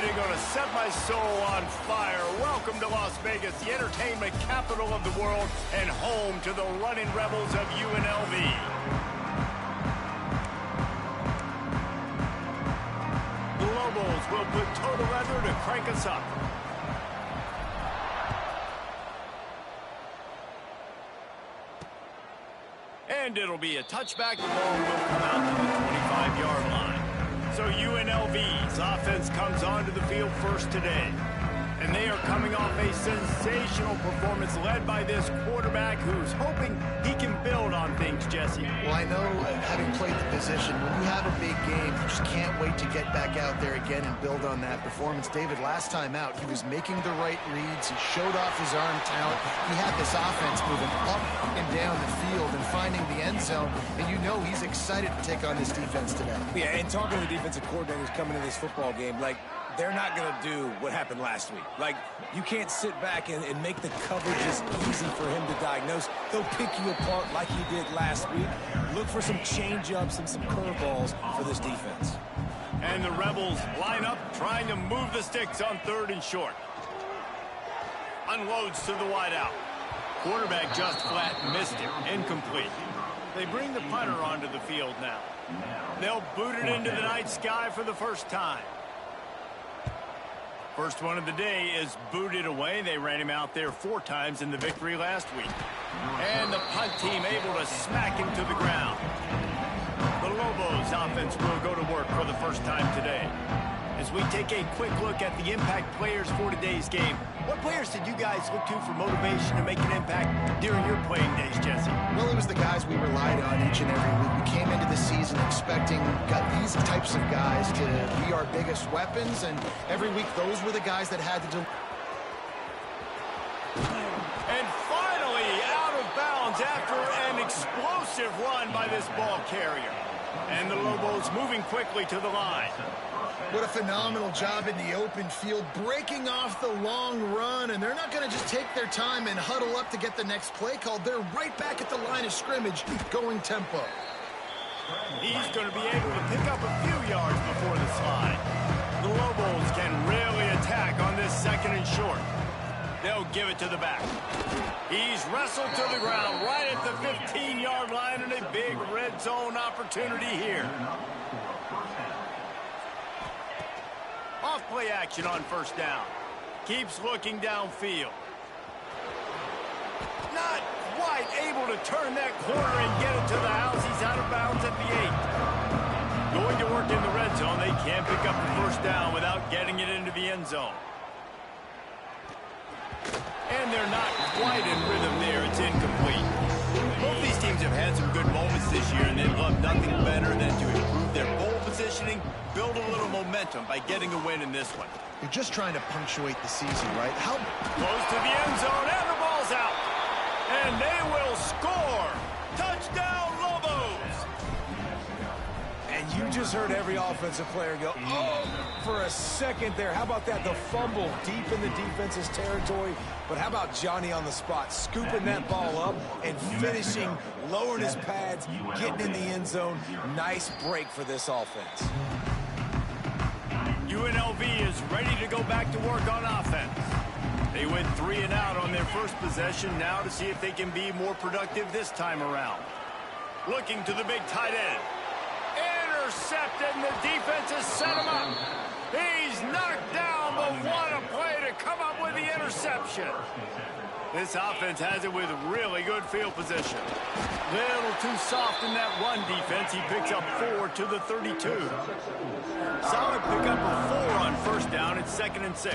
city gonna set my soul on fire. Welcome to Las Vegas, the entertainment capital of the world and home to the running rebels of UNLV. The Lobos will put total leather to crank us up. And it'll be a touchback. The ball will come out to the 25-yard line. So UNLV's offense comes onto the field first today. And they are coming off a sensational performance led by this quarterback who's hoping he can build on things, Jesse. Well, I know, having played the position, when you have a big game, you just can't wait to get back out there again and build on that performance. David, last time out, he was making the right reads. He showed off his arm talent. He had this offense moving up and down the field and finding the end zone. And you know he's excited to take on this defense today. Yeah, and talking to the defensive coordinators coming in this football game, like, they're not going to do what happened last week. Like, you can't sit back and make the coverages easy for him to diagnose. They'll pick you apart like he did last week. Look for some change-ups and some curveballs for this defense. And the Rebels line up, trying to move the sticks on 3rd and short. Unloads to the wideout. Quarterback just flat missed it. Incomplete. They bring the punter onto the field now. They'll boot it into the night sky for the first time. First one of the day is booted away. They ran him out there 4 times in the victory last week. And the punt team able to smack him to the ground. The Lobos offense will go to work for the first time today. As we take a quick look at the impact players for today's game, what players did you guys look to for motivation to make an impact during your playing days, Jesse? Well, it was the guys we relied on each and every week. We came into the season expecting these types of guys to be our biggest weapons, and every week those were the guys that had to do. And finally out of bounds after an explosive run by this ball carrier. And the Lobos moving quickly to the line. What a phenomenal job in the open field, breaking off the long run, and they're not going to just take their time and huddle up to get the next play called. They're right back at the line of scrimmage, going tempo. He's going to be able to pick up a few yards before the slide. The Lobos can really attack on this 2nd and short. They'll give it to the back. He's wrestled to the ground right at the 15-yard line, and a big red zone opportunity here. Off play action on 1st down. Keeps looking downfield. Not quite able to turn that corner and get it to the house. He's out of bounds at the 8. Going to work in the red zone. They can't pick up the 1st down without getting it into the end zone. And they're not quite in rhythm there. It's incomplete. Both these teams have had some good moments this year, and they'd love nothing better than to improve their bowl positioning, build a little momentum by getting a win in this one. You're just trying to punctuate the season, right? How close to the end zone, and the ball's out. And they will score. Touchdown, Lobos. And you just heard every offensive player go, oh, for a second there. How about that? The fumble deep in the defense's territory. But how about Johnny on the spot, scooping that ball up and finishing, lowering his pads, getting in the end zone. Nice break for this offense. UNLV is ready to go back to work on offense. They went 3 and out on their first possession, now to see if they can be more productive this time around. Looking to the big tight end. Intercepted, and the defense has set him up. He's knocked down, but what a play to come up with the interception. This offense has it with really good field position. Little too soft in that run defense. He picks up 4 to the 32. Solid pickup of 4 on 1st down. It's 2nd and 6.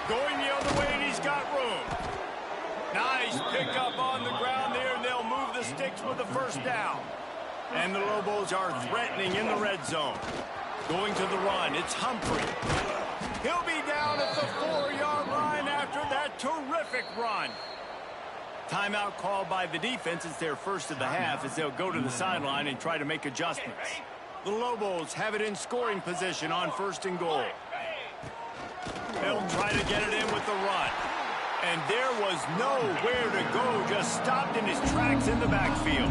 Going the other way, and he's got room. Nice pickup on the ground there, and they'll move the sticks with the 1st down. And the Lobos are threatening in the red zone. Going to the run, it's Humphrey. He'll be down at the 4-yard line after that terrific run. Timeout called by the defense. It's their first of the half as they'll go to the sideline and try to make adjustments. The Lobos have it in scoring position on 1st and goal. They'll try to get it in with the run. And there was nowhere to go, just stopped in his tracks in the backfield.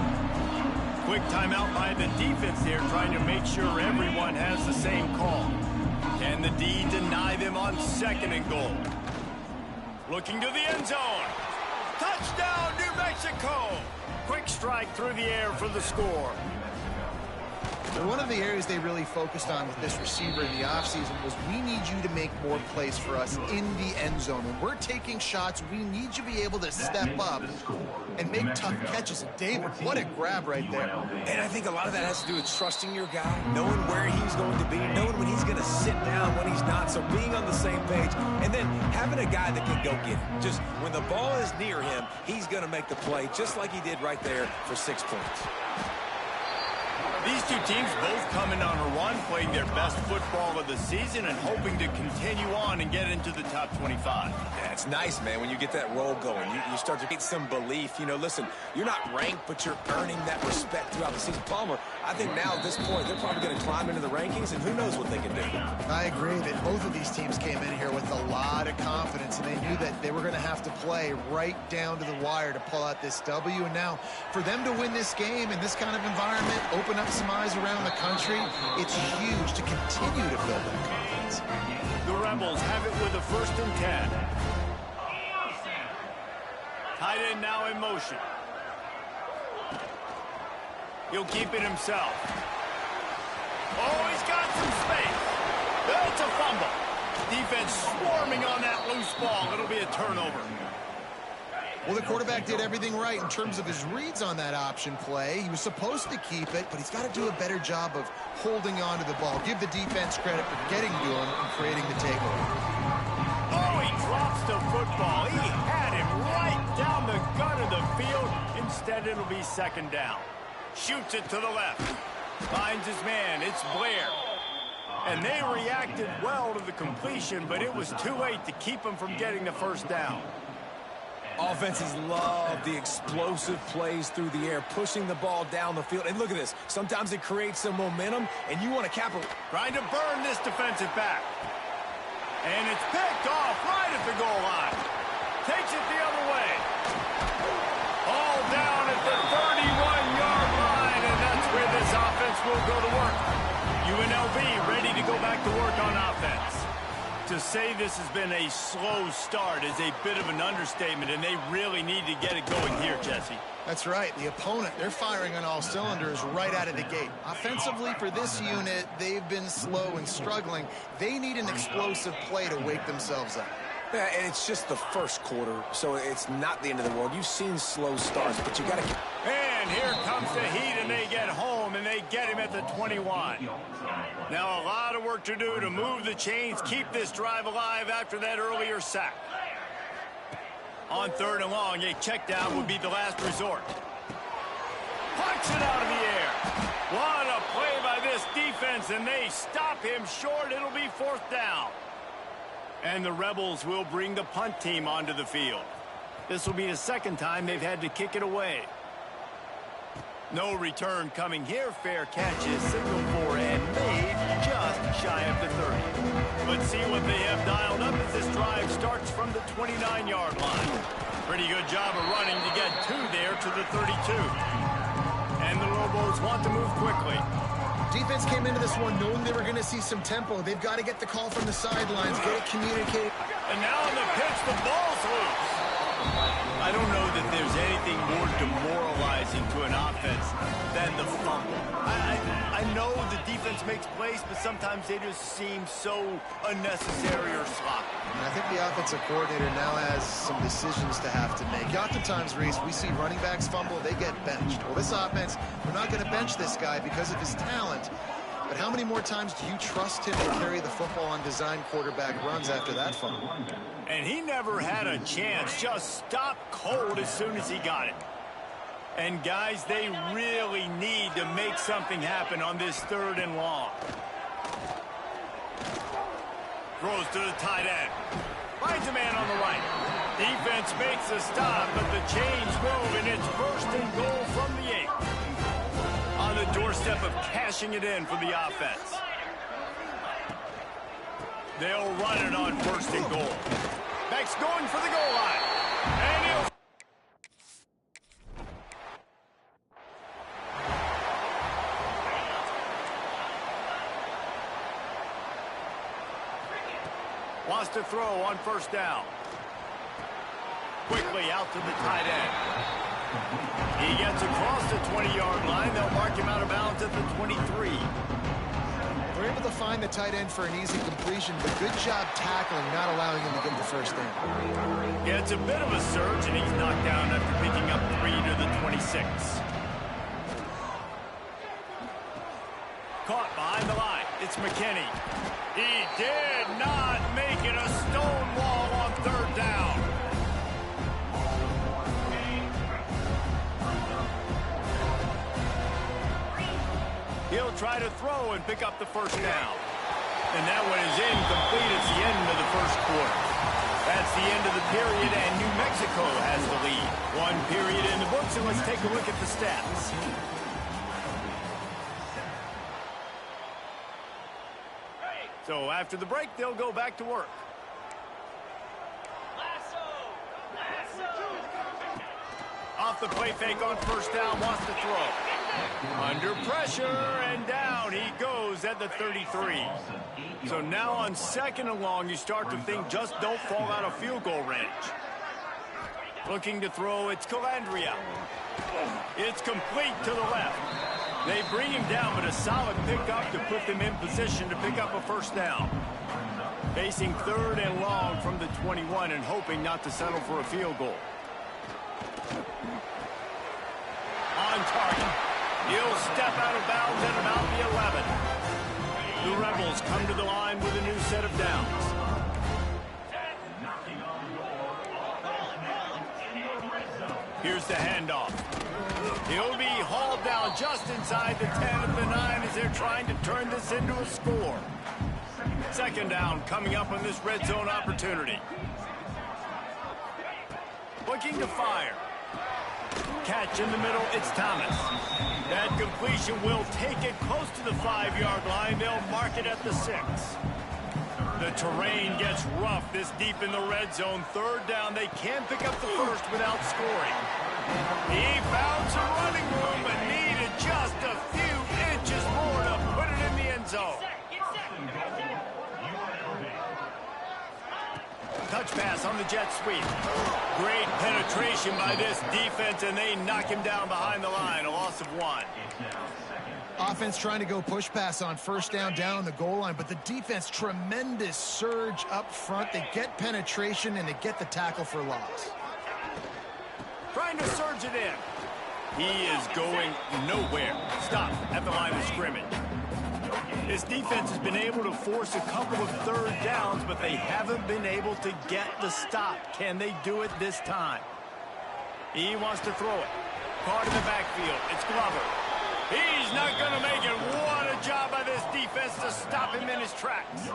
Quick timeout by the defense there, trying to make sure everyone has the same call. Can the D deny them on 2nd and goal? Looking to the end zone. Touchdown, New Mexico! Quick strike through the air for the score. And one of the areas they really focused on with this receiver in the offseason was we need you to make more plays for us in the end zone. When we're taking shots, we need you to be able to step up and make tough catches. And David, what a grab right there. And I think a lot of that has to do with trusting your guy, knowing where he's going to be, knowing when he's going to sit down, when he's not, so being on the same page, and then having a guy that can go get it. Just when the ball is near him, he's going to make the play, just like he did right there for 6 points. These two teams both coming on a run, playing their best football of the season and hoping to continue on and get into the top 25. Yeah, it's nice, man, when you get that roll going. You start to get some belief. You know, listen, you're not ranked, but you're earning that respect throughout the season. Palmer, I think now at this point, they're probably going to climb into the rankings, and who knows what they can do. I agree that both of these teams came in here with a lot of confidence, and they knew that they were going to have to play right down to the wire to pull out this W. And now, for them to win this game in this kind of environment, open up some eyes around the country, it's huge to continue to build that confidence. The Rebels have it with a 1st and 10. Tight end now in motion. He'll keep it himself. Oh, he's got some space. That's a fumble. Defense swarming on that loose ball. It'll be a turnover. Well, the quarterback did everything right in terms of his reads on that option play. He was supposed to keep it, but he's got to do a better job of holding on to the ball. Give the defense credit for getting to him and creating the takeaway. Oh, he drops the football. He had him right down the gut of the field. Instead, it'll be 2nd down. Shoots it to the left. Finds his man. It's Blair. And they reacted well to the completion, but it was too late to keep him from getting the 1st down. Offenses love the explosive plays through the air, pushing the ball down the field. And look at this. Sometimes it creates some momentum, and you want to capitalize. Trying to burn this defensive back. And it's picked off right at the goal line. Takes it the other way. All down at the 31-yard line, and that's where this offense will go to work. UNLV ready to go back to work on offense. To say this has been a slow start is a bit of an understatement, and they really need to get it going here, Jesse. That's right. The opponent, they're firing on all cylinders right out of the gate. Offensively, for this unit, they've been slow and struggling. They need an explosive play to wake themselves up. Yeah, and it's just the 1st quarter, so it's not the end of the world. You've seen slow starts, but you got to... And here comes the heat, and they get home, and they get him at the 21. Now a lot of work to do to move the chains, keep this drive alive after that earlier sack. On 3rd and long, a check down would be the last resort. Punch it out of the air. What a play by this defense, and they stop him short. It'll be 4th down. And the Rebels will bring the punt team onto the field. This will be the 2nd time they've had to kick it away. No return coming here. Fair catch is signaled for and made just shy of the 30. But see what they have dialed up as this drive starts from the 29-yard line. Pretty good job of running to get 2 there to the 32. And the Lobos want to move quickly. Defense came into this one knowing they were going to see some tempo. They've got to get the call from the sidelines, get it communicated. And now in the pitch, the ball's loose. I don't know that there's anything more demoralizing to an offense than the fumble. I know the defense makes plays, but sometimes they just seem so unnecessary or sloppy. And I think the offensive coordinator now has some decisions to have to make. Oftentimes, Reese, we see running backs fumble, they get benched. Well, this offense, we're not going to bench this guy because of his talent. But how many more times do you trust him to carry the football on design quarterback runs after that fumble? And he never had a chance, just stopped cold as soon as he got it. And guys, they really need to make something happen on this 3rd and long. Throws to the tight end. Finds a man on the right. Defense makes a stop, but the chains move, and it's 1st and goal from the 8. On the doorstep of cashing it in for the offense. They'll run it on 1st and goal. Beck's going for the goal line. And he'll... Wants to throw on first down. Quickly out to the tight end. He gets across the 20-yard line. They'll mark him out of bounds at the 23. They're able to find the tight end for an easy completion, but good job tackling, not allowing him to get the first down. Yeah, it's a bit of a surge, and he's knocked down after picking up 3 to the 26. Caught behind the line. It's McKinney. He did not make it a stone wall on third down. He'll try to throw and pick up the first down. And that one is incomplete. It's the end of the first quarter. That's the end of the period, and New Mexico has the lead. 1 period in the books, and let's take a look at the stats. So after the break, they'll go back to work. Off the play fake on first down, wants to throw. Under pressure, and down he goes at the 33. So now on second and long, you start to think just don't fall out of field goal range. Looking to throw, it's Calandria. It's complete to the left. They bring him down, but a solid pickup to put them in position to pick up a first down. Facing third and long from the 21 and hoping not to settle for a field goal. On target. He'll step out of bounds at about the 11. The Rebels come to the line with a new set of downs. Here's the handoff. He'll be hauled down just inside the 10 of the 9 as they're trying to turn this into a score. Second down coming up on this red zone opportunity. Looking to fire. Catch in the middle, it's Thomas. That completion will take it close to the 5-yard line. They'll mark it at the 6. The terrain gets rough this deep in the red zone. Third down, they can't pick up the first without scoring. He found some running room but needed just a few inches more to put it in the end zone. Touch pass on the jet sweep. Great penetration by this defense, and they knock him down behind the line. A loss of 1. Offense trying to go push pass on first down on the goal line, but the defense, tremendous surge up front. They get penetration, and they get the tackle for loss. Trying to surge it in. He is going nowhere. Stop at the line of scrimmage. This defense has been able to force a couple of third downs, but they haven't been able to get the stop. Can they do it this time? He wants to throw it. Caught in the backfield. It's Glover. He's not going to make it. What a job by this defense to stop him in his tracks.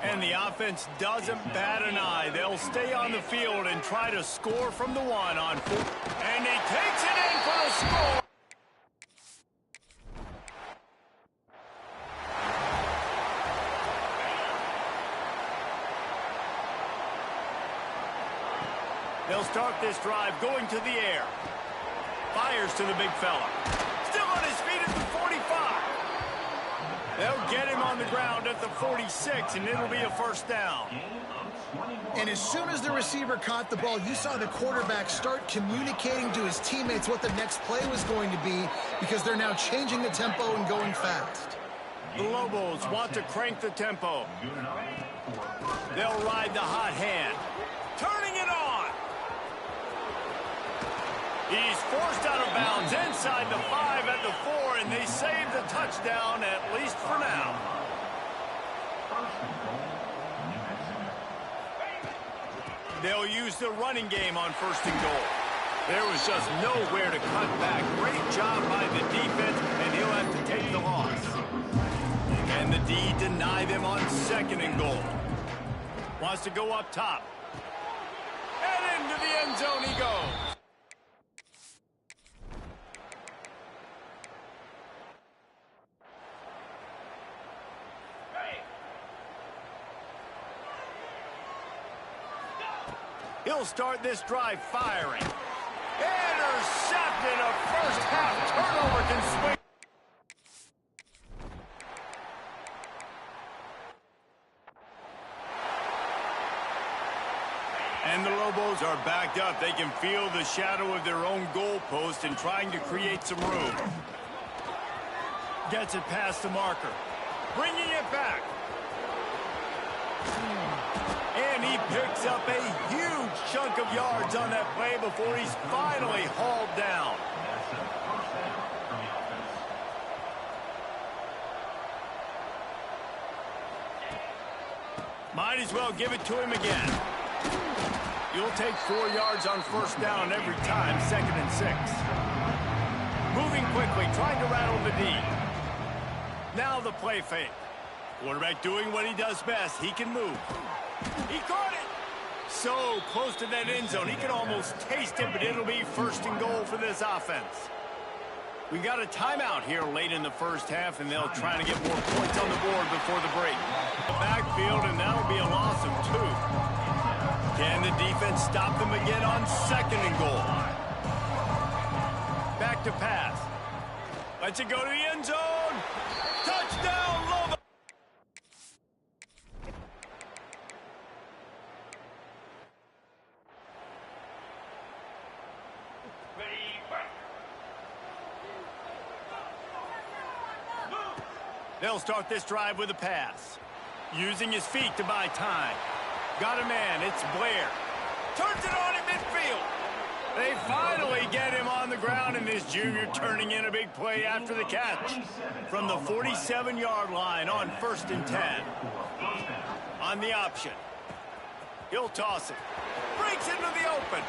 And the offense doesn't bat an eye. They'll stay on the field and try to score from the 1 on 4. And he takes it in for the score. They'll start this drive going to the air. Fires to the big fella. Still on his feet at the 45. They'll get him on the ground at the 46, and it'll be a first down. And as soon as the receiver caught the ball, you saw the quarterback start communicating to his teammates what the next play was going to be, because they're now changing the tempo and going fast. The Lobos want to crank the tempo. They'll ride the hot hand. Turning it on. He's forced out of bounds inside the 5 at the 4, and they save the touchdown, at least for now. They'll use the running game on first and goal. There was just nowhere to cut back. Great job by the defense, and he'll have to take the loss. And the D deny them on second and goal. Wants to go up top. And into the end zone he goes. He'll start this drive firing. Intercepted. A first half turnover can swing. are backed up. They can feel the shadow of their own goalpost and trying to create some room. Gets it past the marker. Bringing it back. And he picks up a huge chunk of yards on that play before he's finally hauled down. Might as well give it to him again. You'll take 4 yards on first down every time, 2nd and 6. Moving quickly, trying to rattle the D. Now the play fake. Quarterback doing what he does best. He can move. He caught it. So close to that end zone. He can almost taste it, but it'll be 1st and goal for this offense. We got a timeout here late in the first half, and they'll try to get more points on the board before the break. The backfield, and that'll be a loss of 2. Can the defense stop them again on 2nd and goal? Back to pass. Lets it go to the end zone. Touchdown, Lobo. They'll start this drive with a pass. Using his feet to buy time. Got a man, it's Blair. Turns it on in midfield. They finally get him on the ground, and this junior turning in a big play after the catch. From the 47-yard line on 1st and 10. On the option. He'll toss it. Breaks into the open.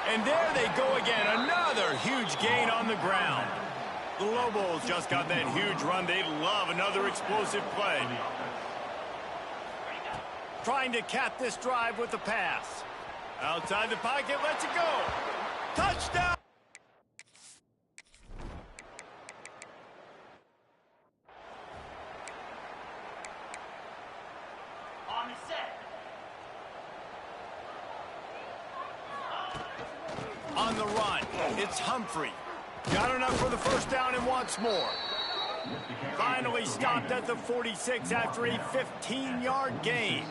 And there they go again. Another huge gain on the ground. The Lobos just got that huge run. They love another explosive play. Trying to cap this drive with the pass. Outside the pocket, lets it go. Touchdown! On set. On the run, it's Humphrey. Got enough for the first down and wants more. Finally stopped at the 46 after a 15-yard gain.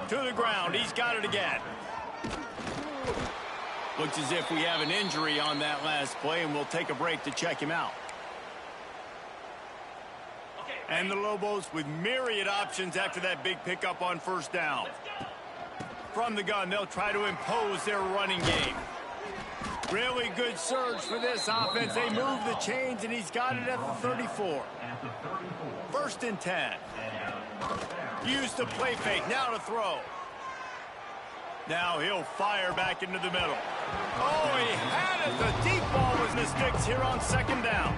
To the ground, he's got it again. Looks as if we have an injury on that last play, and we'll take a break to check him out. And the Lobos with myriad options after that big pickup on first down. From the gun, they'll try to impose their running game. Really good surge for this offense. They move the chains, and he's got it at the 34. 1st and 10. Used to play fake, now to throw. Now he'll fire back into the middle. Oh, he had it. The deep ball was in the sticks here on 2nd down.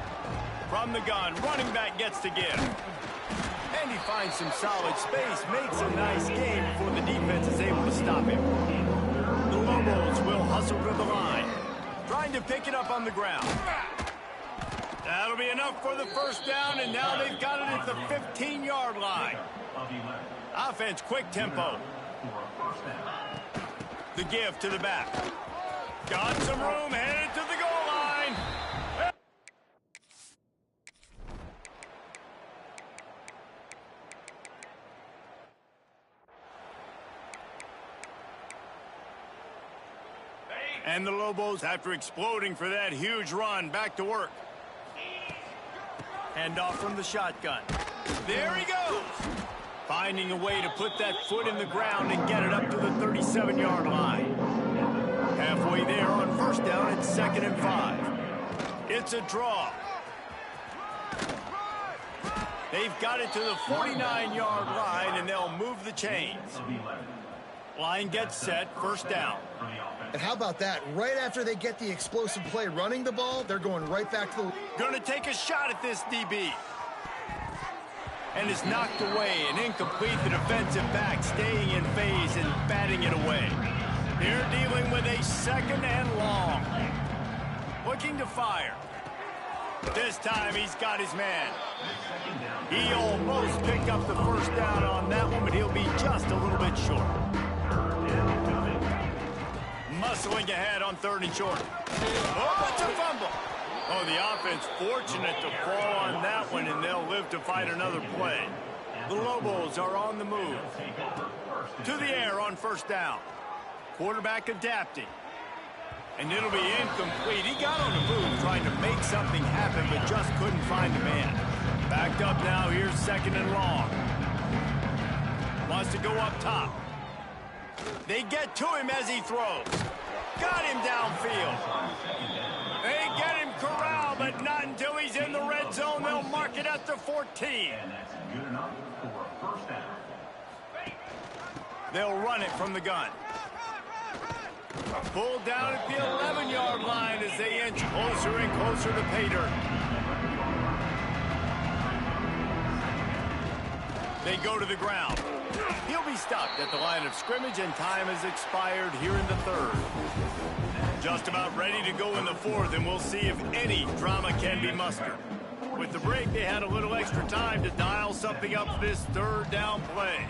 From the gun, running back gets to give. And he finds some solid space, makes a nice game before the defense is able to stop him. The Lobos will hustle to the line. Trying to pick it up on the ground. That'll be enough for the first down, and now they've got it at the 15-yard line. Offense, quick tempo. The give to the back. Got some room, headed to the goal line. And the Lobos, after exploding for that huge run, back to work. Hand off from the shotgun. There he goes. Finding a way to put that foot in the ground and get it up to the 37-yard line. Halfway there on first down, it's 2nd and 5. It's a draw. They've got it to the 49-yard line, and they'll move the chains. Line gets set, first down. And how about that? Right after they get the explosive play running the ball, they're going right back to the... Going to take a shot at this DB. And is knocked away and incomplete. The defensive back staying in phase and batting it away. They're dealing with a 2nd and long. Looking to fire. This time he's got his man. He almost picked up the first down on that one, but he'll be just a little bit short. Muscling ahead on 3rd and short. Oh, it's a fumble. Oh, the offense fortunate to fall on that one, and they'll live to fight another play. The Lobos are on the move. To the air on first down. Quarterback adapting. And it'll be incomplete. He got on the move trying to make something happen, but just couldn't find the man. Backed up now. Here's second and long. Wants to go up top. They get to him as he throws. Got him downfield. They get him corralled, but not until he's in the red zone. They'll mark it at the 14. They'll run it from the gun. Pulled down at the 11-yard line as they inch closer and closer to pay dirt. They go to the ground. He'll be stopped at the line of scrimmage, and time has expired here in the third. Just about ready to go in the fourth, and we'll see if any drama can be mustered. With the break, they had a little extra time to dial something up for this third down play.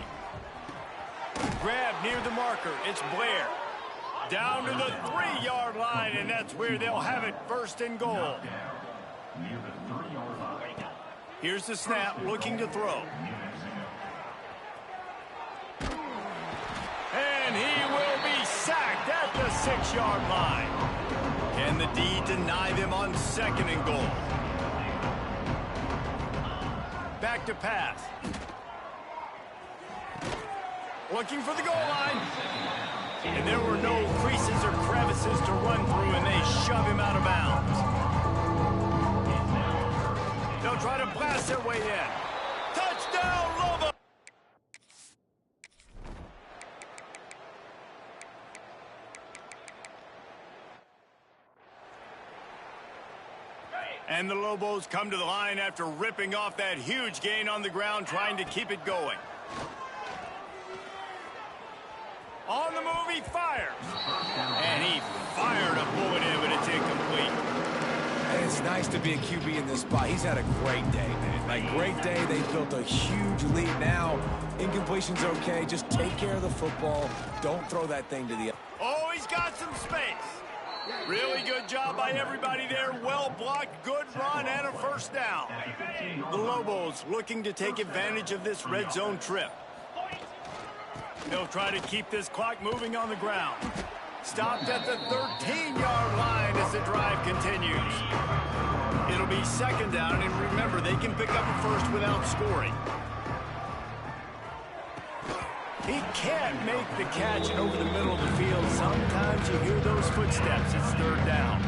Grab near the marker. It's Blair. Down to the 3-yard line, and that's where they'll have it, first and goal. Here's the snap, looking to throw. And he will be sacked at the 6-yard line. Can the D deny them on second and goal? Back to pass. Looking for the goal line. And there were no creases or crevices to run through, and they shove him out of bounds. They'll try to blast their way in. Touchdown, Lobo! And the Lobos come to the line after ripping off that huge gain on the ground, trying to keep it going. On the move, he fires. And he fired a bullet in, but it's incomplete. And it's nice to be a QB in this spot. He's had a great day, man. Like, great day. They built a huge lead. Now, incompletion's okay. Just take care of the football. Don't throw that thing to the... Oh, he's got some space. Really good job by everybody there. Well blocked, good run, and a first down. The Lobos looking to take advantage of this red zone trip. They'll try to keep this clock moving on the ground. Stopped at the 13-yard line as the drive continues. It'll be second down, and remember, they can pick up a first without scoring. He can't make the catch and over the middle of the field. Sometimes you hear those footsteps. It's third down.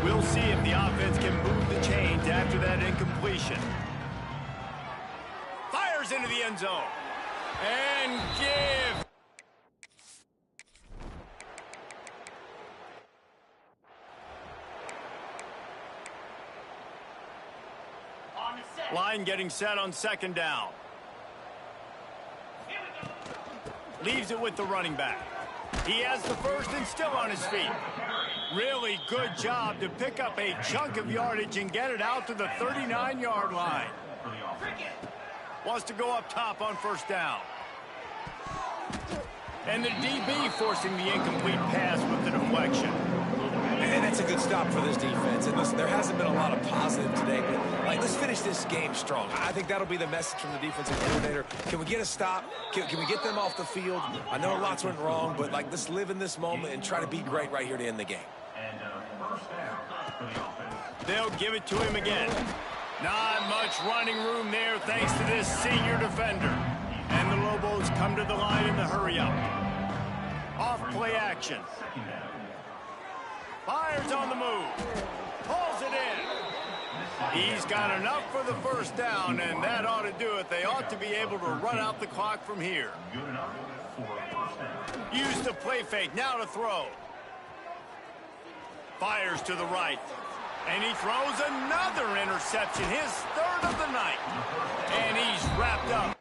We'll see if the offense can move the chains after that incompletion. Fires into the end zone. And give. Line getting set on second down. Leaves it with the running back. He has the first and still on his feet. Really good job to pick up a chunk of yardage and get it out to the 39-yard line. Wants to go up top on first down. And the DB forcing the incomplete pass with the deflection. And that's a good stop for this defense. And listen, there hasn't been a lot of positive today, but like, let's finish this game strong. I think that'll be the message from the defensive coordinator. Can we get a stop? Can we get them off the field? I know lots went wrong, but like, let's live in this moment and try to be great right here to end the game. They'll give it to him again. Not much running room there thanks to this senior defender. And the Lobos come to the line in the hurry-up. Off play action. Fires on the move. Pulls it in. He's got enough for the first down, and that ought to do it. They ought to be able to run out the clock from here. Use the play fake. Now to throw. Fires to the right. And he throws another interception. His third of the night. And he's wrapped up.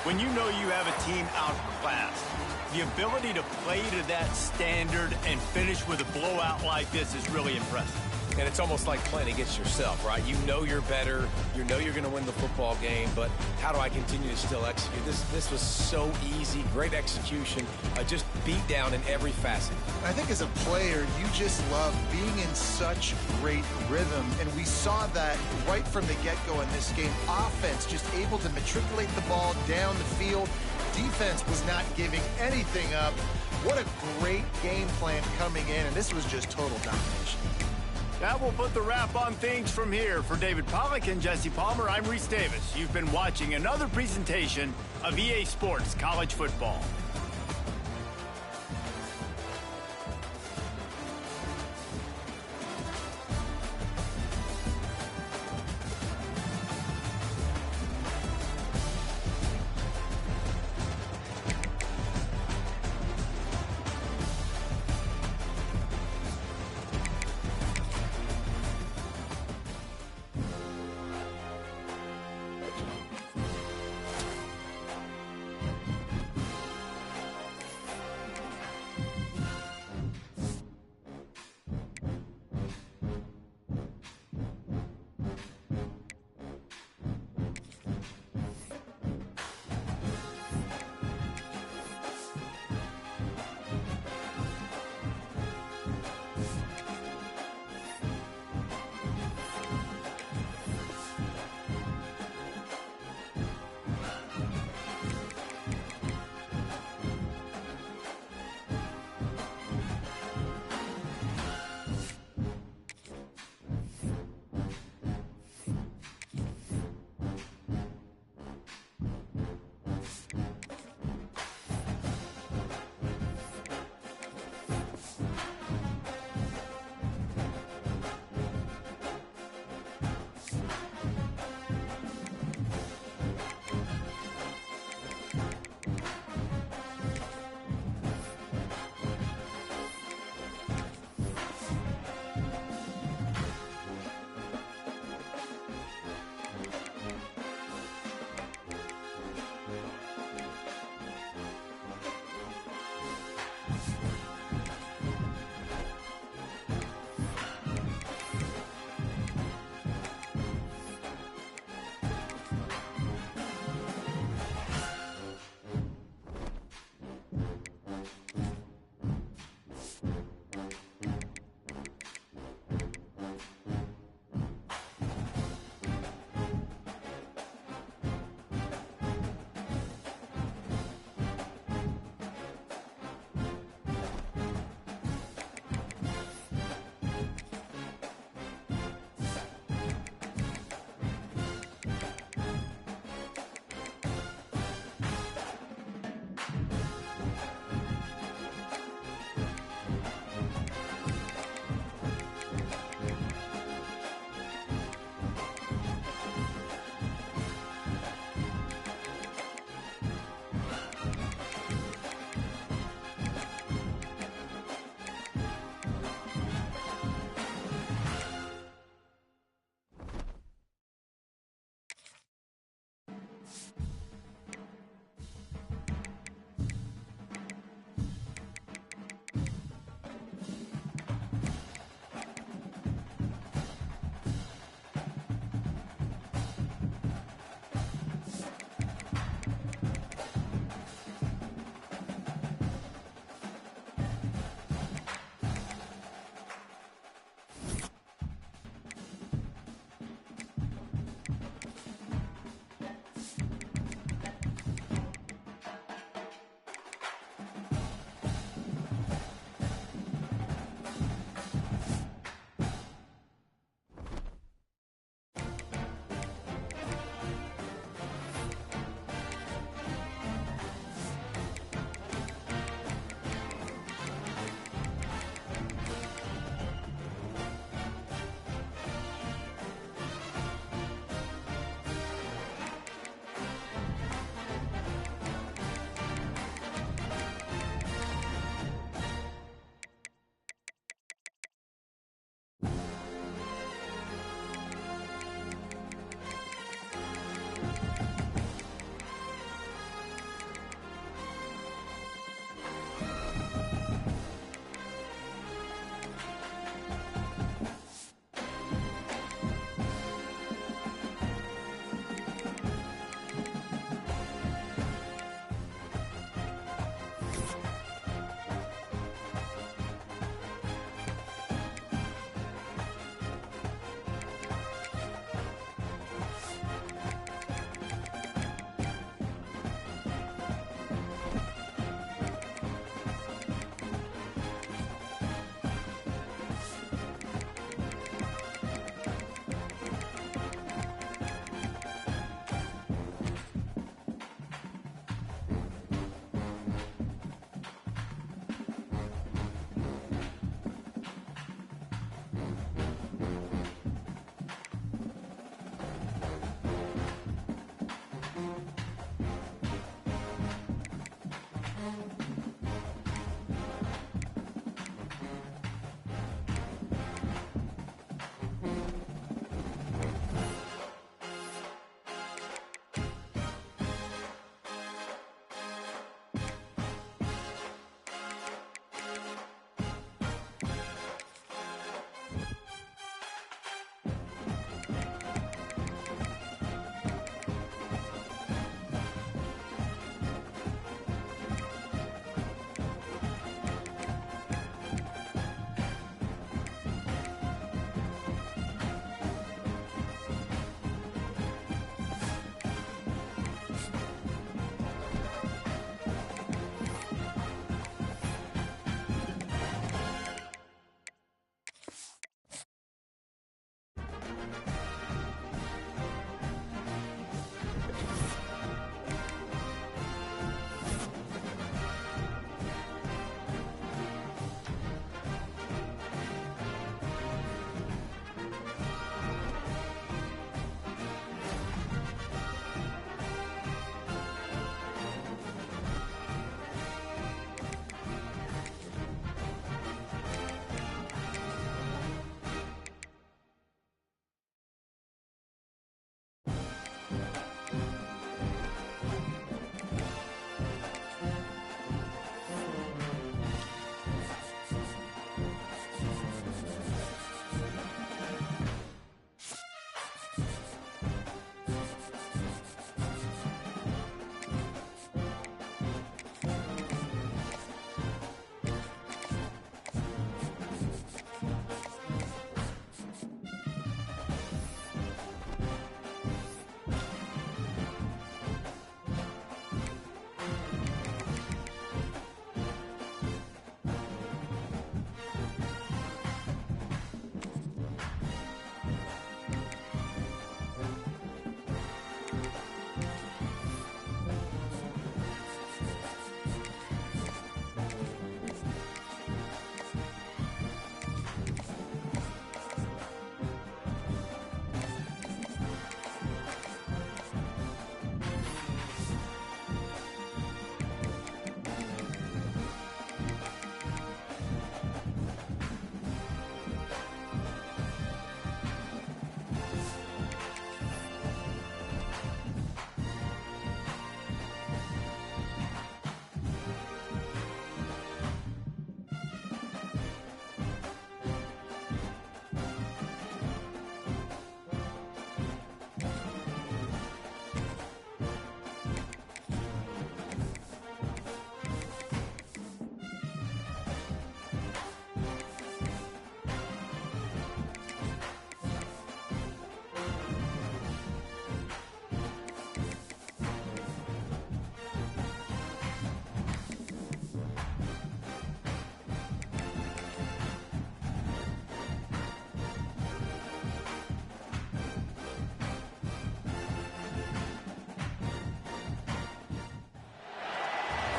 When you know you have a team outclassed, the ability to play to that standard and finish with a blowout like this is really impressive. And it's almost like playing against yourself, right? You know you're better. You know you're going to win the football game, but how do I continue to still execute? This was so easy, great execution, just beat down in every facet. I think as a player, you just love being in such great rhythm, and we saw that right from the get-go in this game. Offense just able to matriculate the ball down the field. Defense was not giving anything up. What a great game plan coming in, and this was just total domination. That will put the wrap on things from here. For David Pollack and Jesse Palmer, I'm Reese Davis. You've been watching another presentation of EA Sports College Football.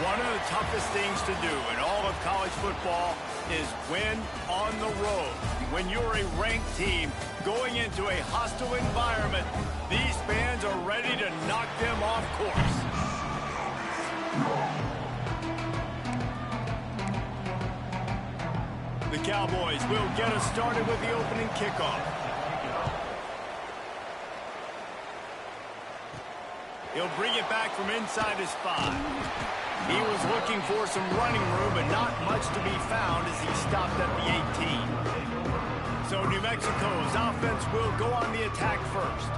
One of the toughest things to do in all of college football is win on the road. When you're a ranked team going into a hostile environment, these fans are ready to knock them off course. The Cowboys will get us started with the opening kickoff. He'll bring it back from inside his 5. He was looking for some running room, but not much to be found as he stopped at the 18. So New Mexico's offense will go on the attack first.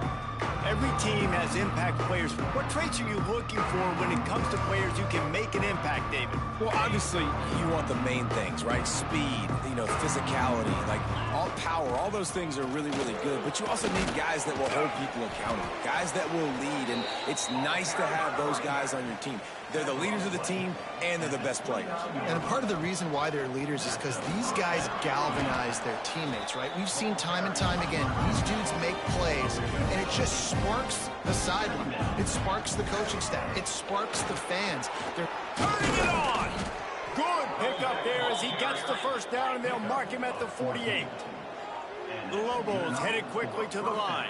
Every team has impact players. What traits are you looking for when it comes to players who can make an impact, David? Well, obviously, you want the main things, right? Speed, physicality, like all power, all those things are really, really good. But you also need guys that will hold people accountable, guys that will lead, and it's nice to have those guys on your team. They're the leaders of the team, and they're the best players. And part of the reason why they're leaders is because these guys galvanize their teammates, right? We've seen time and time again, these dudes make plays, and it just sparks the sideline. It sparks the coaching staff. It sparks the fans. They're turning it on. Good pickup there as he gets the first down, and they'll mark him at the 48. The Lobos headed quickly to the line.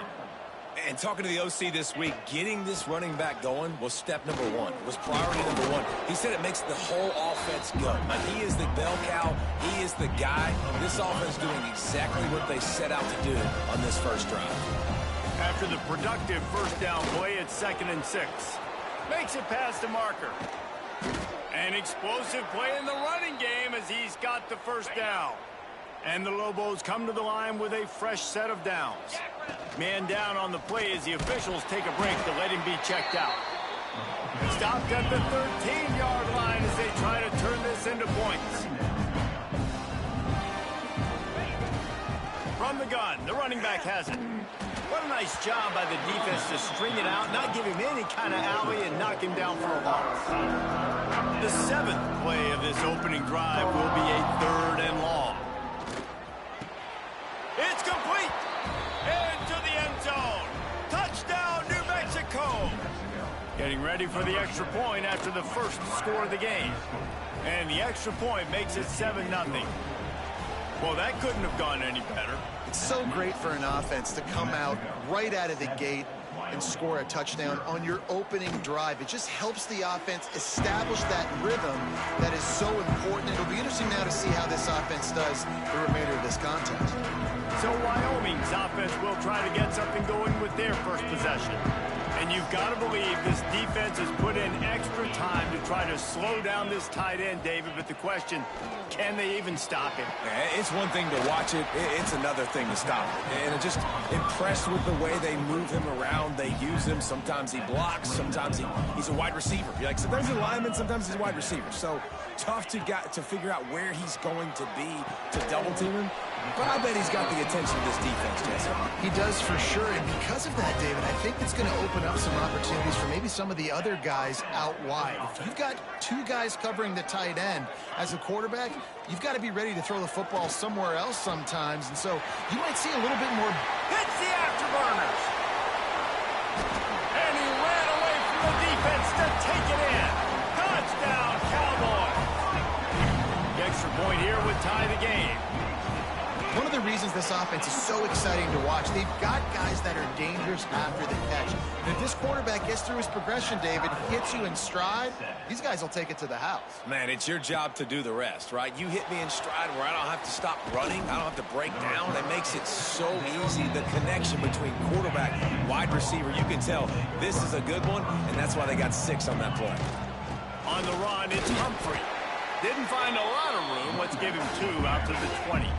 And talking to the OC this week, getting this running back going was step number 1, was priority number 1. He said it makes the whole offense go. He is the bell cow. He is the guy. This offense doing exactly what they set out to do on this first drive. After the productive first down play, it's 2nd and 6. Makes it past the marker. An explosive play in the running game as he's got the first down. And the Lobos come to the line with a fresh set of downs. Man down on the play as the officials take a break to let him be checked out. Stopped at the 13-yard line as they try to turn this into points. From the gun, the running back has it. What a nice job by the defense to string it out, not give him any kind of alley, and knock him down for a loss. The 7th play of this opening drive will be a 3rd and long. It's complete! Into the end zone! Touchdown, New Mexico! Getting ready for the extra point after the first score of the game. And the extra point makes it 7-0. Well, that couldn't have gone any better. It's so great for an offense to come out right out of the gate and score a touchdown on your opening drive. It just helps the offense establish that rhythm that is so important. It'll be interesting now to see how this offense does the remainder of this contest. So Wyoming's offense will try to get something going with their first possession. And you've got to believe this defense has put in extra time to try to slow down this tight end, David. But the question, can they even stop him? It's one thing to watch it. It's another thing to stop it. And I'm just impressed with the way they move him around. They use him. Sometimes he blocks. Sometimes he's a wide receiver. Sometimes he's a lineman. Sometimes he's a wide receiver. So tough to figure out where he's going to be to double team him. But I bet he's got the attention of this defense, Jesse. He does for sure, and because of that, David, I think it's going to open up some opportunities for maybe some of the other guys out wide. If you've got 2 guys covering the tight end as a quarterback, you've got to be ready to throw the football somewhere else sometimes, and so you might see a little bit more. Hits the afterburners! And he ran away from the defense to take it in. Touchdown, Cowboys! The extra point here would tie the game. One of the reasons this offense is so exciting to watch, they've got guys that are dangerous after the catch. And if this quarterback gets through his progression, David, hits you in stride, these guys will take it to the house. Man, it's your job to do the rest, right? You hit me in stride where I don't have to stop running. I don't have to break down. It makes it so easy. The connection between quarterback and wide receiver, you can tell this is a good one, and that's why they got 6 on that play. On the run, it's Humphrey. Didn't find a lot of room. Let's give him 2 out to the 20.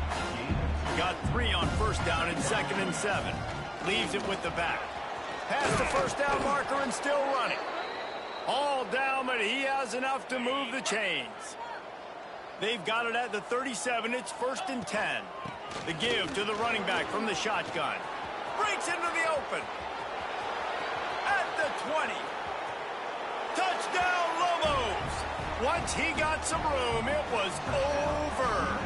Got 3 on first down and 2nd and 7. Leaves it with the back. Past the first down marker and still running. All down, but he has enough to move the chains. They've got it at the 37. It's 1st and 10. The give to the running back from the shotgun. Breaks into the open. At the 20. Touchdown, Lobos! Once he got some room, it was over.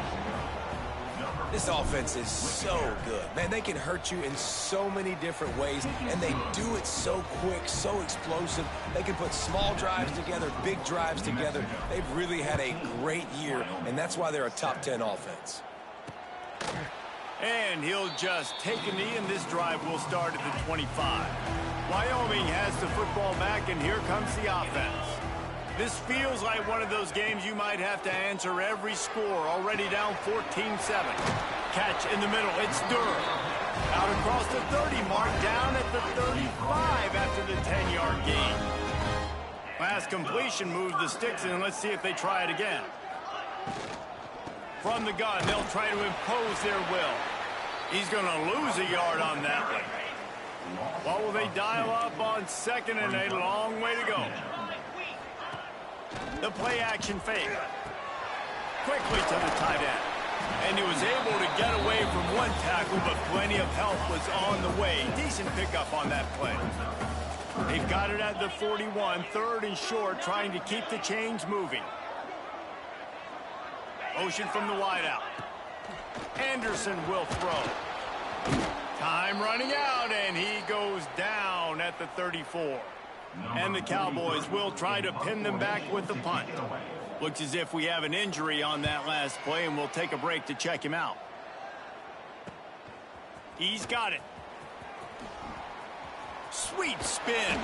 This offense is so good. Man, they can hurt you in so many different ways, and they do it so quick, so explosive. They can put small drives together, big drives together. They've really had a great year, and that's why they're a top 10 offense. And he'll just take a knee, and this drive will start at the 25. Wyoming has the football back, and here comes the offense. This feels like one of those games you might have to answer every score. Already down 14-7. Catch in the middle. It's Durham. Out across the 30 mark, down at the 35 after the 10-yard gain. Last completion moved the sticks in. Let's see if they try it again. From the gun, they'll try to impose their will. He's going to lose a yard on that one. What will they dial up on 2nd and a long way to go? The play action fake. Quickly to the tight end. And he was able to get away from one tackle, but plenty of help was on the way. Decent pickup on that play. They've got it at the 41, 3rd and short, trying to keep the chains moving. Motion from the wideout. Anderson will throw. Time running out, and he goes down at the 34. And the Cowboys will try to pin them back with the punt. Looks as if we have an injury on that last play, and we'll take a break to check him out. He's got it. Sweet spin.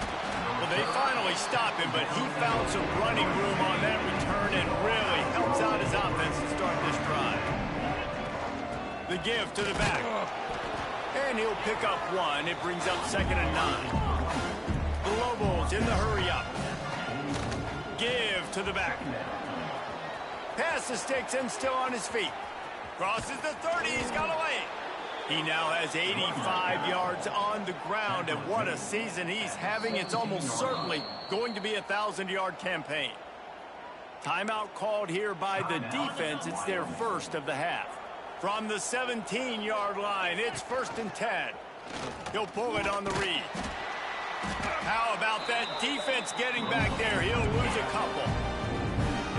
Well, they finally stop him, but he found some running room on that return and really helps out his offense to start this drive. The give to the back. And he'll pick up one. It brings up 2nd and 9. The Lobos in the hurry up. Give to the back. Pass the sticks and still on his feet. Crosses the 30. He's got away. He now has 85 yards on the ground, and what a season he's having. It's almost certainly going to be a 1,000-yard campaign. Timeout called here by the defense. It's their first of the half. From the 17-yard line, it's 1st and 10. He'll pull it on the read. How about that defense getting back there? He'll lose a couple.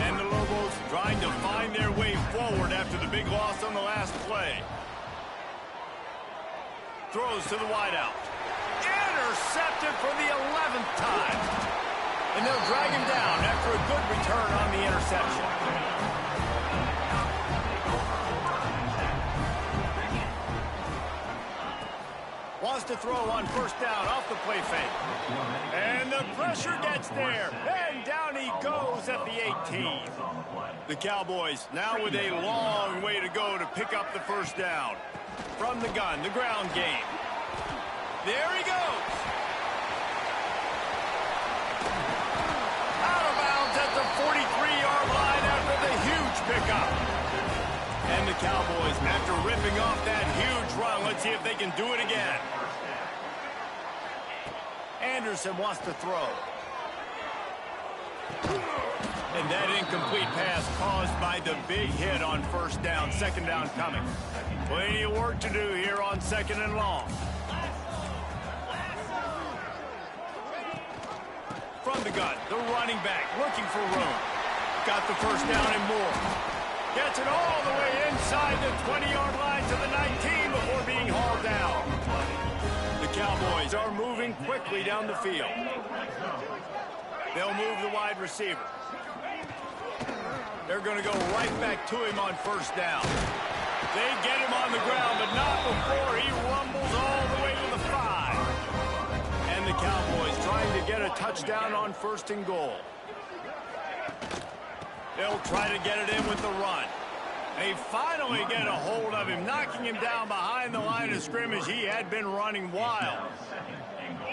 And the Lobos trying to find their way forward after the big loss on the last play. Throws to the wideout. Intercepted for the 11th time. And they'll drag him down after a good return on the interception. Wants to throw on 1st down off the play fake. And the pressure gets there. And down he goes at the 18. The Cowboys now with a long way to go to pick up the 1st down. From the gun, the ground game. There he goes. Out of bounds at the 43-yard line after the huge pickup. And the Cowboys, after ripping off that huge run, let's see if they can do it again. Anderson wants to throw. And that incomplete pass caused by the big hit on 1st down, 2nd down coming. Plenty of work to do here on 2nd and long. From the gun, the running back looking for room. Got the 1st down and more. Gets it all the way inside the 20-yard line to the 19 before being hauled down. The Cowboys are moving quickly down the field. They'll move the wide receiver. They're going to go right back to him on 1st down. They get him on the ground, but not before he rumbles all the way to the 5. And the Cowboys trying to get a touchdown on 1st and goal. They'll try to get it in with the run. They finally get a hold of him, knocking him down behind the line of scrimmage. He had been running wild.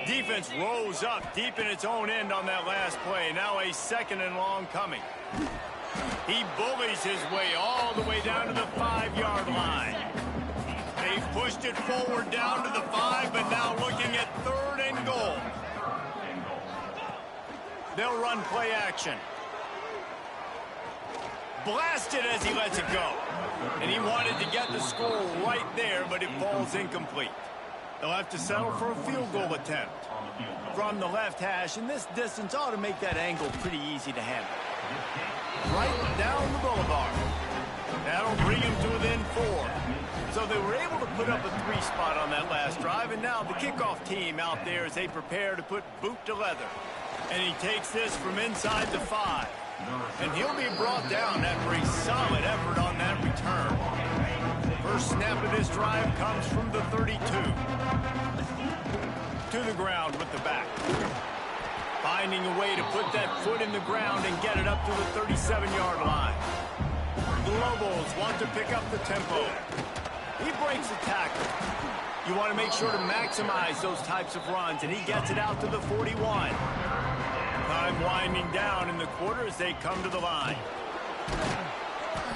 Defense rose up deep in its own end on that last play. Now a 2nd and long coming. He bullies his way all the way down to the 5-yard line. They've pushed it forward down to the 5, but now looking at 3rd and goal. They'll run play action. Blasted as he lets it go. And he wanted to get the score right there, but it falls incomplete. They'll have to settle for a field goal attempt. From the left hash, and this distance ought to make that angle pretty easy to handle. Right down the boulevard. That'll bring him to within 4. So they were able to put up a 3 spot on that last drive, and now the kickoff team out there as they prepare to put boot to leather. And he takes this from inside the 5. And he'll be brought down after a solid effort on that return. First snap of this drive comes from the 32. To the ground with the back. Finding a way to put that foot in the ground and get it up to the 37-yard line. The Lobos want to pick up the tempo. He breaks the tackle. You want to make sure to maximize those types of runs, and he gets it out to the 41. Time winding down in the quarter as they come to the line.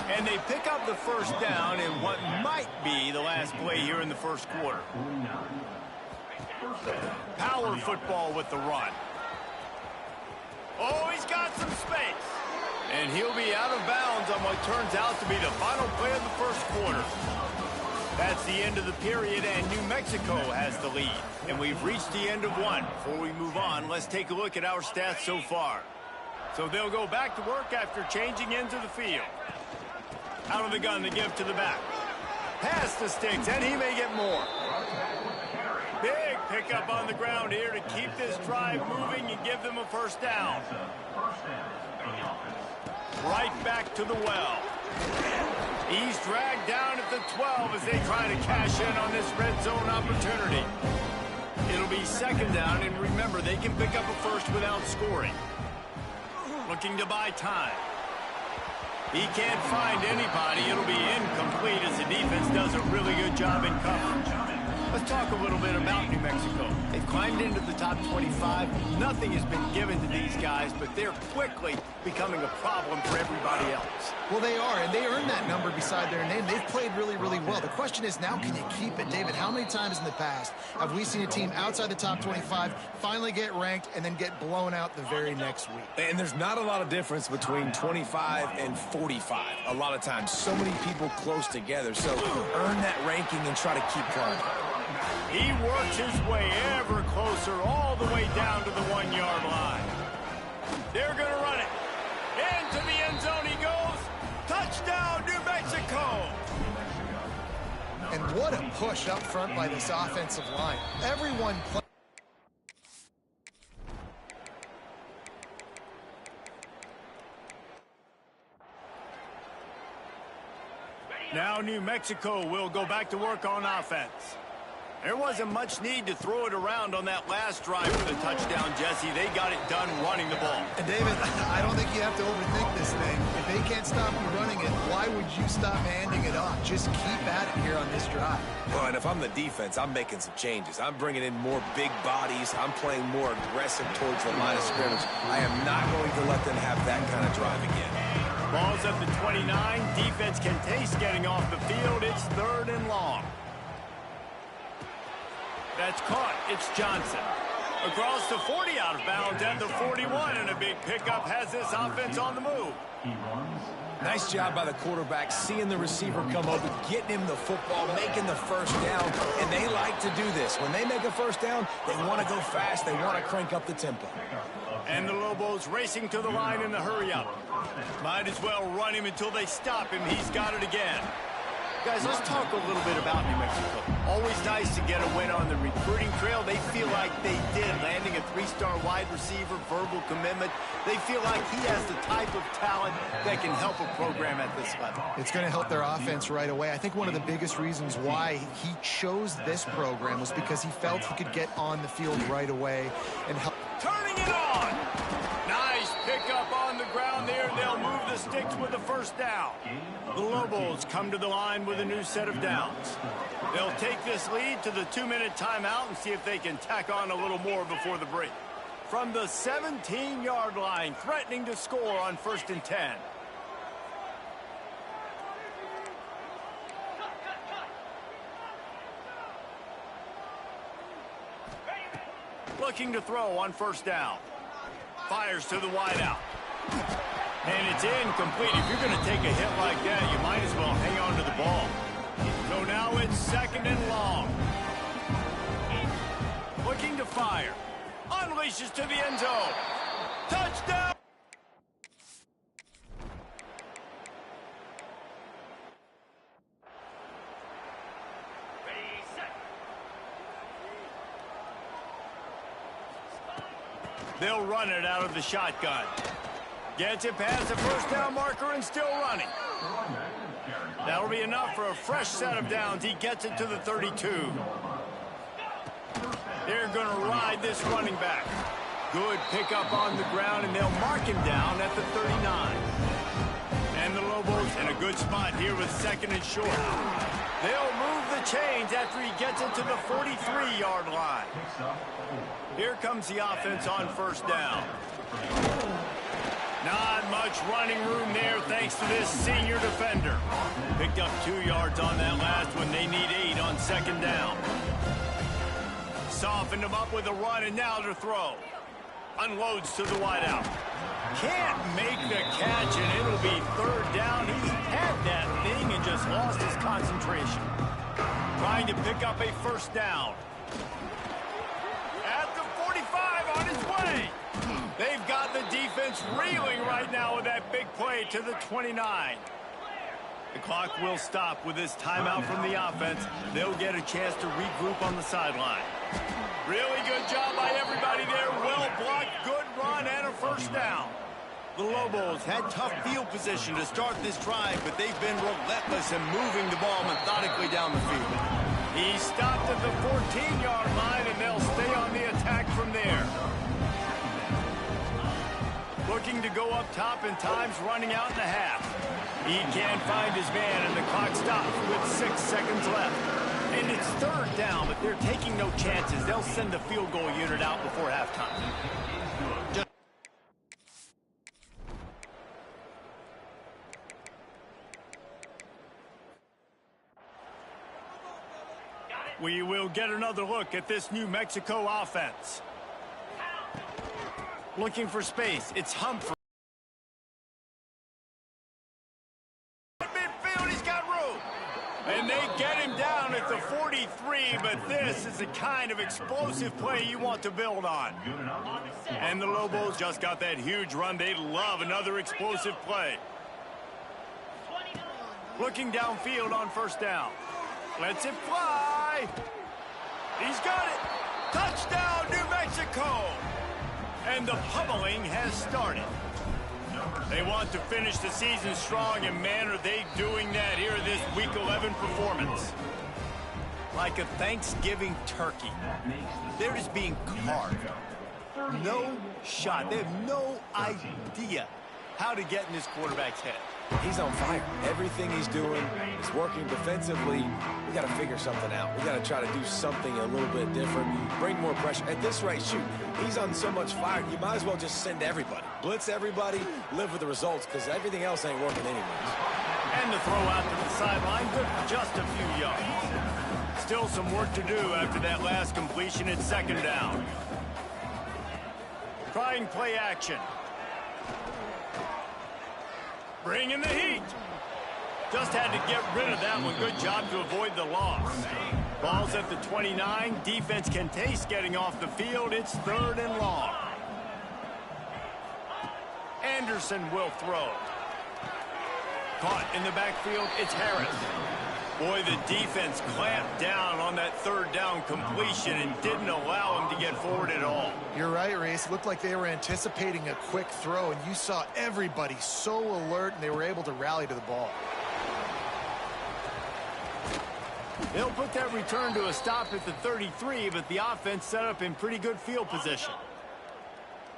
And they pick up the first down in what might be the last play here in the first quarter. Power football with the run. Oh, he's got some space. And he'll be out of bounds on what turns out to be the final play of the first quarter. That's the end of the period, and New Mexico has the lead. And we've reached the end of one. Before we move on, let's take a look at our stats so far. So they'll go back to work after changing into the field. Out of the gun to give to the back. Pass the sticks, and he may get more. Big pickup on the ground here to keep this drive moving and give them a first down. Right back to the well. He's dragged down at the 12 as they try to cash in on this red zone opportunity. It'll be second down, and remember, they can pick up a first without scoring. Looking to buy time. He can't find anybody. It'll be incomplete as the defense does a really good job in coverage. Let's talk a little bit about New Mexico. They've climbed into the top 25. Nothing has been given to these guys, but they're quickly becoming a problem for everybody else. Well, they are, and they earned that number beside their name. They've played really, really well. The question is now, can you keep it? David, how many times in the past have we seen a team outside the top 25 finally get ranked and then get blown out the very next week? And there's not a lot of difference between 25 and 45. A lot of times, so many people close together. So earn that ranking and try to keep climbing. He works his way ever closer all the way down to the 1-yard line. They're going to run it. Into the end zone he goes. Touchdown, New Mexico. And what a push up front by this offensive line. Everyone Now New Mexico will go back to work on offense. There wasn't much need to throw it around on that last drive for the touchdown, Jesse. They got it done running the ball. And David, I don't think you have to overthink this thing. If they can't stop you running it, why would you stop handing it off? Just keep at it here on this drive. Well, and if I'm the defense, I'm making some changes. I'm bringing in more big bodies. I'm playing more aggressive towards the line of scrimmage. I am not going to let them have that kind of drive again. Ball's at the 29. Defense can taste getting off the field. It's 3rd and long. That's caught. It's Johnson. Across the 40, out of bounds at the 41, and a big pickup has this offense on the move. Nice job by the quarterback, seeing the receiver come open, getting him the football, making the first down, and they like to do this. When they make a first down, they want to go fast. They want to crank up the tempo. And the Lobos racing to the line in the hurry-up. Might as well run him until they stop him. He's got it again. Guys, let's talk a little bit about New Mexico. Always nice to get a win on the recruiting trail. They feel like they did, landing a 3-star wide receiver, verbal commitment. They feel like he has the type of talent that can help a program at this level. It's going to help their offense right away. I think one of the biggest reasons why he chose this program was because he felt he could get on the field right away and help. Turning it on! Nice pickup on the ground there. They'll move the sticks with the first down. The Lobos come to the line with a new set of downs. They'll take this lead to the 2-minute timeout and see if they can tack on a little more before the break. From the 17-yard line, threatening to score on 1st and 10. Looking to throw on 1st down. Fires to the wideout. And it's incomplete. If you're going to take a hit like that, you might as well hang on to the ball. So now it's 2nd and long. Looking to fire. Unleashes to the end zone. Touchdown! They'll run it out of the shotgun. Gets it past the first down marker and still running. That'll be enough for a fresh set of downs. He gets it to the 32. They're going to ride this running back. Good pickup on the ground, and they'll mark him down at the 39. And the Lobos in a good spot here with second and short. They'll move the chains after he gets it to the 43-yard line. Here comes the offense on first down. Not much running room there thanks to this senior defender. Picked up 2 yards on that last one. They need 8 on second down. Softened him up with a run, and now to throw. Unloads to the wideout. Can't make the catch, and it'll be third down. He had that thing and just lost his concentration. Trying to pick up a first down. At the 45 on his way. They've got the defense reeling right now with that big play to the 29. The clock will stop with this timeout from the offense. They'll get a chance to regroup on the sideline. Really good job by everybody there. Well blocked, good run, and a first down. The Lobos had tough field position to start this drive, but they've been relentless in moving the ball methodically down the field. He stopped at the 14-yard line, and they'll stay on the attack from there. Looking to go up top, and time's running out in the half. He can't find his man, and the clock stops with 6 seconds left. And it's third down, but they're taking no chances. They'll send the field goal unit out before halftime. We will get another look at this New Mexico offense. Looking for space. It's Humphrey. Midfield, he's got room. And they get him down at the 43, but this is the kind of explosive play you want to build on. And the Lobos just got that huge run. They love another explosive play. Looking downfield on first down. Lets it fly. He's got it. Touchdown, New Mexico. And the pummeling has started. They want to finish the season strong, and man, are they doing that here in this Week 11 performance. Like a Thanksgiving turkey. They're just being carved. No shot. They have no idea how to get in this quarterback's head. He's on fire. Everything he's doing is working defensively. We got to figure something out. We got to try to do something a little bit different. Bring more pressure. At this rate, shoot, he's on so much fire, you might as well just send everybody. Blitz everybody, live with the results, because everything else ain't working anyways. And the throw out to the sideline, good for just a few yards. Still some work to do after that last completion at second down. Trying play action. Bringing the heat. Just had to get rid of that one. Good job to avoid the loss. Ball's at the 29. Defense can taste getting off the field. It's third and long. Anderson will throw. Caught in the backfield. It's Harris. Boy, the defense clamped down on that third down completion and didn't allow him to get forward at all. You're right, Reese. It looked like they were anticipating a quick throw, and you saw everybody so alert, and they were able to rally to the ball. They'll put that return to a stop at the 33, but the offense set up in pretty good field position.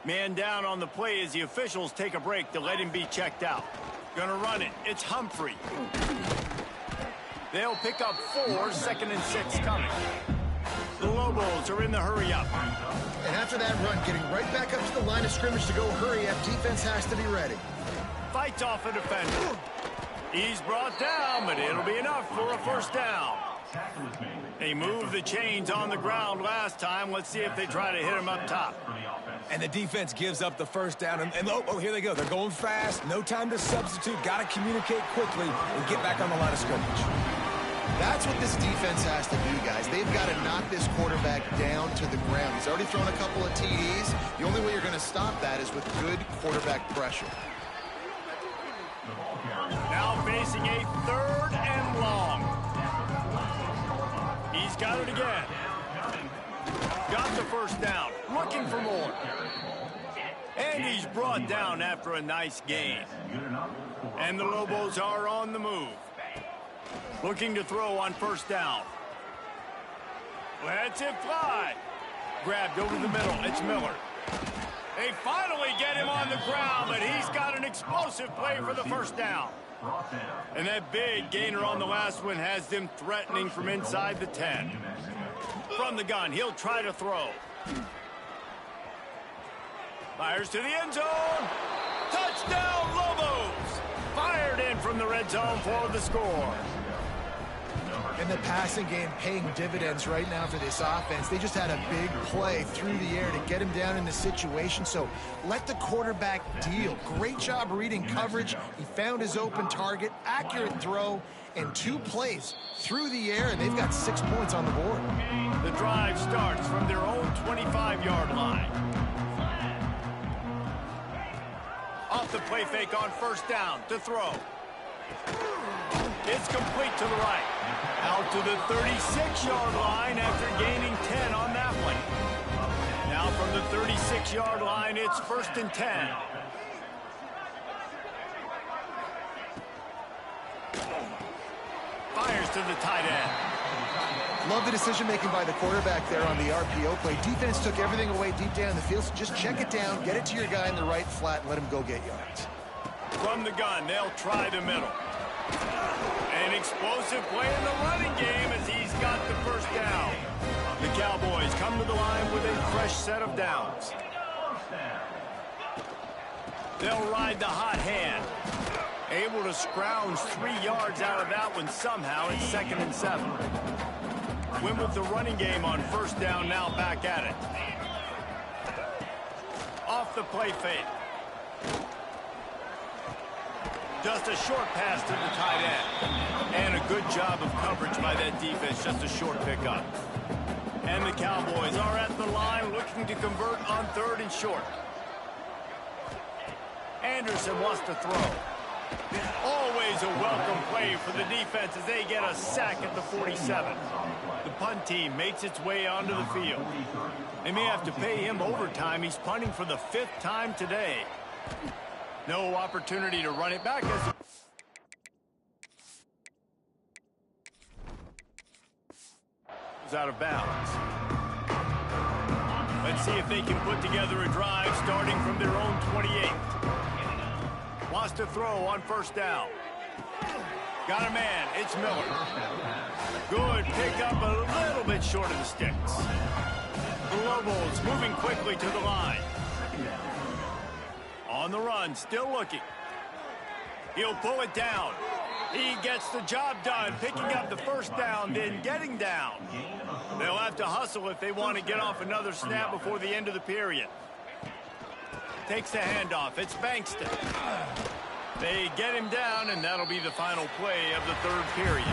Man down on the play as the officials take a break to let him be checked out. Gonna run it. It's Humphrey. They'll pick up 4, 2nd and 6 coming. The Lobos are in the hurry-up. And after that run, getting right back up to the line of scrimmage to go hurry-up, defense has to be ready. Fights off a defender. He's brought down, but it'll be enough for a first down. They moved the chains on the ground last time. Let's see if they try to hit him up top. And the defense gives up the first down. And oh, here they go. They're going fast. No time to substitute. Got to communicate quickly and get back on the line of scrimmage. That's what this defense has to do, guys. They've got to knock this quarterback down to the ground. He's already thrown a couple of TDs. The only way you're going to stop that is with good quarterback pressure. Now facing a third and long. He's got it again. Got the first down. Looking for more. And he's brought down after a nice gain. And the Lobos are on the move. Looking to throw on first down. Lets it fly. Grabbed over the middle. It's Miller. They finally get him on the ground, but he's got an explosive play for the first down. And that big gainer on the last one has them threatening from inside the 10. From the gun, he'll try to throw. Fires to the end zone. Touchdown, Lobos! Fired in from the red zone for the score. And the passing game paying dividends right now for this offense. They just had a big play through the air to get him down in the situation. So let the quarterback deal. Great job reading coverage. He found his open target, accurate throw, and 2 plays through the air, and they've got 6 points on the board. The drive starts from their own 25-yard line. Off the play fake on first down to throw. It's complete to the right. Out to the 36-yard line after gaining 10 on that one. Now from the 36-yard line, it's 1st and 10. Fires to the tight end. Love the decision-making by the quarterback there on the RPO play. Defense took everything away deep down the field, so just check it down, get it to your guy in the right flat, and let him go get yards. From the gun, they'll try the middle. An explosive play in the running game as he's got the first down. The Cowboys come to the line with a fresh set of downs. They'll ride the hot hand. Able to scrounge 3 yards out of that one somehow. It's 2nd and 7. Win with the running game on first down, now back at it. Off the play fake. Just a short pass to the tight end. And a good job of coverage by that defense. Just a short pickup. And the Cowboys are at the line looking to convert on 3rd and short. Anderson wants to throw. Always a welcome play for the defense as they get a sack at the 47. The punt team makes its way onto the field. They may have to pay him overtime. He's punting for the 5th time today. No opportunity to run it back as it's out of bounds. Let's see if they can put together a drive starting from their own 28. Wants to throw on first down. Got a man. It's Miller. Good pickup, a little bit short of the sticks. The Lobos moving quickly to the line. On the run, still looking. He'll pull it down. He gets the job done, picking up the first down, then getting down. They'll have to hustle if they want to get off another snap before the end of the period. Takes the handoff. It's Bankston. They get him down, and that'll be the final play of the 3rd period.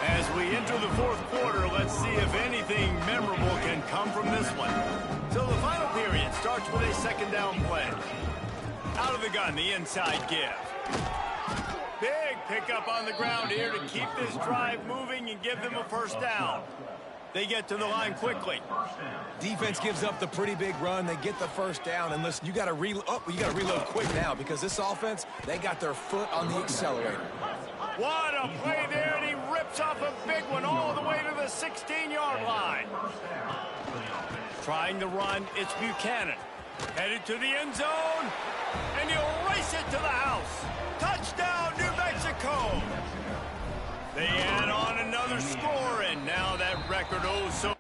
As we enter the 4th quarter, let's see if anything memorable can come from this one. So the final period starts with a 2nd down play. Out of the gun, the inside give. Big pickup on the ground here to keep this drive moving and give them a first down. They get to the line quickly. Defense gives up the pretty big run. They get the first down. And listen, you got to reload quick now because this offense, they got their foot on the accelerator. What a play there, and he rips off a big one all the way to the 16-yard line. Trying to run, it's Buchanan. Headed to the end zone, and he'll race it to the house. Touchdown, New Mexico! They add on another score, and now that record so...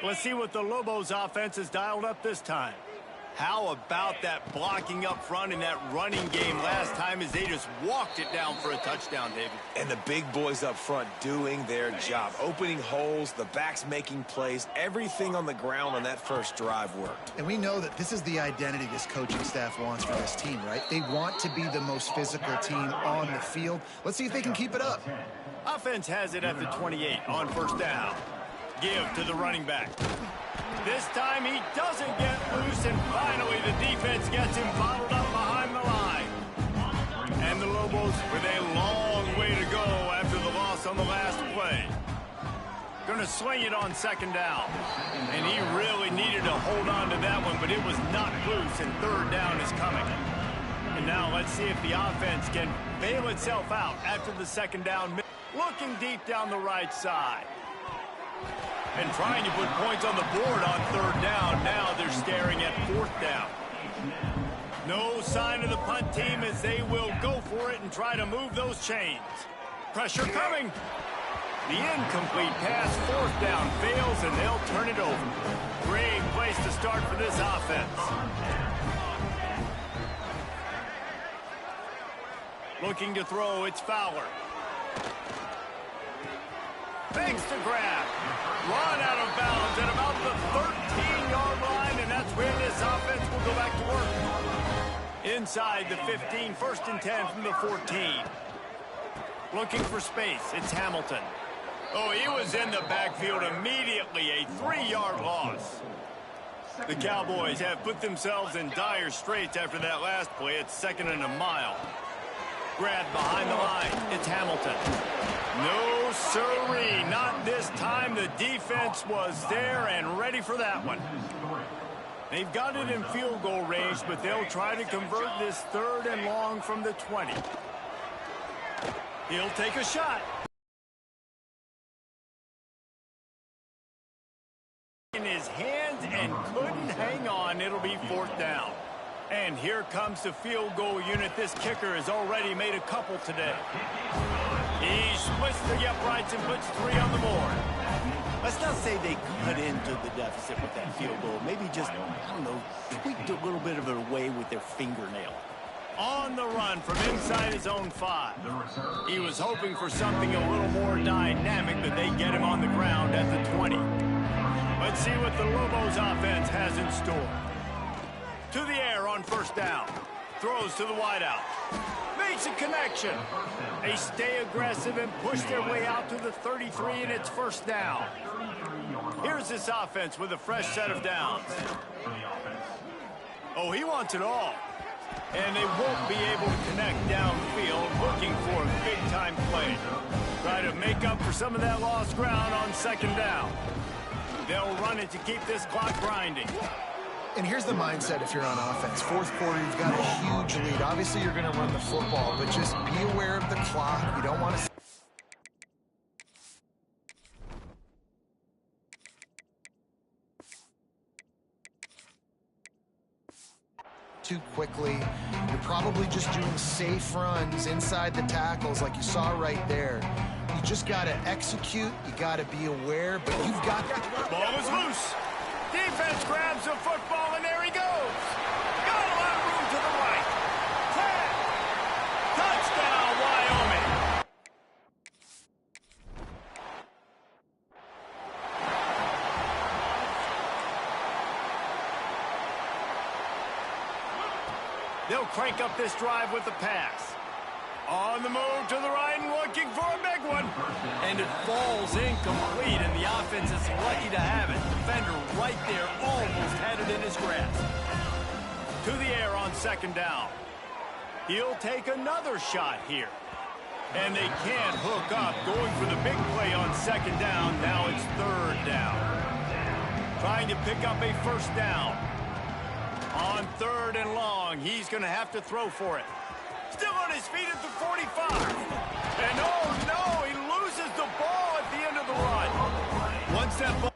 Let's see what the Lobos offense has dialed up this time. How about that blocking up front in that running game last time as they just walked it down for a touchdown, David? And the big boys up front doing their job. Opening holes, the backs making plays, everything on the ground on that first drive worked. And we know that this is the identity this coaching staff wants for this team, right? They want to be the most physical team on the field. Let's see if they can keep it up. Offense has it at the 28 on first down. Give to the running back. This time he doesn't get loose, and finally the defense gets him bottled up behind the line. And the Lobos with a long way to go after the loss loss on the last play. Going to swing it on second down. And he really needed to hold on to that one, but it was not loose, and third down is coming. And now let's see if the offense can bail itself out after the second down. Looking deep down the right side. And trying to put points on the board on third down. Now they're staring at fourth down. No sign of the punt team as they will go for it and try to move those chains. Pressure coming. The incomplete pass, fourth down, fails, and they'll turn it over. Great place to start for this offense. Looking to throw, it's Fowler. Thanks to grab. Run out of bounds at about the 13-yard line, and that's where this offense will go back to work. Inside the 15, first and 10 from the 14. Looking for space, it's Hamilton. Oh, he was in the backfield immediately, a 3-yard loss. The Cowboys have put themselves in dire straits after that last play. It's second and a mile. Grab behind the line, it's Hamilton. No siree, not this time. The defense was there and ready for that one. They've got it in field goal range, but they'll try to convert this third and long from the 20. He'll take a shot. In his hands and couldn't hang on. It'll be fourth down. And here comes the field goal unit. This kicker has already made a couple today. He splits the uprights and puts 3 on the board. Let's not say they cut into the deficit with that field goal. Maybe just, I don't know, tweaked a little bit of it away with their fingernail. On the run from inside his own 5. He was hoping for something a little more dynamic, but they get him on the ground at the 20. Let's see what the Lobos offense has in store. To the air on first down. Throws to the wideout. Makes a connection. They stay aggressive and push their way out to the 33, and it's first down. Here's this offense with a fresh set of downs. Oh, he wants it all. And they won't be able to connect downfield, looking for a big-time play. Try to make up for some of that lost ground on second down. They'll run it to keep this clock grinding. And here's the mindset if you're on offense. Fourth quarter, you've got a huge lead. Obviously, you're going to run the football, but just be aware of the clock. You don't want to... too quickly. You're probably just doing safe runs inside the tackles like you saw right there. You just got to execute. You got to be aware, but you've got... Ball is loose. Defense grabs the football, and there he goes. Got a lot of room to the right. 10. Touchdown, Wyoming. They'll crank up this drive with the pass. On the move to the right and looking for a big one. And it falls incomplete, and the offense is lucky to have it. Defender right there almost had it in his grasp. To the air on second down. He'll take another shot here. And they can't hook up, going for the big play on second down. Now it's third down. Trying to pick up a first down. On third and long, he's going to have to throw for it. Still on his feet at the 45. And oh no, he loses the ball at the end of the run. Once that ball...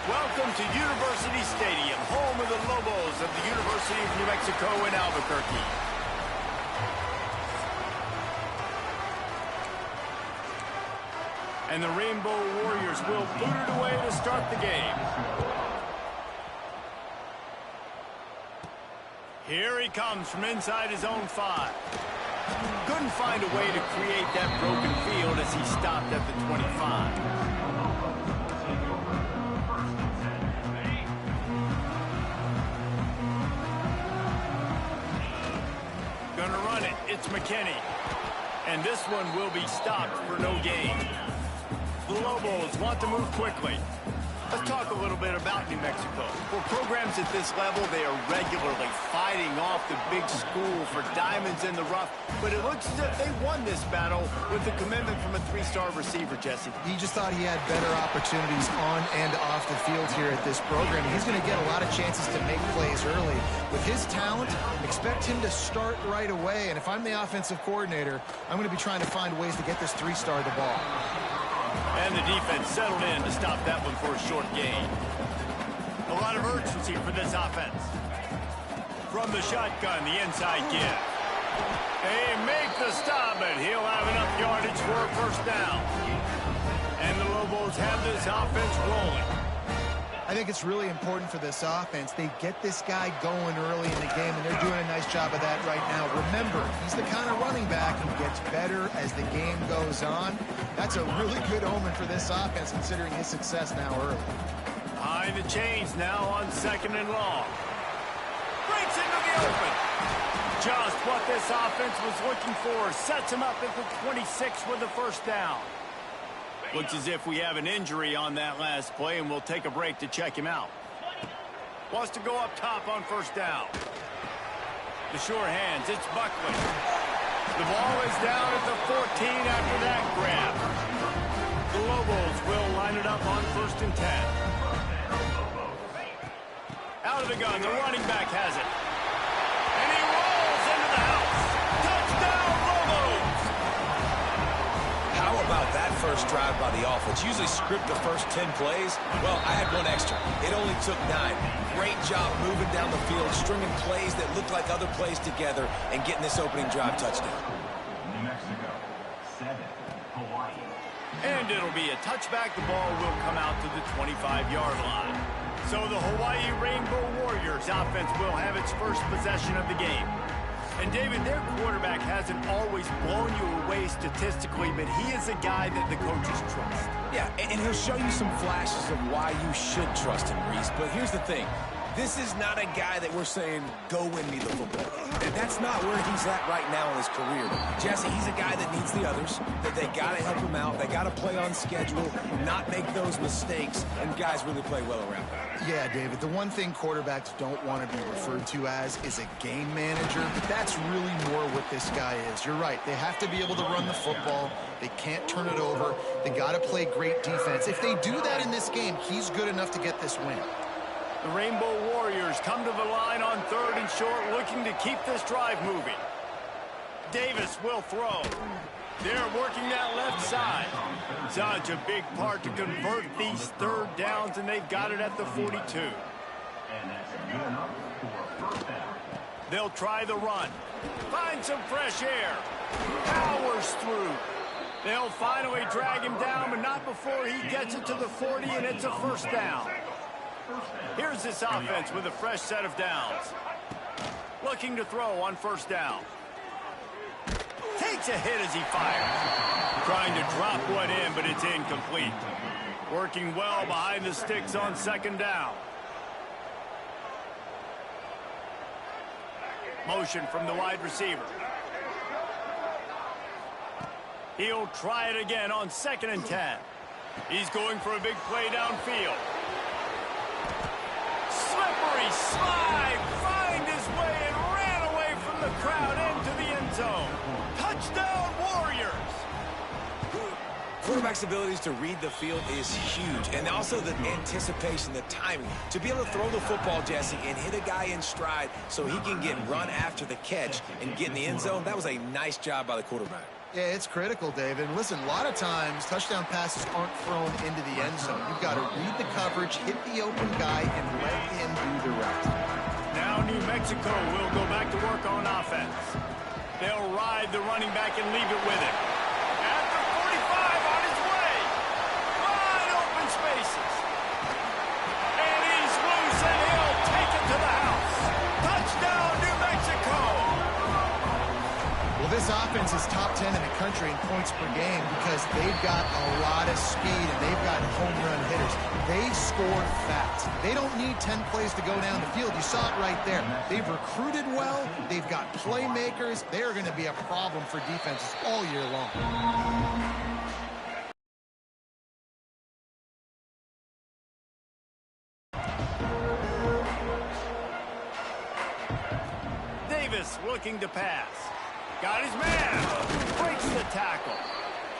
Welcome to University Stadium, home of the Lobos of the University of New Mexico in Albuquerque. And the Rainbow Warriors will boot it away to start the game. Here he comes from inside his own 5. Couldn't find a way to create that broken field as he stopped at the 25. Gonna run it. It's McKinney. And this one will be stopped for no gain. The Lobos want to move quickly. Let's talk a little bit about New Mexico. For programs at this level, they are regularly fighting off the big school for diamonds in the rough. But it looks as if they won this battle with the commitment from a 3-star receiver, Jesse. He just thought he had better opportunities on and off the field here at this program. He's going to get a lot of chances to make plays early. With his talent, expect him to start right away. And if I'm the offensive coordinator, I'm going to be trying to find ways to get this 3-star the ball. And the defense settled in to stop that one for a short gain. A lot of urgency for this offense. From the shotgun, the inside give. They make the stop, and he'll have enough yardage for a first down. And the Lobos have this offense rolling. I think it's really important for this offense. They get this guy going early in the game, and they're doing a nice job of that right now. Remember, he's the kind of running back who gets better as the game goes on. That's a really good omen for this offense, considering his success now early. Behind the chains now on 2nd and long. Breaks into the open. Just what this offense was looking for. Sets him up at the 26 with the first down. Looks as if we have an injury on that last play, and we'll take a break to check him out. Wants to go up top on first down. The sure hands, it's Buckley. The ball is down at the 14 after that grab. The Lobos will line it up on 1st and 10. Out of the gun, the running back has it. And he rolls into the house. Touchdown, Lobos! How about that first drive by the offense? Usually script the first 10 plays. Well, I had one extra. It only took 9. Great job moving down the field, stringing plays that look like other plays together, and getting this opening drive touchdown. New Mexico, 7, Hawaii. And it'll be a touchback. The ball will come out to the 25-yard line. So the Hawaii Rainbow Warriors offense will have its first possession of the game. And, David, their quarterback hasn't always blown you away statistically, but he is a guy that the coaches trust. Yeah, and he'll show you some flashes of why you should trust him, Reese. But here's the thing. This is not a guy that we're saying, go win me the football. That's not where he's at right now in his career. Jesse, he's a guy that needs the others, that they got to help him out. They got to play on schedule, not make those mistakes, and guys really play well around him. Yeah, David, the one thing quarterbacks don't want to be referred to as is a game manager, but that's really more what this guy is. You're right. They have to be able to run the football. They can't turn it over. They got to play great defense. If they do that in this game, he's good enough to get this win. The Rainbow Warriors come to the line on 3rd and short, looking to keep this drive moving. Davis will throw. They're working that left side. Such a big part to convert these 3rd downs, and they've got it at the 42. And that's good enough for a first down. They'll try the run. Find some fresh air. Powers through. They'll finally drag him down, but not before he gets it to the 40, and it's a first down. Here's this offense with a fresh set of downs. Looking to throw on first down. Takes a hit as he fires. Trying to drop one in, but it's incomplete. Working well behind the sticks on 2nd down. Motion from the wide receiver. He'll try it again on 2nd and 10. He's going for a big play downfield. Slippery slide, find his way and ran away from the crowd into the end zone. Touchdown, Warriors! Quarterback's abilities to read the field is huge, and also the anticipation, the timing. To be able to throw the football, Jesse, and hit a guy in stride so he can get run after the catch and get in the end zone, that was a nice job by the quarterback. Yeah, it's critical, David. And listen, a lot of times touchdown passes aren't thrown into the end zone. You've got to read the coverage, hit the open guy, and let him do the rest. Now New Mexico will go back to work on offense. They'll ride the running back and leave it with him. At the 45 on his way. Wide open spaces. And he's loose, and he'll take it to the house. Touchdown, New Mexico. Well, this offense is top 10 in the country in points per game because they've got a lot of speed and they've got home run hitters. They score fast. They don't need 10 plays to go down the field. You saw it right there. They've recruited well. They've got playmakers. They're going to be a problem for defenses all year long. Davis looking to pass. Got his man. Breaks the tackle.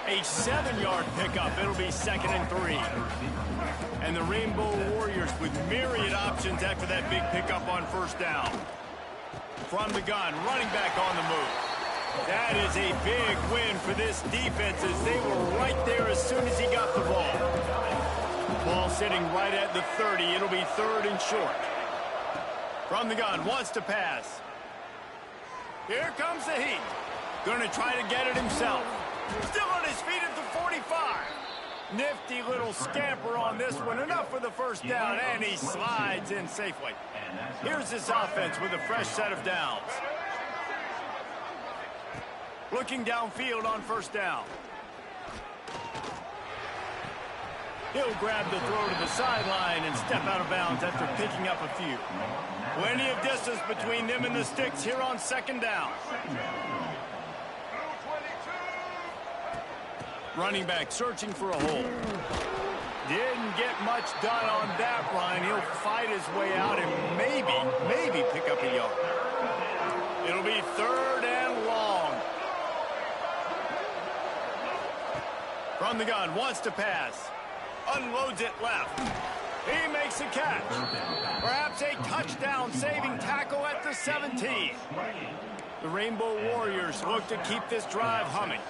A 7-yard pickup. It'll be 2nd and 3. And the Rainbow Warriors with myriad options after that big pickup on 1st down. From the gun, running back on the move. That is a big win for this defense as they were right there as soon as he got the ball. Ball sitting right at the 30. It'll be 3rd and short. From the gun, wants to pass. Here comes the heat. Going to try to get it himself. Still on his feet at the 45. Nifty little scamper on this one. Enough for the 1st down, and he slides in safely. Here's this offense with a fresh set of downs. Looking downfield on 1st down. He'll grab the throw to the sideline and step out of bounds after picking up a few. Plenty of distance between them and the sticks here on 2nd down. Running back searching for a hole. Didn't get much done on that run. He'll fight his way out and maybe pick up a yard. It'll be 3rd and long. From the gun, wants to pass. Unloads it left. He makes a catch. Perhaps a touchdown-saving tackle at the 17. The Rainbow Warriors look to keep this drive humming.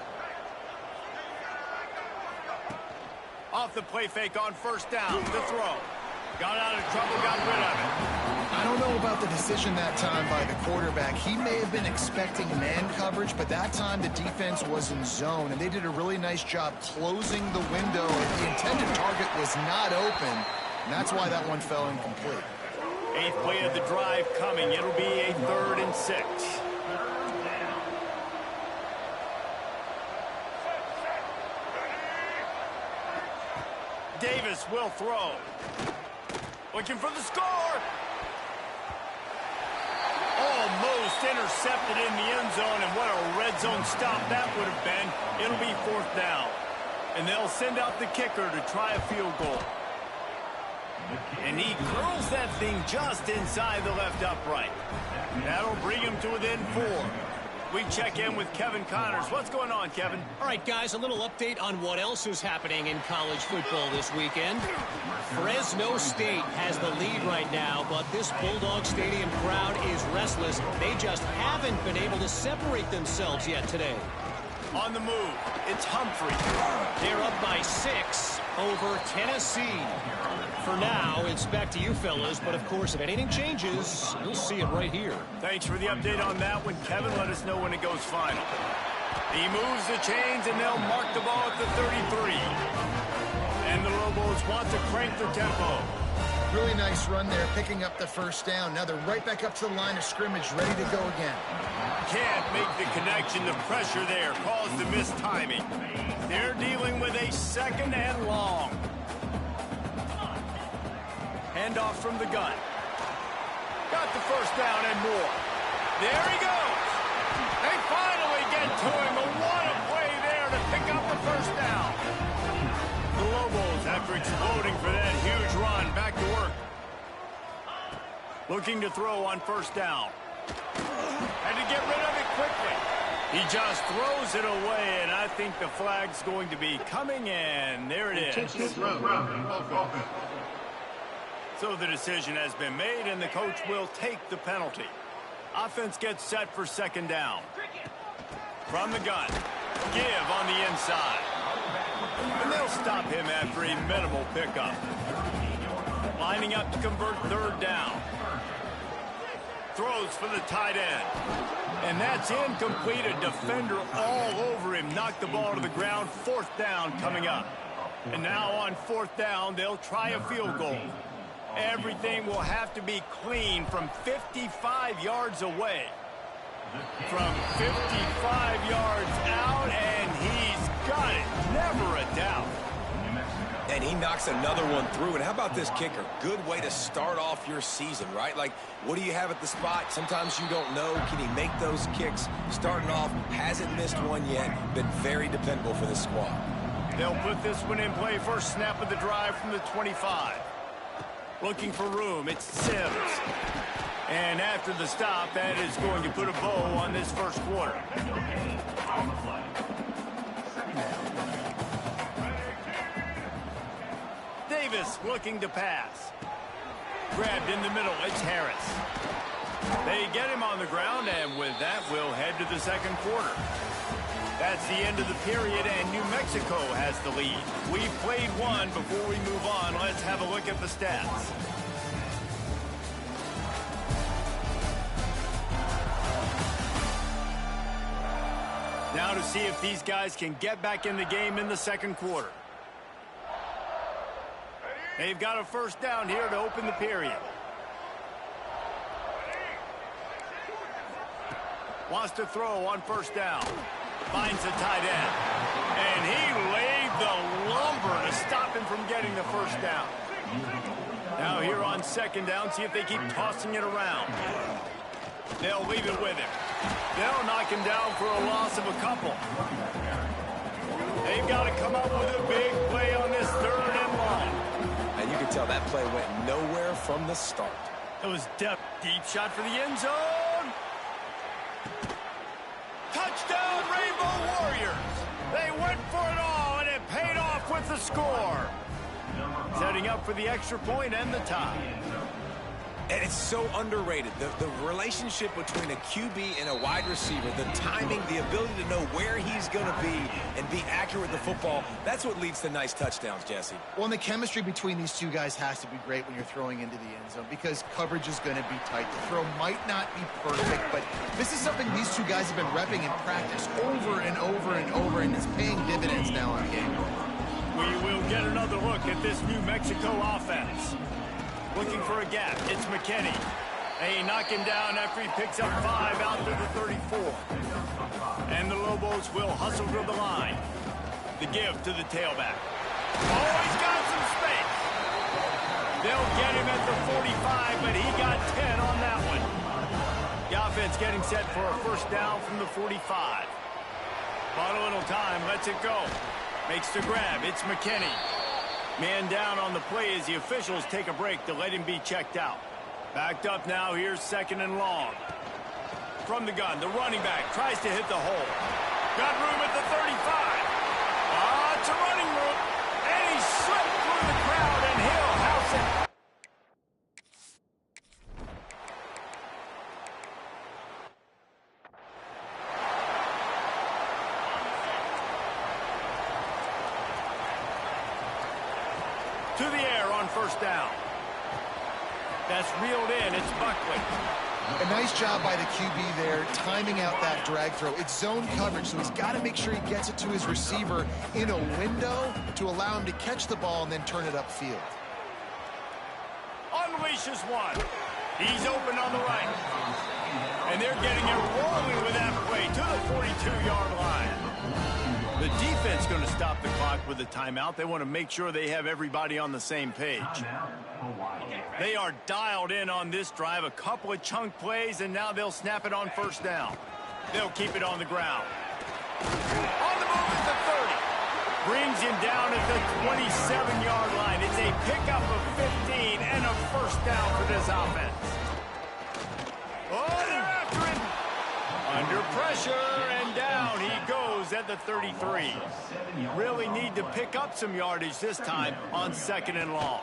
Off the play fake on 1st down. The throw. Got out of trouble, got rid of it. I don't know about the decision that time by the quarterback. He may have been expecting man coverage, but that time the defense was in zone, and they did a really nice job closing the window. The intended target was not open, and that's why that one fell incomplete. 8th play of the drive coming. It'll be a 3rd and 6. Davis will throw. Looking for the score. Almost intercepted in the end zone, and what a red zone stop that would have been. It'll be 4th down. And they'll send out the kicker to try a field goal. And he curls that thing just inside the left upright. That'll bring him to within 4. We check in with Kevin Connors. What's going on, Kevin? All right, guys, a little update on what else is happening in college football this weekend. Fresno State has the lead right now, but this Bulldog Stadium crowd is restless. They just haven't been able to separate themselves yet today. On the move, it's Humphrey. They're up by 6 over Tennessee. For now, it's back to you fellas, but of course, if anything changes, you'll see it right here. Thanks for the update on that one, Kevin. Let us know when it goes final. He moves the chains, and they'll mark the ball at the 33. And the Lobos want to crank the tempo. Really nice run there, picking up the 1st down. Now they're right back up to the line of scrimmage, ready to go again. Can't make the connection. The pressure there caused the missed timing. They're dealing with a 2nd and long. Handoff from the gun. Got the 1st down and more. There he goes. They finally get to him. But what a play there to pick up the 1st down. The Lobos, after exploding for that huge run, back to work. Looking to throw on 1st down. Had to get rid of it quickly. He just throws it away, and I think the flag's going to be coming in. There it is. So the decision has been made, and the coach will take the penalty. Offense gets set for 2nd down. From the gun. give on the inside. And they'll stop him after a minimal pickup. Lining up to convert third down. Throws for the tight end. And that's incomplete. A defender all over him. Knocked the ball to the ground. Fourth down coming up. And now on fourth down, they'll try a field goal. Everything will have to be clean from 55 yards away. From 55 yards out, and he's got it. Never a doubt. And he knocks another one through. And how about this kicker? Good way to start off your season, right? Like, what do you have at the spot? Sometimes you don't know. Can he make those kicks? Starting off, hasn't missed one yet. Been very dependable for this squad. They'll put this one in play. First snap of the drive from the 25. Looking for room. It's Sims. And after the stop, that is going to put a bow on this first quarter. Davis looking to pass. Grabbed in the middle. It's Harris. They get him on the ground, and with that, we'll head to the second quarter. That's the end of the period, and New Mexico has the lead. We've played one. Before we move on, let's have a look at the stats. Now to see if these guys can get back in the game in the second quarter. They've got a first down here to open the period. Wants to throw on first down. Finds the tight end. And he laid the lumber to stop him from getting the first down. Now here on second down, see if they keep tossing it around. They'll leave it with him. They'll knock him down for a loss of a couple. They've got to come up with a big play on this third and long. And you can tell that play went nowhere from the start. It was deep shot for the end zone. Touchdown, Rainbow Warriors. They went for it all, and it paid off with the score. Setting up for the extra point and the tie. And it's so underrated. The relationship between a QB and a wide receiver, the timing, the ability to know where he's going to be and be accurate with the football, that's what leads to nice touchdowns, Jesse. Well, and the chemistry between these two guys has to be great when you're throwing into the end zone because coverage is going to be tight. The throw might not be perfect, but this is something these two guys have been repping in practice over and over and over, and it's paying dividends now in the game. We will get another look at this New Mexico offense. Looking for a gap. It's McKinney. They knock him down after he picks up 5 out to the 34. And the Lobos will hustle to the line. The give to the tailback. Oh, he's got some space. They'll get him at the 45, but he got 10 on that one. The offense getting set for a first down from the 45. Bought a little time, lets it go. Makes the grab. It's McKinney. Man down on the play as the officials take a break to let him be checked out. Backed up now, here's second and long. From the gun, the running back tries to hit the hole. Got room at the 35. It's a running room. And he slipped through the crowd, and he'll house it. To the air on first down. That's reeled in. It's Buckley. A nice job by the QB there, timing out that drag throw. It's zone coverage, so he's got to make sure he gets it to his receiver in a window to allow him to catch the ball and then turn it upfield. Unleashes one. He's open on the right. And they're getting it rolling with that play to the 42-yard line. The defense going to stop the clock with a timeout. They want to make sure they have everybody on the same page. They are dialed in on this drive. A couple of chunk plays, and now they'll snap it on first down. They'll keep it on the ground. On the move at the 30. Brings him down at the 27-yard line. It's a pickup of 15 and a first down for this offense. Oh, they're after him. Under pressure, and down he goes at the 33. Really need to pick up some yardage this time on second and long.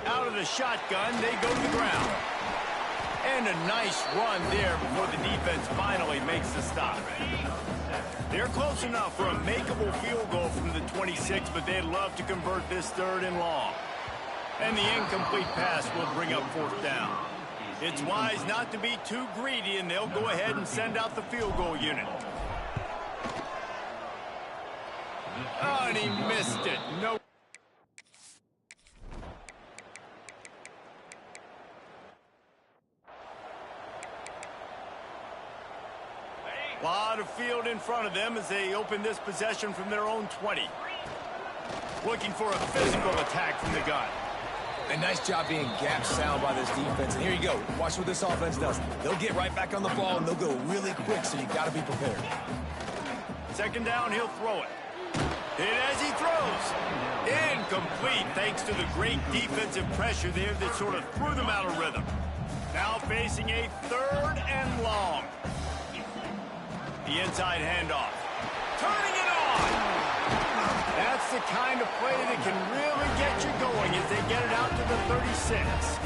Out of the shotgun, they go to the ground. And a nice run there before the defense finally makes the stop. They're close enough for a makeable field goal from the 26, but they'd love to convert this 3rd and long. And the incomplete pass will bring up 4th down. It's wise not to be too greedy, and they'll go ahead and send out the field goal unit. Oh, and he missed it. No. A lot of field in front of them as they open this possession from their own 20. Looking for a physical attack from the gun. A nice job being gap sound by this defense. And here you go. Watch what this offense does. They'll get right back on the ball, and they'll go really quick, so you got to be prepared. 2nd down, he'll throw it. Hit as he throws. Incomplete, thanks to the great defensive pressure there that sort of threw them out of rhythm. Now facing a 3rd and long. The inside handoff. Turning it on! That's the kind of play that can really get you going as they get it out to the 36.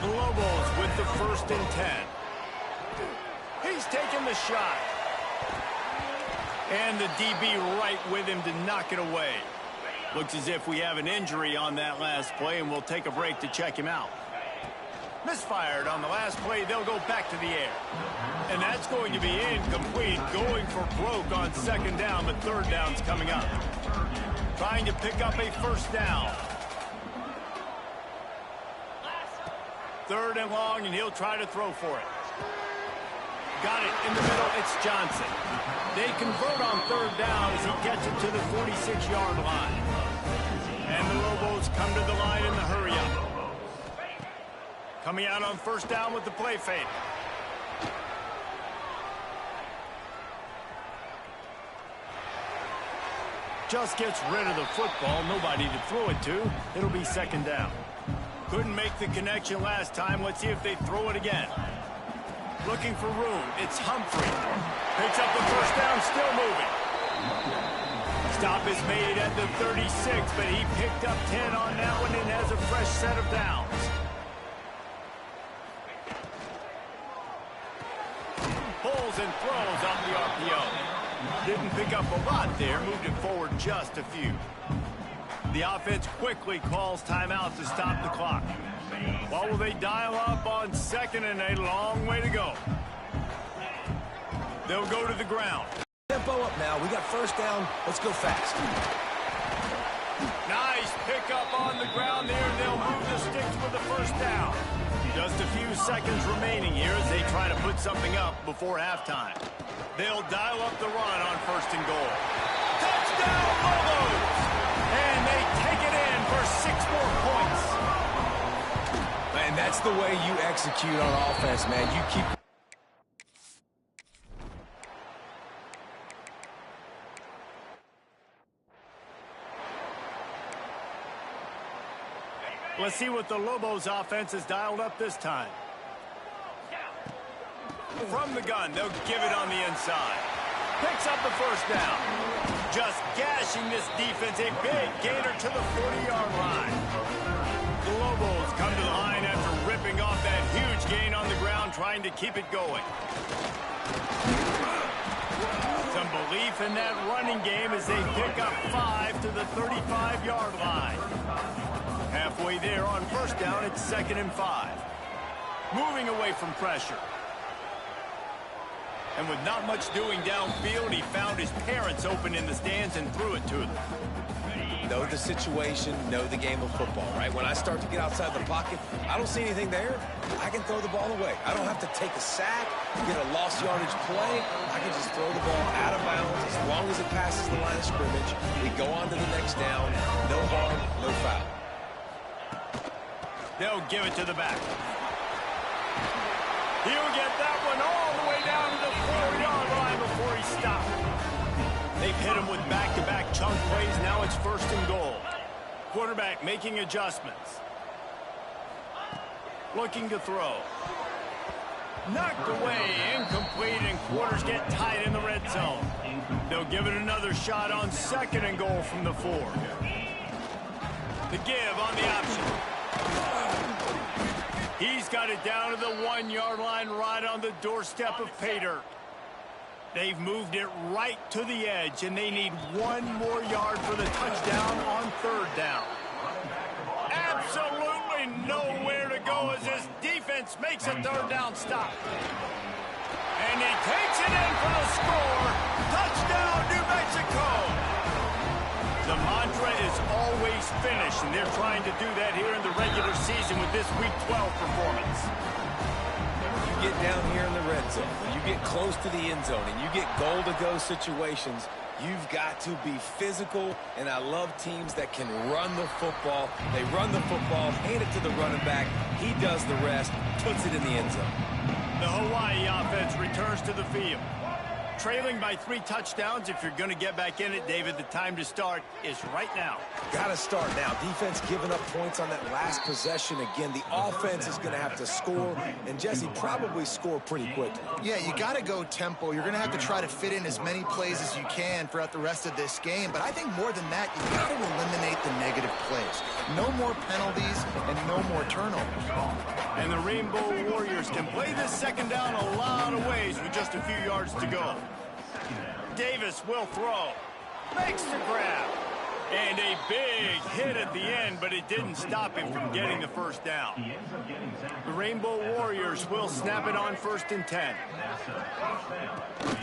The Lobos with the 1st and 10. He's taking the shot. And the DB right with him to knock it away. Looks as if we have an injury on that last play, and we'll take a break to check him out. Misfired on the last play, they'll go back to the air. And that's going to be incomplete, going for broke on 2nd down, but 3rd down's coming up. Trying to pick up a 1st down. 3rd and long, and he'll try to throw for it. Got it in the middle, it's Johnson. They convert on 3rd down as he gets it to the 46-yard line. And the Lobos come to the line in the hurry-up. Coming out on 1st down with the play fake. Just gets rid of the football. Nobody to throw it to. It'll be 2nd down. Couldn't make the connection last time. Let's see if they throw it again. Looking for room. It's Humphrey. Picks up the 1st down, still moving. Stop is made at the 36, but he picked up 10 on that one and has a fresh set of downs. Pulls and throws off the RPO. Didn't pick up a lot there, moved it forward just a few. The offense quickly calls timeout to stop the clock. What will they dial up on 2nd and a long way to go? They'll go to the ground. Tempo up now. We got 1st down. Let's go fast. Nice pickup on the ground there. They'll move the sticks with the 1st down. Just a few seconds remaining here as they try to put something up before halftime. They'll dial up the run on 1st and goal. Touchdown, Lobos! And they take it in for 6 more points. And that's the way you execute on offense, man. You keep... Let's see what the Lobos offense has dialed up this time. From the gun, they'll give it on the inside. Picks up the 1st down. Just gashing this defense, a big gainer to the 40-yard line. The Lobos come to the line after ripping off that huge gain on the ground, trying to keep it going. Some belief in that running game as they pick up 5 to the 35-yard line. Halfway there on 1st down, it's 2nd and 5. Moving away from pressure. And with not much doing downfield, he found his parents open in the stands and threw it to them. Know the situation, know the game of football, right? When I start to get outside the pocket, I don't see anything there, I can throw the ball away. I don't have to take a sack, get a lost yardage play. I can just throw the ball out of bounds as long as it passes the line of scrimmage. We go on to the next down. No harm, no foul. They'll give it to the back. He'll get that one all the way down to the 4-yard line before he stopped. They've hit him with back-to-back chunk plays. Now it's 1st and goal. Quarterback making adjustments. Looking to throw. Knocked away, incomplete, and quarters get tight in the red zone. They'll give it another shot on 2nd and goal from the 4. The give on the option. He's got it down to the 1-yard line right on the doorstep of pay dirt. They've moved it right to the edge, and they need 1 more yard for the touchdown on 3rd down. Absolutely nowhere to go as this defense makes a 3rd down stop. And he takes it in for the score. Touchdown, New Mexico. The mantra is always finish, and they're trying to do that here in the regular season with this Week 12 performance. You get down here in the red zone, when you get close to the end zone, and you get goal-to-go situations, you've got to be physical, and I love teams that can run the football. They run the football, hand it to the running back. He does the rest, puts it in the end zone. The Hawaii offense returns to the field. Trailing by 3 touchdowns. If you're going to get back in it, David, the time to start is right now. Got to start now. Defense giving up points on that last possession. Again, the offense is going to have to score, and Jesse probably score pretty quickly. Yeah, you got to go tempo. You're going to have to try to fit in as many plays as you can throughout the rest of this game. But I think more than that, you got to eliminate the negative plays. No more penalties and no more turnovers. And the Rainbow Warriors can play this 2nd down a lot of ways with just a few yards to go. Davis will throw. Makes the grab. And a big hit at the end, but it didn't stop him from getting the 1st down. The Rainbow Warriors will snap it on 1st and 10.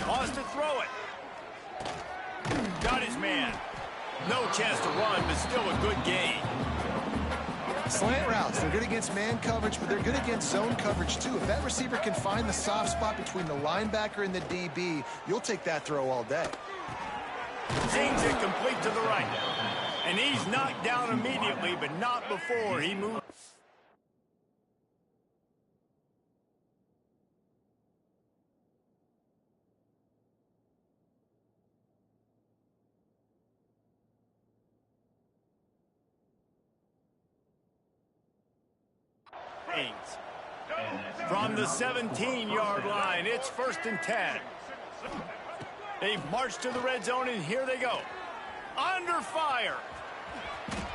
Wants to throw it. Got his man. No chance to run, but still a good gain. Slant routes, they're good against man coverage, but they're good against zone coverage too. If that receiver can find the soft spot between the linebacker and the DB, you'll take that throw all day. Zings it complete to the right. And he's knocked down immediately, but not before he moves. From the 17-yard line, it's 1st and 10. They've marched to the red zone, and here they go. Under fire.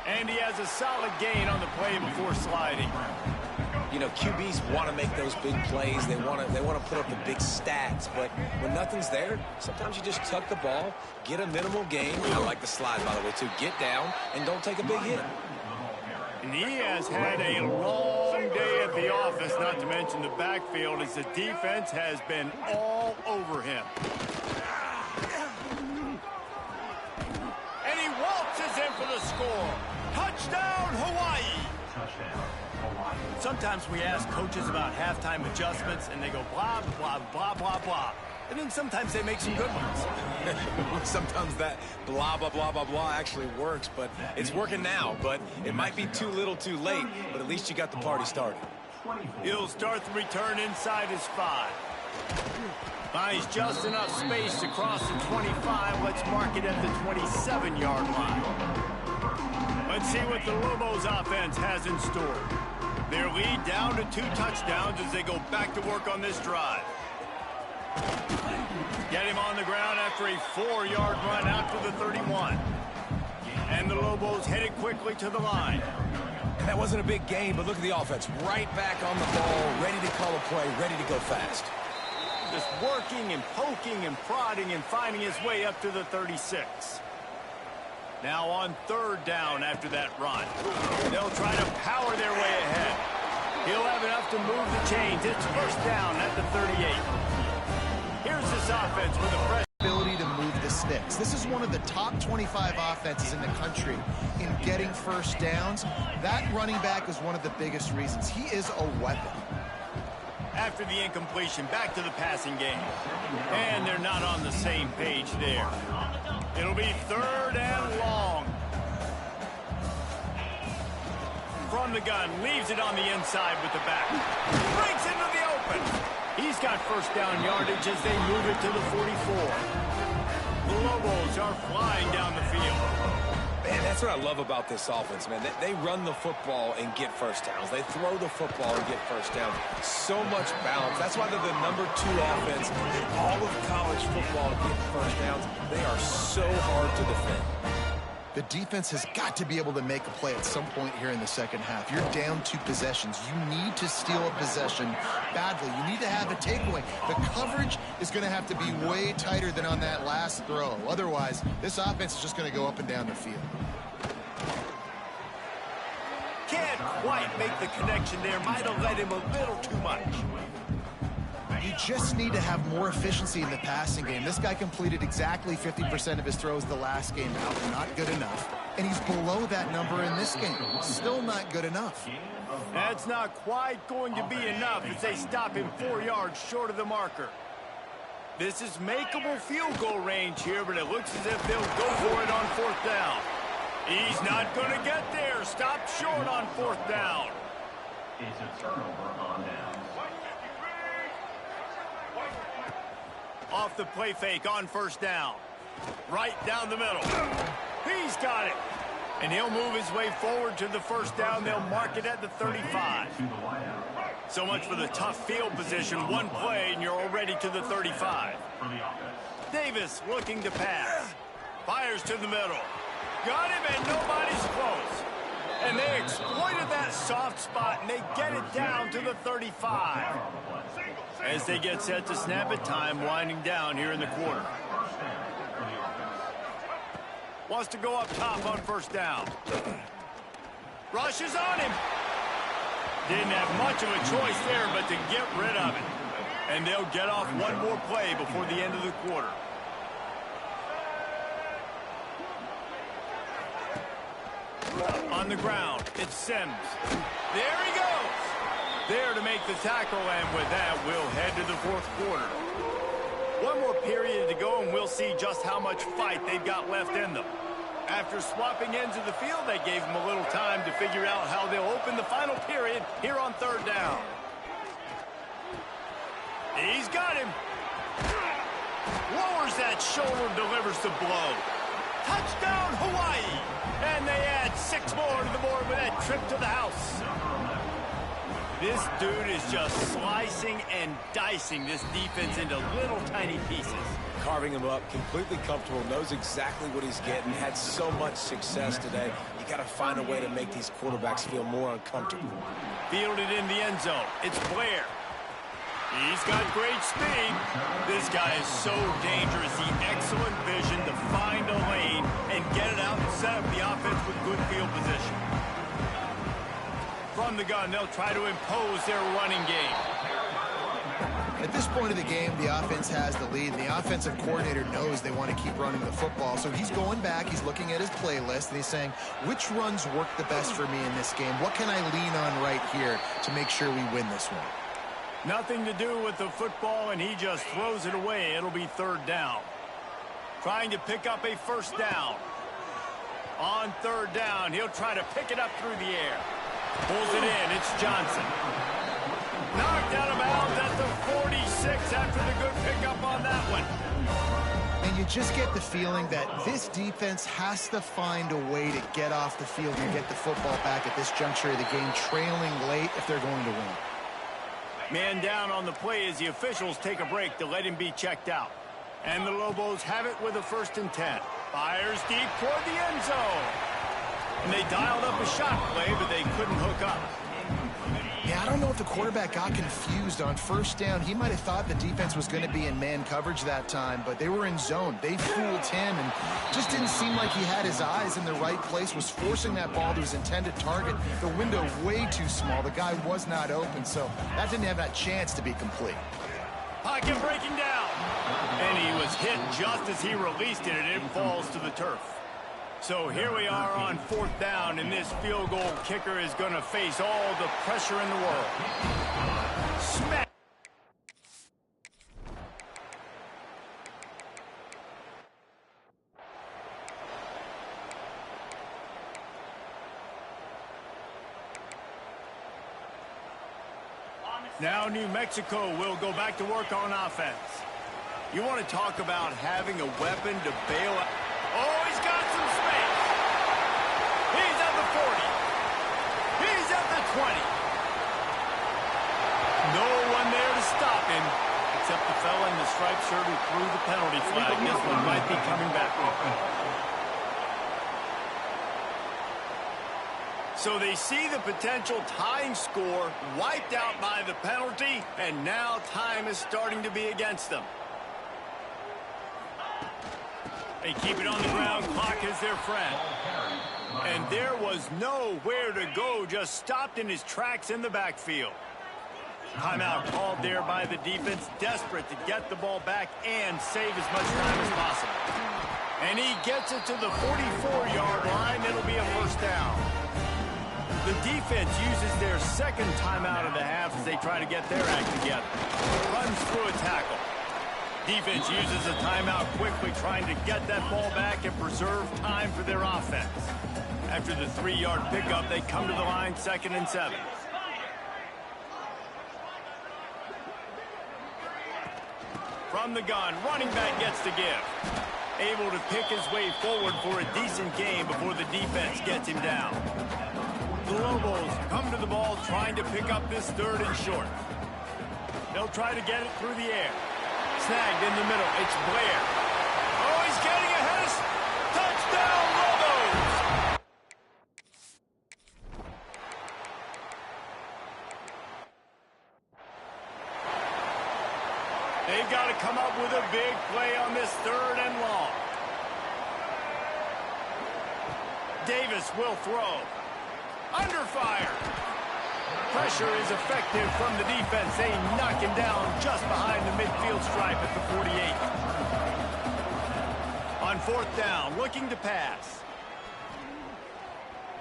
And he has a solid gain on the play before sliding. You know, QBs want to make those big plays. They want to put up the big stats. But when nothing's there, sometimes you just tuck the ball, get a minimal gain. I like the slide, by the way, too. Get down and don't take a big hit. And he has had a long day at the office, not to mention the backfield, as the defense has been all over him. And he waltzes in for the score. Touchdown, Hawaii! Sometimes we ask coaches about halftime adjustments, and they go blah, blah, blah, blah, blah. And then sometimes they make some good ones. Sometimes that blah, blah, blah, blah, blah actually works, but it's working now. But it might be too little too late, but at least you got the party started. He'll start the return inside his 5. Finds just enough space to cross the 25. Let's mark it at the 27-yard line. Let's see what the Lobos offense has in store. Their lead down to 2 touchdowns as they go back to work on this drive. Get him on the ground after a 4-yard run out to the 31. And the Lobos headed quickly to the line. And that wasn't a big gain, but look at the offense. Right back on the ball, ready to call a play, ready to go fast. Just working and poking and prodding and finding his way up to the 36. Now on 3rd down after that run. They'll try to power their way ahead. He'll have enough to move the chains. It's 1st down at the 38. Here's this offense with a fresh ability to move the sticks. This is one of the top 25 offenses in the country in getting 1st downs. That running back is one of the biggest reasons. He is a weapon. After the incompletion, back to the passing game. And they're not on the same page there. It'll be 3rd and long. From the gun, leaves it on the inside with the back. Breaks into the open. He's got 1st down yardage as they move it to the 44. The Lobos are flying down the field. Man, that's what I love about this offense, man. They run the football and get 1st downs. They throw the football and get 1st downs. So much balance. That's why they're the #2 offense in all of college football getting 1st downs. They are so hard to defend. The defense has got to be able to make a play at some point here in the second half. You're down 2 possessions. You need to steal a possession badly. You need to have a takeaway. The coverage is going to have to be way tighter than on that last throw. Otherwise, this offense is just going to go up and down the field. Can't quite make the connection there. Might have led him a little too much. You just need to have more efficiency in the passing game. This guy completed exactly 50% of his throws the last game out. Not good enough. And he's below that number in this game. Still not good enough. That's not quite going to be enough as they stop him 4 yards short of the marker. This is makeable field goal range here, but it looks as if they'll go for it on 4th down. He's not going to get there. Stop short on 4th down. It's a turnover on down. Off the play fake on 1st down. Right down the middle. He's got it. And he'll move his way forward to the 1st down. They'll mark it at the 35. So much for the tough field position. One play and you're already to the 35. Davis looking to pass. Fires to the middle. Got him and nobody's close. And they exploited that soft spot and they get it down to the 35. As they get set to snap it, time winding down here in the quarter. Wants to go up top on 1st down. Rushes on him. Didn't have much of a choice there, but to get rid of it. And they'll get off one more play before the end of the quarter. On the ground, it's Sims. There he goes. There to make the tackle, and with that, we'll head to the 4th quarter. One more period to go, and we'll see just how much fight they've got left in them. After swapping ends of the field, they gave them a little time to figure out how they'll open the final period here on 3rd down. He's got him. Lowers that shoulder, delivers the blow. Touchdown, Hawaii. And they add 6 more to the board with that trip to the house. This dude is just slicing and dicing this defense into little tiny pieces. Carving him up, completely comfortable, knows exactly what he's getting, had so much success today. You got to find a way to make these quarterbacks feel more uncomfortable. Fielded in the end zone. It's Blair. He's got great speed. This guy is so dangerous. He excellent vision to find a lane and get it out and set up the offense with good field position. From the gun, they'll try to impose their running game. At this point of the game, the offense has the lead, and the offensive coordinator knows they want to keep running the football. So he's going back, he's looking at his playlist, and he's saying, which runs work the best for me in this game? What can I lean on right here to make sure we win this one? Nothing to do with the football, and he just throws it away. It'll be 3rd down. Trying to pick up a 1st down. On 3rd down, he'll try to pick it up through the air. Pulls it in. It's Johnson. Knocked out of bounds at the 46 after the good pickup on that one. And you just get the feeling that this defense has to find a way to get off the field and get the football back at this juncture of the game, trailing late if they're going to win. Man down on the play as the officials take a break to let him be checked out. And the Lobos have it with a 1st and 10. Fires deep toward the end zone. And they dialed up a shot play, but they couldn't hook up. Yeah, I don't know if the quarterback got confused on 1st down. He might have thought the defense was going to be in man coverage that time, but they were in zone. They fooled him and just didn't seem like he had his eyes in the right place, was forcing that ball to his intended target. The window way too small. The guy was not open, so that didn't have that chance to be complete. Pocket breaking down. And he was hit just as he released it, and it falls to the turf. So here we are on 4th down, and this field goal kicker is going to face all the pressure in the world. Smack! Now New Mexico will go back to work on offense. You want to talk about having a weapon to bail out. Oh, he's got some space. He's at the 40. He's at the 20. No one there to stop him, except the fella in the striped shirt who threw the penalty flag. This one might be coming back. So they see the potential tying score wiped out by the penalty, and now time is starting to be against them. They keep it on the ground. Clock is their friend. And there was nowhere to go, just stopped in his tracks in the backfield. Timeout called there by the defense, desperate to get the ball back and save as much time as possible. And he gets it to the 44-yard line. It'll be a first down. The defense uses their second timeout of the half as they try to get their act together. Runs through a tackle. Defense uses a timeout quickly, trying to get that ball back and preserve time for their offense. After the 3-yard pickup, they come to the line, 2nd and 7. From the gun, running back gets to give. Able to pick his way forward for a decent gain before the defense gets him down. The Lobos come to the ball, trying to pick up this 3rd and short. They'll try to get it through the air. Snagged in the middle. It's Blair. Oh, he's getting ahead of... Touchdown, Lobos! They've got to come up with a big play on this 3rd and long. Davis will throw. Under fire. Pressure is effective from the defense. They knock him down just behind the midfield stripe at the 48. On 4th down, looking to pass.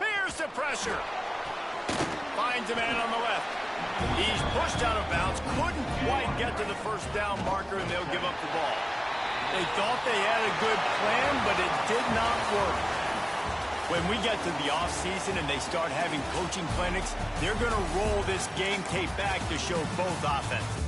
Here's the pressure. Finds a man on the left. He's pushed out of bounds. Couldn't quite get to the first down marker, and they'll give up the ball. They thought they had a good plan, but it did not work. When we get to the offseason and they start having coaching clinics, they're going to roll this game tape back to show both offenses.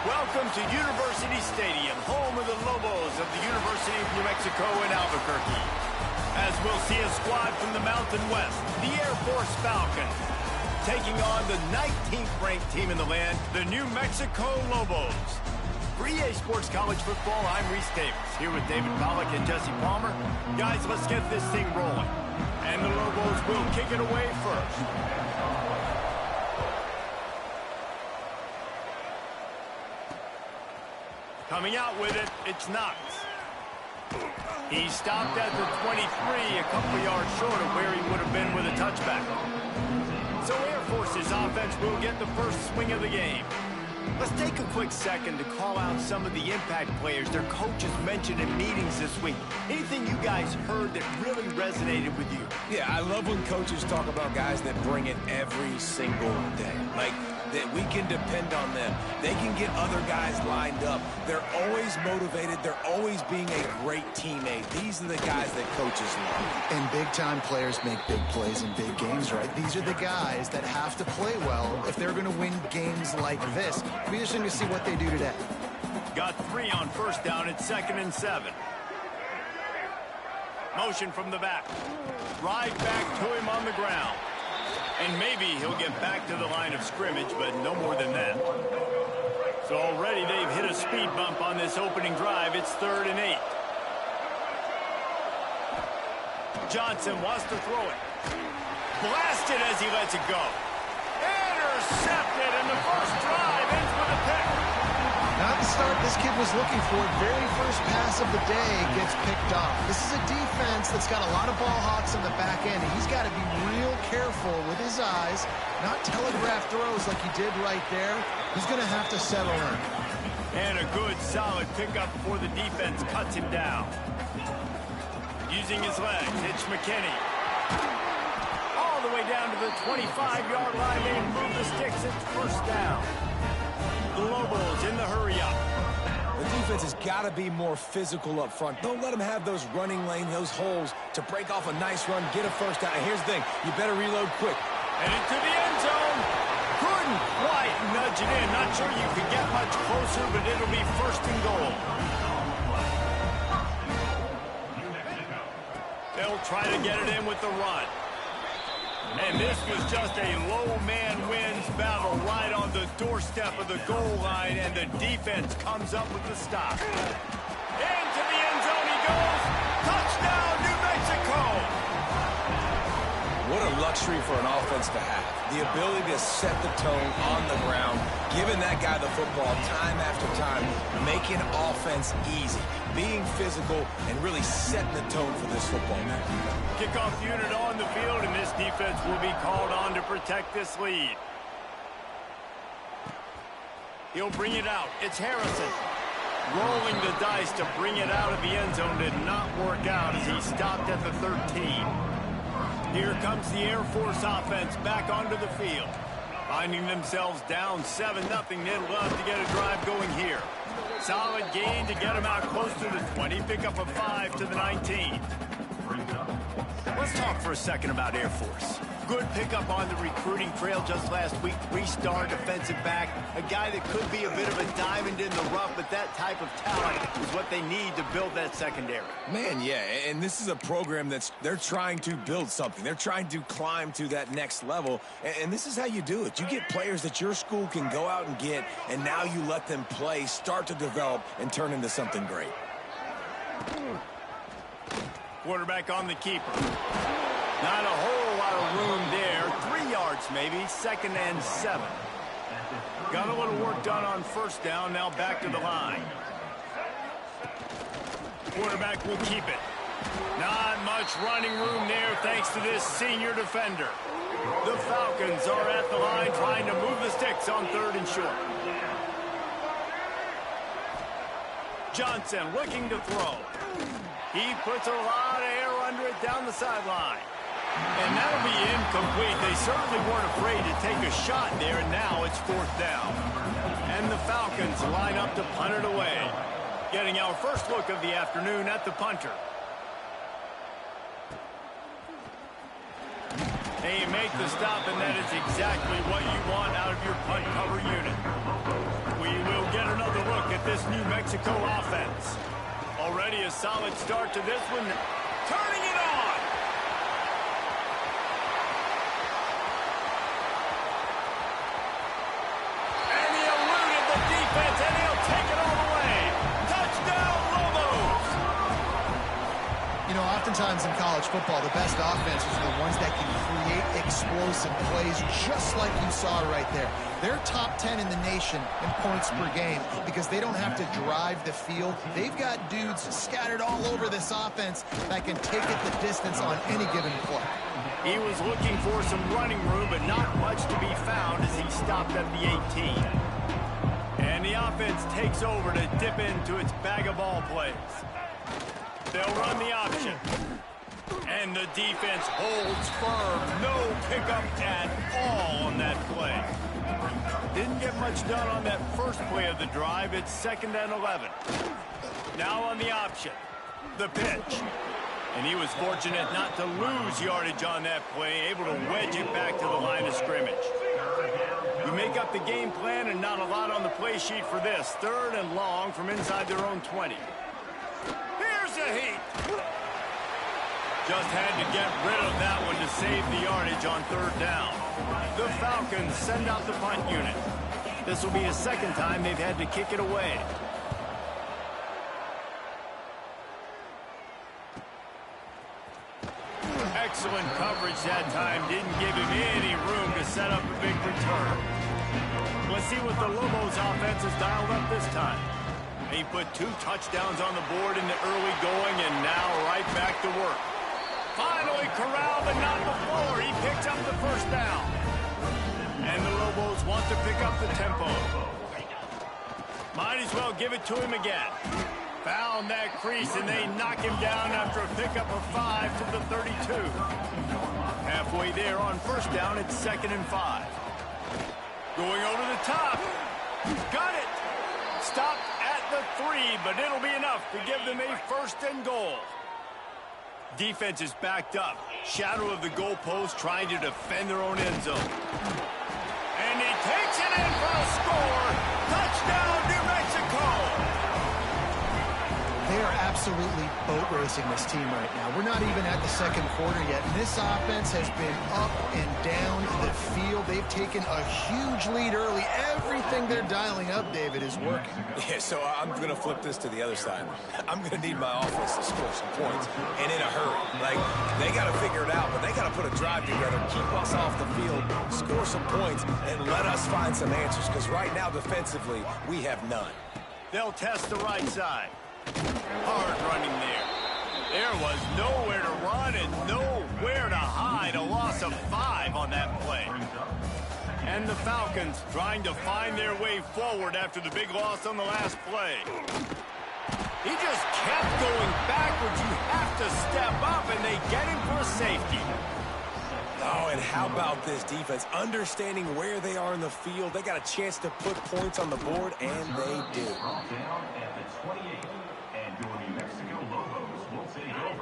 Welcome to University Stadium, home of the Lobos of the University of New Mexico in Albuquerque. As we'll see a squad from the Mountain West, the Air Force Falcons, taking on the 19th ranked team in the land, the New Mexico Lobos. For EA Sports College Football, I'm Reese Davis, here with David Pollack and Jesse Palmer. Guys, let's get this thing rolling. And the Lobos will kick it away first. Coming out with it, it's Knox. He stopped at the 23, a couple yards short of where he would have been with a touchback. So Air Force's offense will get the first swing of the game. Let's take a quick second to call out some of the impact players their coaches mentioned in meetings this week. Anything you guys heard that really resonated with you? Yeah, I love when coaches talk about guys that bring it every single day. Like, that we can depend on them. They can get other guys lined up. They're always motivated. They're always being a great teammate. These are the guys that coaches love. And big-time players make big plays in big games, right? These are the guys that have to play well if they're going to win games like this. It'll be interesting to see what they do today. Got 3 on first down at 2nd and 7. Motion from the back. Right back to him on the ground. And maybe he'll get back to the line of scrimmage, but no more than that. So already they've hit a speed bump on this opening drive. It's 3rd and 8. Johnson wants to throw it. Blasted as he lets it go. Intercepted, and the first drive ends with a pick. Not the start this kid was looking for. Very first pass of the day gets picked off. This is a defense that's got a lot of ball hawks on the back end. He's got to be real careful with his eyes, not telegraph throws like he did right there. He's going to have to settle in. And a good, solid pickup before the defense cuts him down. Using his legs, it's McKinney. All the way down to the 25-yard line. They move the sticks. It's first down. The Lobos in the hurry-up. The defense has got to be more physical up front. Don't let them have those running lanes, those holes to break off a nice run, get a first down. And here's the thing, you better reload quick. And into the end zone. Couldn't quite nudge it in. Not sure you could get much closer, but it'll be first and goal. They'll try to get it in with the run. And this was just a low man wins battle right on the doorstep of the goal line, and the defense comes up with the stop. Into the end zone he goes. Touchdown, New Mexico! What a luxury for an offense to have. The ability to set the tone on the ground, giving that guy the football time after time, making offense easy, being physical, and really setting the tone for this football game. Kickoff unit on the field, and this defense will be called on to protect this lead. He'll bring it out. It's Harrison. Rolling the dice to bring it out of the end zone did not work out as he stopped at the 13. Here comes the Air Force offense back onto the field. Finding themselves down 7-0, they'd love to get a drive going here. Solid gain to get them out close to the 20. Pick up a 5 to the 19. Let's talk for a second about Air Force. Good pickup on the recruiting trail just last week. 3-star defensive back. A guy that could be a bit of a diamond in the rough, but that type of talent is what they need to build that secondary. Man, yeah, and this is a program they're trying to build something. They're trying to climb to that next level, and this is how you do it. You get players that your school can go out and get, and now you let them play, start to develop, and turn into something great. Quarterback on the keeper. Not a whole lot of room there. 3 yards maybe. 2nd and 7. Got a little work done on first down. Now back to the line. Quarterback will keep it. Not much running room there thanks to this senior defender. The Falcons are at the line trying to move the sticks on 3rd and short. Johnson looking to throw. He puts a lot of air under it down the sideline. And that'll be incomplete. They certainly weren't afraid to take a shot there, and now it's 4th down. And the Falcons line up to punt it away. Getting our first look of the afternoon at the punter. They make the stop, and that is exactly what you want out of your punt cover unit. We will get another look at this New Mexico offense. Already a solid start to this one. Turning it on. And he eluded the defense, and he'll take it all the way. Touchdown, Lobos! You know, oftentimes in college football, the best offenses are the ones that can create explosive plays, just like you saw right there. They're top 10 in the nation in points per game because they don't have to drive the field. They've got dudes scattered all over this offense that can take it the distance on any given play. He was looking for some running room, but not much to be found as he stopped at the 18. And the offense takes over to dip into its bag of ball plays. They'll run the option. And the defense holds firm. No pickup at all on that play. Didn't get much done on that first play of the drive. It's 2nd and 11. Now on the option. The pitch. And he was fortunate not to lose yardage on that play, able to wedge it back to the line of scrimmage. We make up the game plan and not a lot on the play sheet for this. 3rd and long from inside their own 20. Here's a heat. Just had to get rid of that one to save the yardage on 3rd down. The Falcons send out the punt unit. This will be the 2nd time they've had to kick it away. Excellent coverage that time. Didn't give him any room to set up a big return. Let's see what the Lobos offense has dialed up this time. He put 2 touchdowns on the board in the early going, and now right back to work. Finally corralled, but not before. He picks up the first down. And the Lobos want to pick up the tempo. Might as well give it to him again. Found that crease, and they knock him down after a pickup of 5 to the 32. Halfway there on first down, it's 2nd and 5. Going over the top. Got it. Stopped at the 3, but it'll be enough to give them a 1st and goal. Defense is backed up. Shadow of the goalpost trying to defend their own end zone. And he takes it in for a score. Touchdown, New Mexico. They are absolutely boat racing this team right now. We're not even at the 2nd quarter yet. And this offense has been up and down the field. They've taken a huge lead early. Everything they're dialing up, David, is working. Yeah, so I'm going to flip this to the other side. I'm going to need my offense to score some points, and in a hurry. Like, they got to figure it out, but they got to put a drive together, keep us off the field, score some points, and let us find some answers, because right now, defensively, we have none. They'll test the right side. Hard running there. There was nowhere to run and nowhere to hide. A loss of 5 on that play. And the Falcons trying to find their way forward after the big loss on the last play. He just kept going backwards. You have to step up, and they get him for a safety. Oh, and how about this defense? Understanding where they are in the field. They got a chance to put points on the board, and they do.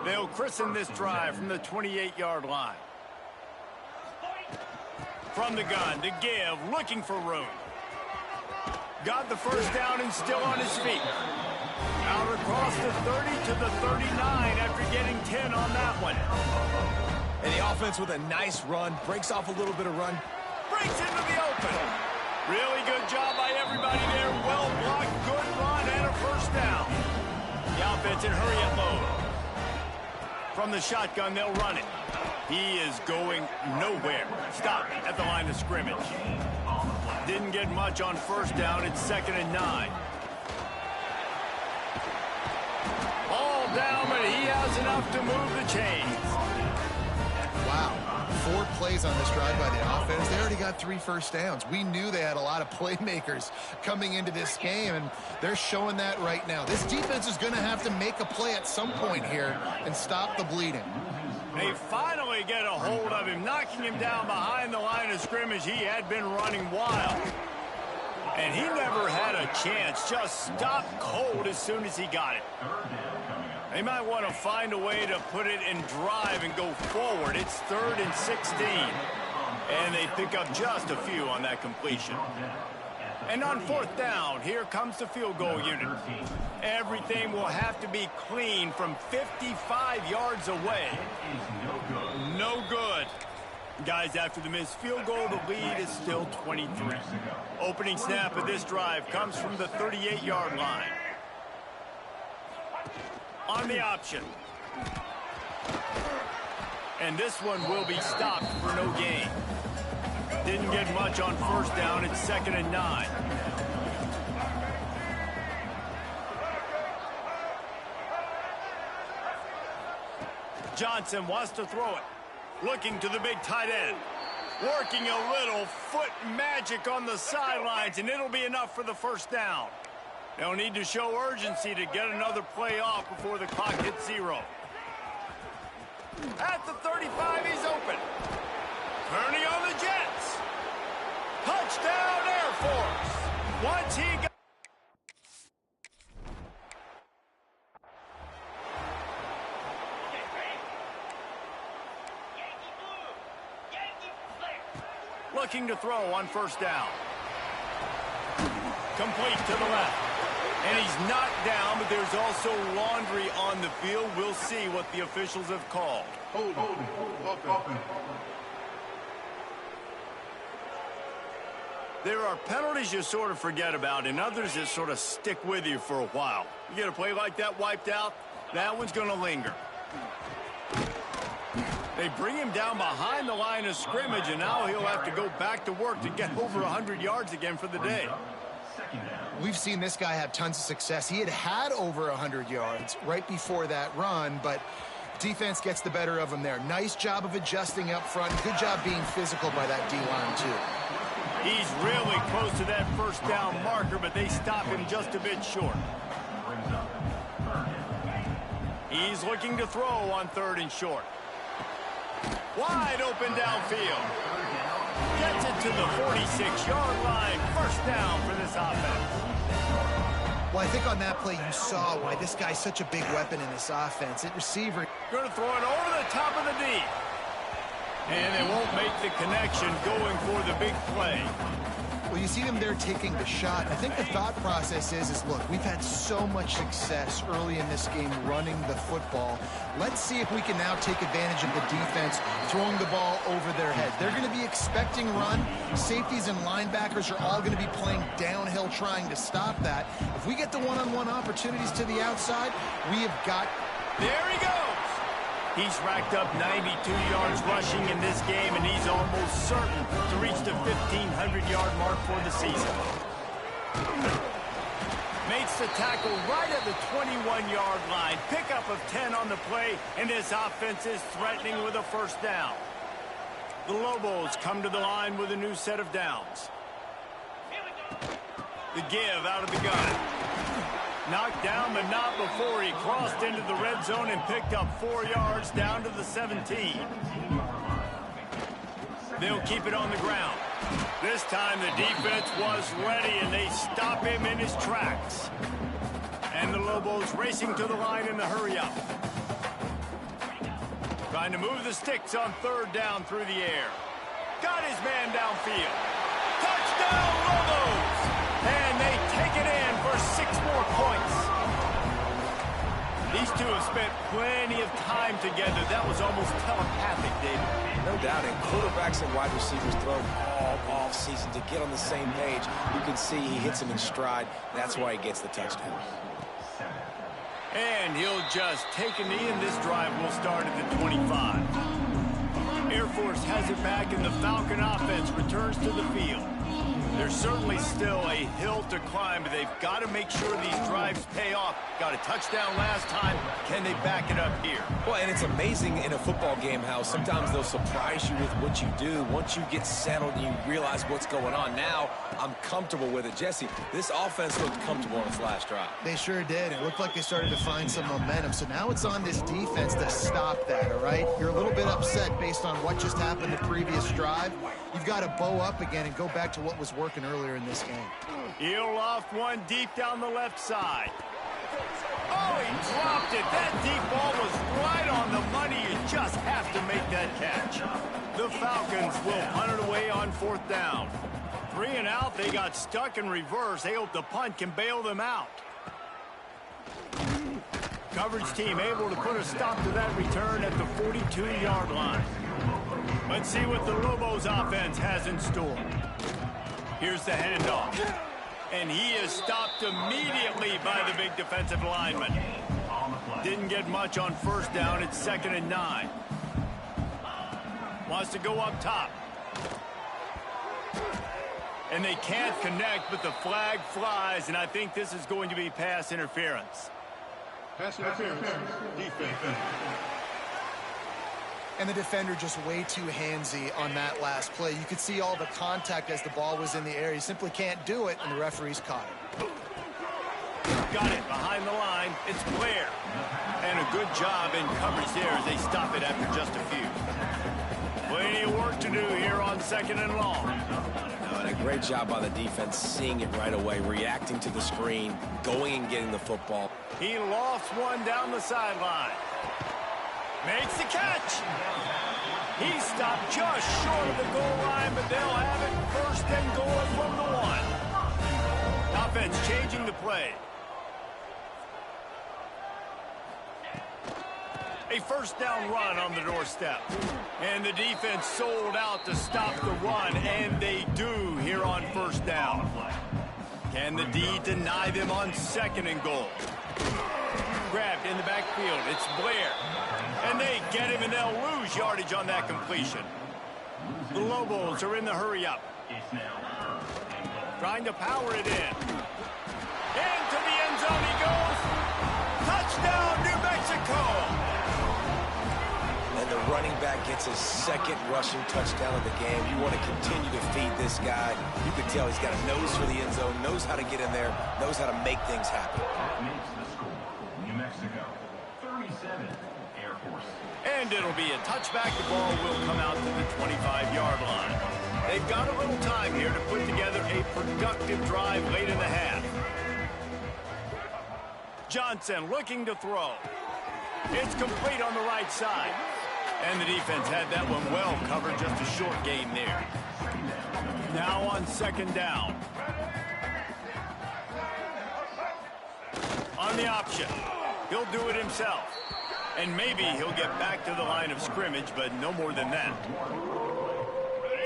They'll christen this drive from the 28-yard line. From the gun to give, looking for room. Got the first down and still on his feet. Out across the 30 to the 39 after getting 10 on that one. And the offense with a nice run, breaks off a little bit of run. Breaks into the open. Really good job by everybody there. Well blocked, good run, and a first down. The offense in hurry-up mode. From the shotgun, they'll run it. He is going nowhere. Stopped at the line of scrimmage. Didn't get much on first down. It's 2nd and 9. Ball down, but he has enough to move the chains. Wow. 4 plays on this drive by the offense. They already got 3 first downs. We knew they had a lot of playmakers coming into this game, and they're showing that right now. This defense is going to have to make a play at some point here and stop the bleeding. They finally get a hold of him, knocking him down behind the line of scrimmage. He had been running wild. And he never had a chance. Just stopped cold as soon as he got it. They might want to find a way to put it in drive and go forward. It's 3rd and 16. And they pick up just a few on that completion. And on 4th down, here comes the field goal unit. Everything will have to be clean from 55 yards away. No good. Guys, after the missed field goal, the lead is still 23. Opening snap of this drive comes from the 38-yard line. On the option. And this one will be stopped for no gain. Didn't get much on first down. It's 2nd and 9. Johnson wants to throw it. Looking to the big tight end. Working a little foot magic on the sidelines, and it'll be enough for the first down. They'll need to show urgency to get another play off before the clock hits 0. At the 35, he's open. Turning on the Jets. Touchdown, Air Force. Once he got... Looking to throw on first down. Complete to the left. And he's not down, but there's also laundry on the field. We'll see what the officials have called. There are penalties you sort of forget about and others that sort of stick with you for a while. You get a play like that wiped out, that one's going to linger. They bring him down behind the line of scrimmage, and now he'll have to go back to work to get over 100 yards again for the day. We've seen this guy have tons of success. He had over 100 yards right before that run, but defense gets the better of him there. Nice job of adjusting up front. Good job being physical by that D-line, too. He's really close to that first down marker, but they stop him just a bit short. He's looking to throw on 3rd and short. Wide open downfield. Gets it to the 46-yard line. First down for this offense. Well, I think on that play you saw why this guy's such a big weapon in this offense. At receiver. Going to throw it over the top of the D. And they won't make the connection going for the big play. Well, you see them there taking the shot. I think the thought process is look, we've had so much success early in this game running the football. Let's see if we can now take advantage of the defense throwing the ball over their head. They're going to be expecting run. Safeties and linebackers are all going to be playing downhill trying to stop that. If we get the one-on-one opportunities to the outside, we have got... There he goes! He's racked up 92 yards rushing in this game, and he's almost certain to reach the 1,500-yard mark for the season. Makes the tackle right at the 21-yard line. Pickup of 10 on the play, and this offense is threatening with a first down. The Lobos come to the line with a new set of downs. The give out of the gun. Knocked down, but not before he crossed into the red zone and picked up 4 yards down to the 17. They'll keep it on the ground. This time the defense was ready, and they stop him in his tracks. And the Lobos racing to the line in the hurry-up. Trying to move the sticks on 3rd down through the air. Got his man downfield. Touchdown, Lobos! And they take it in for 6 more points. These two have spent plenty of time together. That was almost telepathic, David. No doubt, and quarterbacks and wide receivers throw all off season to get on the same page. You can see he hits him in stride. That's why he gets the touchdown. And he'll just take a knee, and this drive will start at the 25. Air Force has it back, and the Falcon offense returns to the field. There's certainly still a hill to climb, but they've got to make sure these drives pay off. Got a touchdown last time. Can they back it up here? Well, and it's amazing in a football game how sometimes they'll surprise you with what you do. Once you get settled and you realize what's going on, now I'm comfortable with it. Jesse, this offense looked comfortable on its last drive. They sure did. It looked like they started to find some momentum. So now it's on this defense to stop that, all right? You're a little bit upset based on what just happened the previous drive. You've got to bow up again and go back to what was working earlier in this game. He'll loft one deep down the left side. Oh, he dropped it. That deep ball was right on the money. You just have to make that catch. The Falcons will punt it away on 4th down. 3 and out. They got stuck in reverse. They hope the punt can bail them out. Coverage team able to put a stop to that return at the 42-yard line. Let's see what the Lobos offense has in store. Here's the handoff. And he is stopped immediately by the big defensive lineman. Didn't get much on 1st down. It's 2nd and 9. Wants to go up top. And they can't connect, but the flag flies, and I think this is going to be pass interference. Pass interference. Defense. And the defender just way too handsy on that last play. You could see all the contact as the ball was in the air. He simply can't do it, and the referee's caught it. Got it behind the line. It's Blair. And a good job in coverage there as they stop it after just a few. Plenty of work to do here on 2nd and long. And a great job by the defense, seeing it right away, reacting to the screen, going and getting the football. He lofts one down the sideline. Makes the catch. He stopped just short of the goal line, but they'll have it 1st and goal from the 1. Offense changing the play. A 1st down run on the doorstep. And the defense sold out to stop the run, and they do here on 1st down. Can the D deny them on 2nd and goal? grabbed in the backfield. It's Blair. And they get him, and they'll lose yardage on that completion. The Lobos are in the hurry-up. Trying to power it in. Into the end zone he goes. Touchdown, New Mexico! And the running back gets his second rushing touchdown of the game. You want to continue to feed this guy. You can tell he's got a nose for the end zone, knows how to get in there, knows how to make things happen. That makes the score. New Mexico, 37, Air Force. And it'll be a touchback. The ball will come out to the 25-yard line. They've got a little time here to put together a productive drive late in the half. Johnson looking to throw. It's complete on the right side. And the defense had that one well covered, just a short gain there. Now on second down. On the option. He'll do it himself. And maybe he'll get back to the line of scrimmage, but no more than that.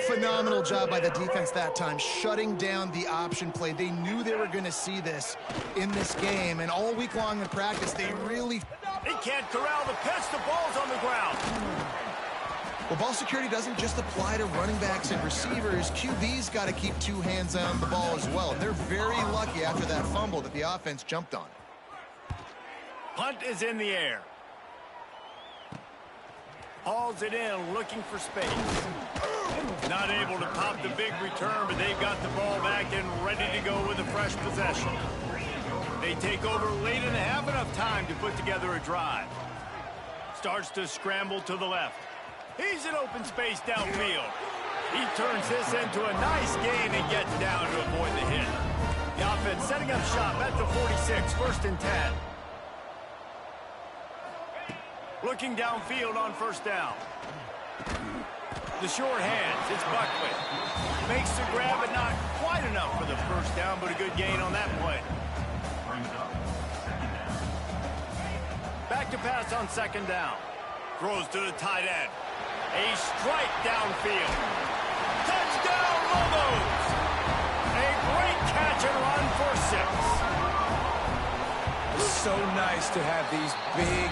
Phenomenal job by the defense that time, shutting down the option play. They knew they were going to see this in this game, and all week long in practice, they really... They can't corral the pitch. The ball's on the ground. Well, ball security doesn't just apply to running backs and receivers. QB's got to keep two hands on the ball as well. And they're very lucky after that fumble that the offense jumped on. Punt is in the air. Hauls it in, looking for space. Not able to pop the big return, but they've got the ball back and ready to go with a fresh possession. They take over late in the half, enough time to put together a drive. Starts to scramble to the left. He's in open space downfield. He turns this into a nice gain and gets down to avoid the hit. The offense setting up shop at the 46, 1st and 10. Looking downfield on first down. The short hands, it's Buckley. Makes the grab, but not quite enough for the first down, but a good gain on that play. Back to pass on second down. Throws to the tight end. A strike downfield. Touchdown, Lobos! A great catch and run for 6. So nice to have these big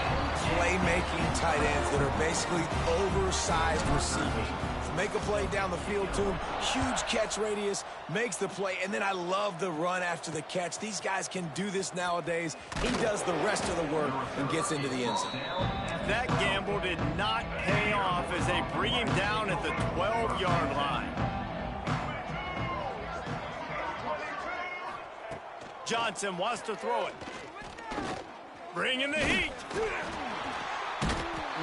playmaking tight ends that are basically oversized receivers. Make a play down the field to him, huge catch radius, makes the play, and then I love the run after the catch. These guys can do this nowadays. He does the rest of the work and gets into the end zone. That gamble did not pay off as they bring him down at the 12-yard line. Johnson wants to throw it. Bringing the heat.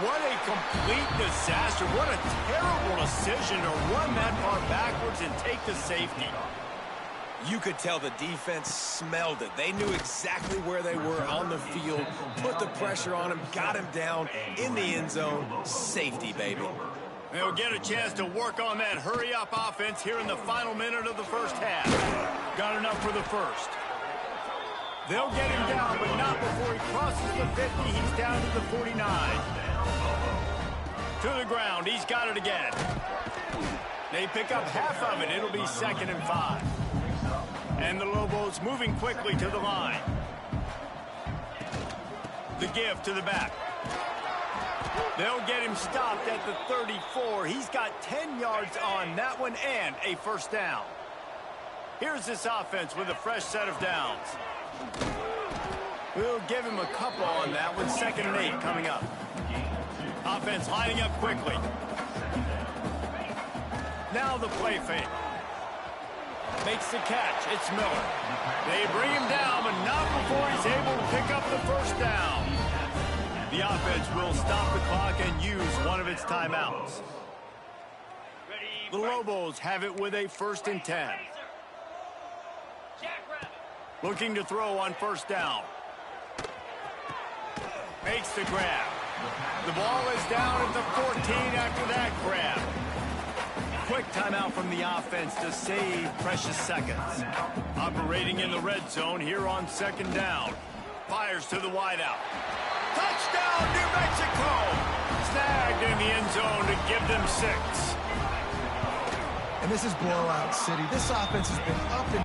What a complete disaster. What a terrible decision to run that far backwards and take the safety. You could tell the defense smelled it. They knew exactly where they were on the field, put the pressure on him, got him down in the end zone. Safety, baby. They'll get a chance to work on that hurry-up offense here in the final minute of the first half. Got enough for the first. They'll get him down, but not before he crosses the 50. He's down to the 49. To the ground. He's got it again. They pick up half of it. It'll be 2nd and 5. And the Lobos moving quickly to the line. The give to the back. They'll get him stopped at the 34. He's got 10 yards on that one and a first down. Here's this offense with a fresh set of downs. We'll give him a couple on that one. 2nd and 8 coming up. Offense lining up quickly. Now the play fake. Makes the catch. It's Miller. They bring him down, but not before he's able to pick up the first down. The offense will stop the clock and use one of its timeouts. The Lobos have it with a 1st and 10. Looking to throw on first down. Makes the grab. The ball is down at the 14 after that grab. Quick timeout from the offense to save precious seconds. Operating in the red zone here on 2nd down. Fires to the wideout. Touchdown, New Mexico! Snagged in the end zone to give them 6. And this is blowout city. This offense has been up and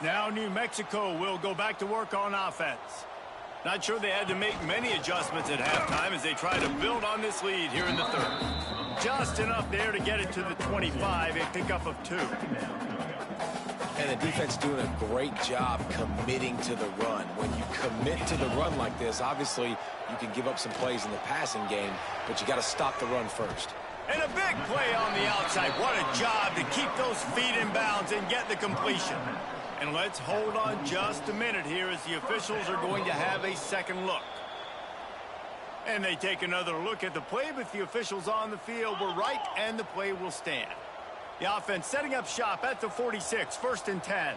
Now New Mexico will go back to work on offense. Not sure they had to make many adjustments at halftime as they try to build on this lead here in the third. Just enough there to get it to the 25, a pickup of 2. And the defense doing a great job committing to the run. When you commit to the run like this, obviously you can give up some plays in the passing game, but you got to stop the run first. And a big play on the outside. What a job to keep those feet in bounds and get the completion. And let's hold on just a minute here as the officials are going to have a second look. And they take another look at the play, but the officials on the field were right, and the play will stand. The offense setting up shop at the 46, 1st and 10.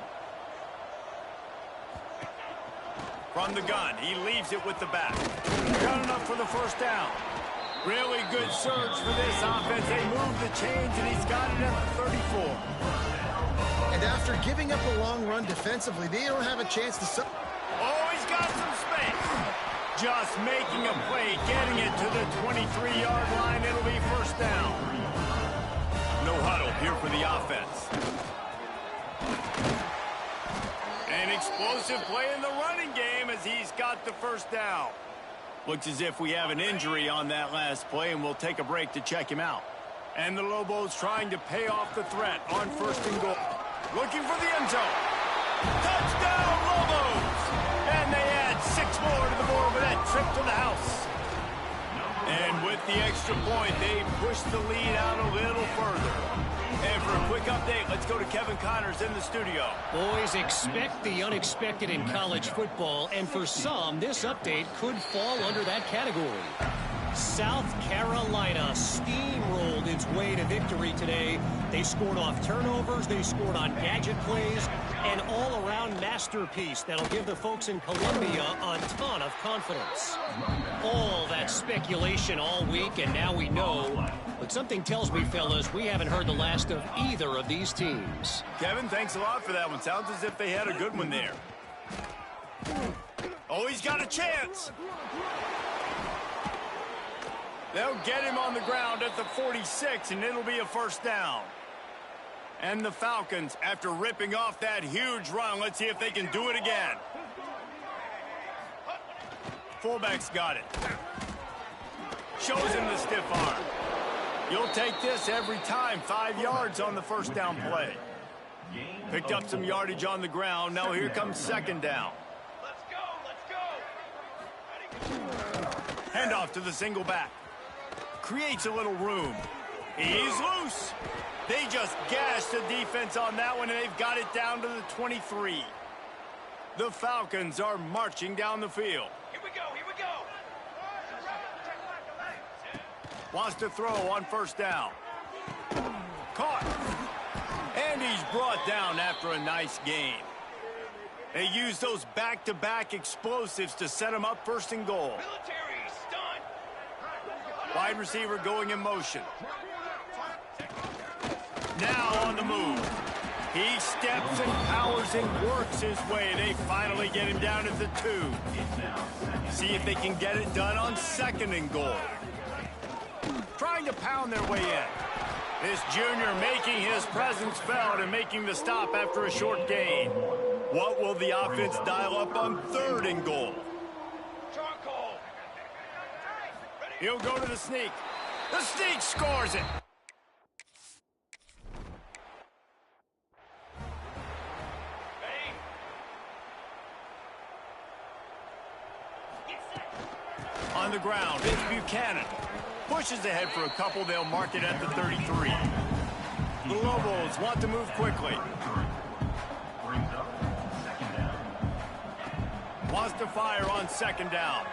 From the gun, he leaves it with the back. Got enough for the first down. Really good surge for this offense. They move the chains, and he's got it at the 34. And after giving up a long run defensively, they don't have a chance to... Oh, he's got some space. Just making a play, getting it to the 23-yard line. It'll be first down. No huddle here for the offense. An explosive play in the running game as he's got the first down. Looks as if we have an injury on that last play, and we'll take a break to check him out. And the Lobos trying to pay off the threat on 1st and goal. Looking for the end zone. Touchdown, Lobos! And they add 6 more to the board with that trip to the house. And with the extra point, they push the lead out a little further. And for a quick update, let's go to Kevin Connors in the studio. Boys, expect the unexpected in college football, and for some, this update could fall under that category. South Carolina steamrolled its way to victory today. They scored off turnovers, they scored on gadget plays, an all-around masterpiece that'll give the folks in Columbia a ton of confidence. All that speculation all week, and now we know. But something tells me, fellas, we haven't heard the last of either of these teams. Kevin, thanks a lot for that one. Sounds as if they had a good one there. Oh, he's got a chance. They'll get him on the ground at the 46, and it'll be a first down. And the Falcons, after ripping off that huge run, let's see if they can do it again. Fullback's got it. Shows him the stiff arm. You'll take this every time. 5 yards on the first down play. Picked up some yardage on the ground. Now here comes second down. Let's go. Handoff to the single back. Creates a little room. He's loose. They just gashed the defense on that one, and they've got it down to the 23. The Falcons are marching down the field. Here we go. Wants to throw on first down. Caught. And he's brought down after a nice gain. They use those back-to-back explosives to set him up 1st and goal. Wide receiver going in motion. Now on the move. He steps and powers and works his way. They finally get him down at the 2. See if they can get it done on 2nd and goal. Trying to pound their way in. This junior making his presence felt and making the stop after a short gain. What will the offense dial up on 3rd and goal? He'll go to the sneak. The sneak scores it. On the ground, it's Buchanan. Pushes ahead for a couple. They'll mark it at the 33. The Lobos want to move quickly. Wants to fire on 2nd down.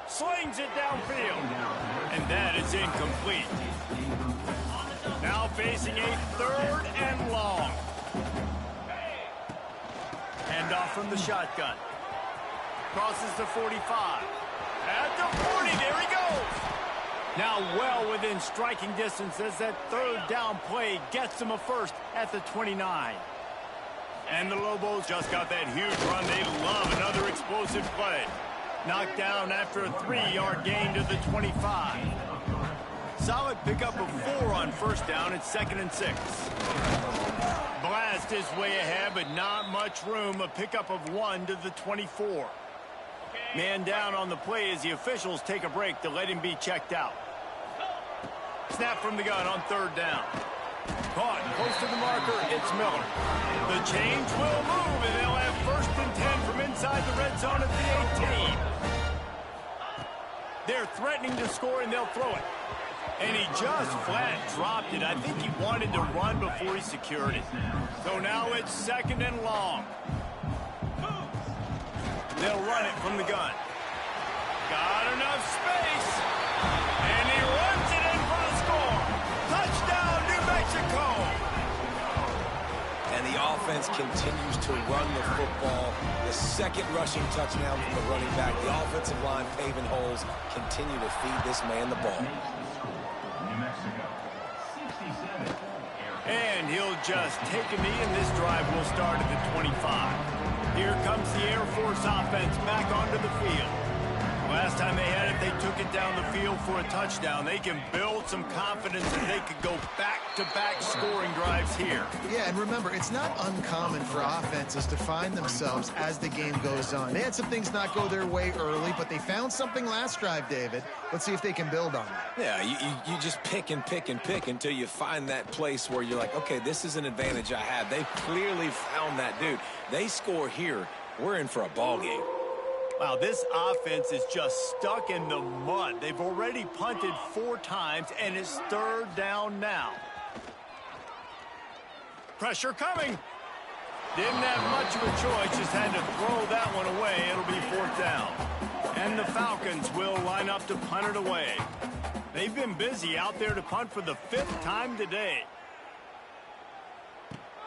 Slings it downfield. And that is incomplete. Now facing a 3rd and long. Handoff from the shotgun. Crosses the 45. At the 40, there he goes. Now well within striking distance as that 3rd down play gets him a first at the 29. And the Lobos just got that huge run. They love another explosive play. Knocked down after a 3-yard gain to the 25. solid pickup of 4 on first down. It's 2nd and 6. Blast his way ahead, but not much room. A pickup of 1 to the 24. Man down on the play as the officials take a break to let him be checked out. Snap from the gun on 3rd down. Caught close to the marker, it's Miller. The change will move, and they'll have 1st and 10 from inside the red zone at the 18. They're threatening to score, and they'll throw it. And he just flat dropped it. I think he wanted to run before he secured it. So now it's 2nd and long. They'll run it from the gun. Got enough space. And he runs it in for the score. Touchdown, New Mexico. And the offense continues to run the football. The 2nd rushing touchdown from the running back. The offensive line paving holes. Continue to feed this man the ball. New Mexico, 67. And he'll just take a knee, and this drive will start at the 25. Here comes the Air Force offense back onto the field. Last time they had it, they took it down the field for a touchdown. They can build some confidence and they could go back-to-back scoring drives here. Yeah, and remember, it's not uncommon for offenses to find themselves as the game goes on. They had some things not go their way early, but they found something last drive, David. Let's see if they can build on that. Yeah, you just pick and pick and pick until you find that place where you're like, okay, this is an advantage I have. They clearly found that dude. They score here, we're in for a ball game. Wow, this offense is just stuck in the mud. They've already punted 4 times, and it's 3rd down now. Pressure coming. Didn't have much of a choice, just had to throw that one away. It'll be 4th down. And the Falcons will line up to punt it away. They've been busy out there to punt for the 5th time today.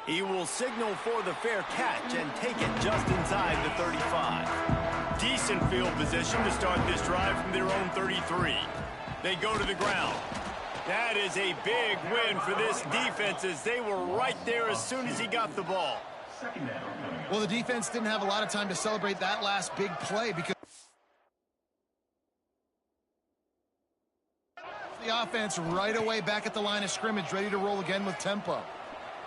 He will signal for the fair catch and take it just inside the 35. Decent field position to start this drive from their own 33. They go to the ground. That is a big win for this defense as they were right there as soon as he got the ball. Well, the defense didn't have a lot of time to celebrate that last big play because the offense right away back at the line of scrimmage, ready to roll again with tempo.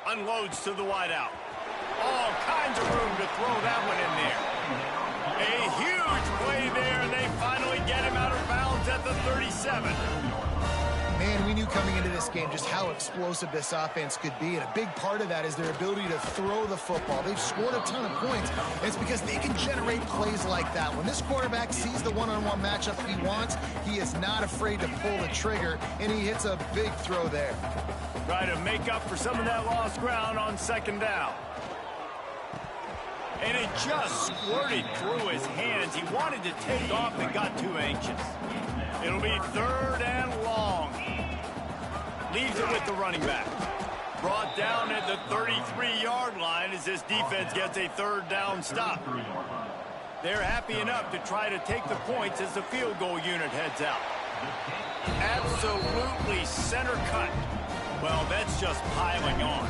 Unloads to the wideout. All kinds of room to throw that one in there. A huge play there, and they finally get him out of bounds at the 37. Man, we knew coming into this game just how explosive this offense could be, and a big part of that is their ability to throw the football. They've scored a ton of points, and it's because they can generate plays like that. When this quarterback sees the one-on-one matchup he wants, he is not afraid to pull the trigger, and he hits a big throw there. Try to make up for some of that lost ground on 2nd down. And it just squirted through his hands. He wanted to take off and got too anxious. It'll be 3rd and long. Leaves it with the running back. Brought down at the 33-yard line as this defense gets a 3rd down stop. They're happy enough to try to take the points as the field goal unit heads out. Absolutely center cut. Well, that's just piling on.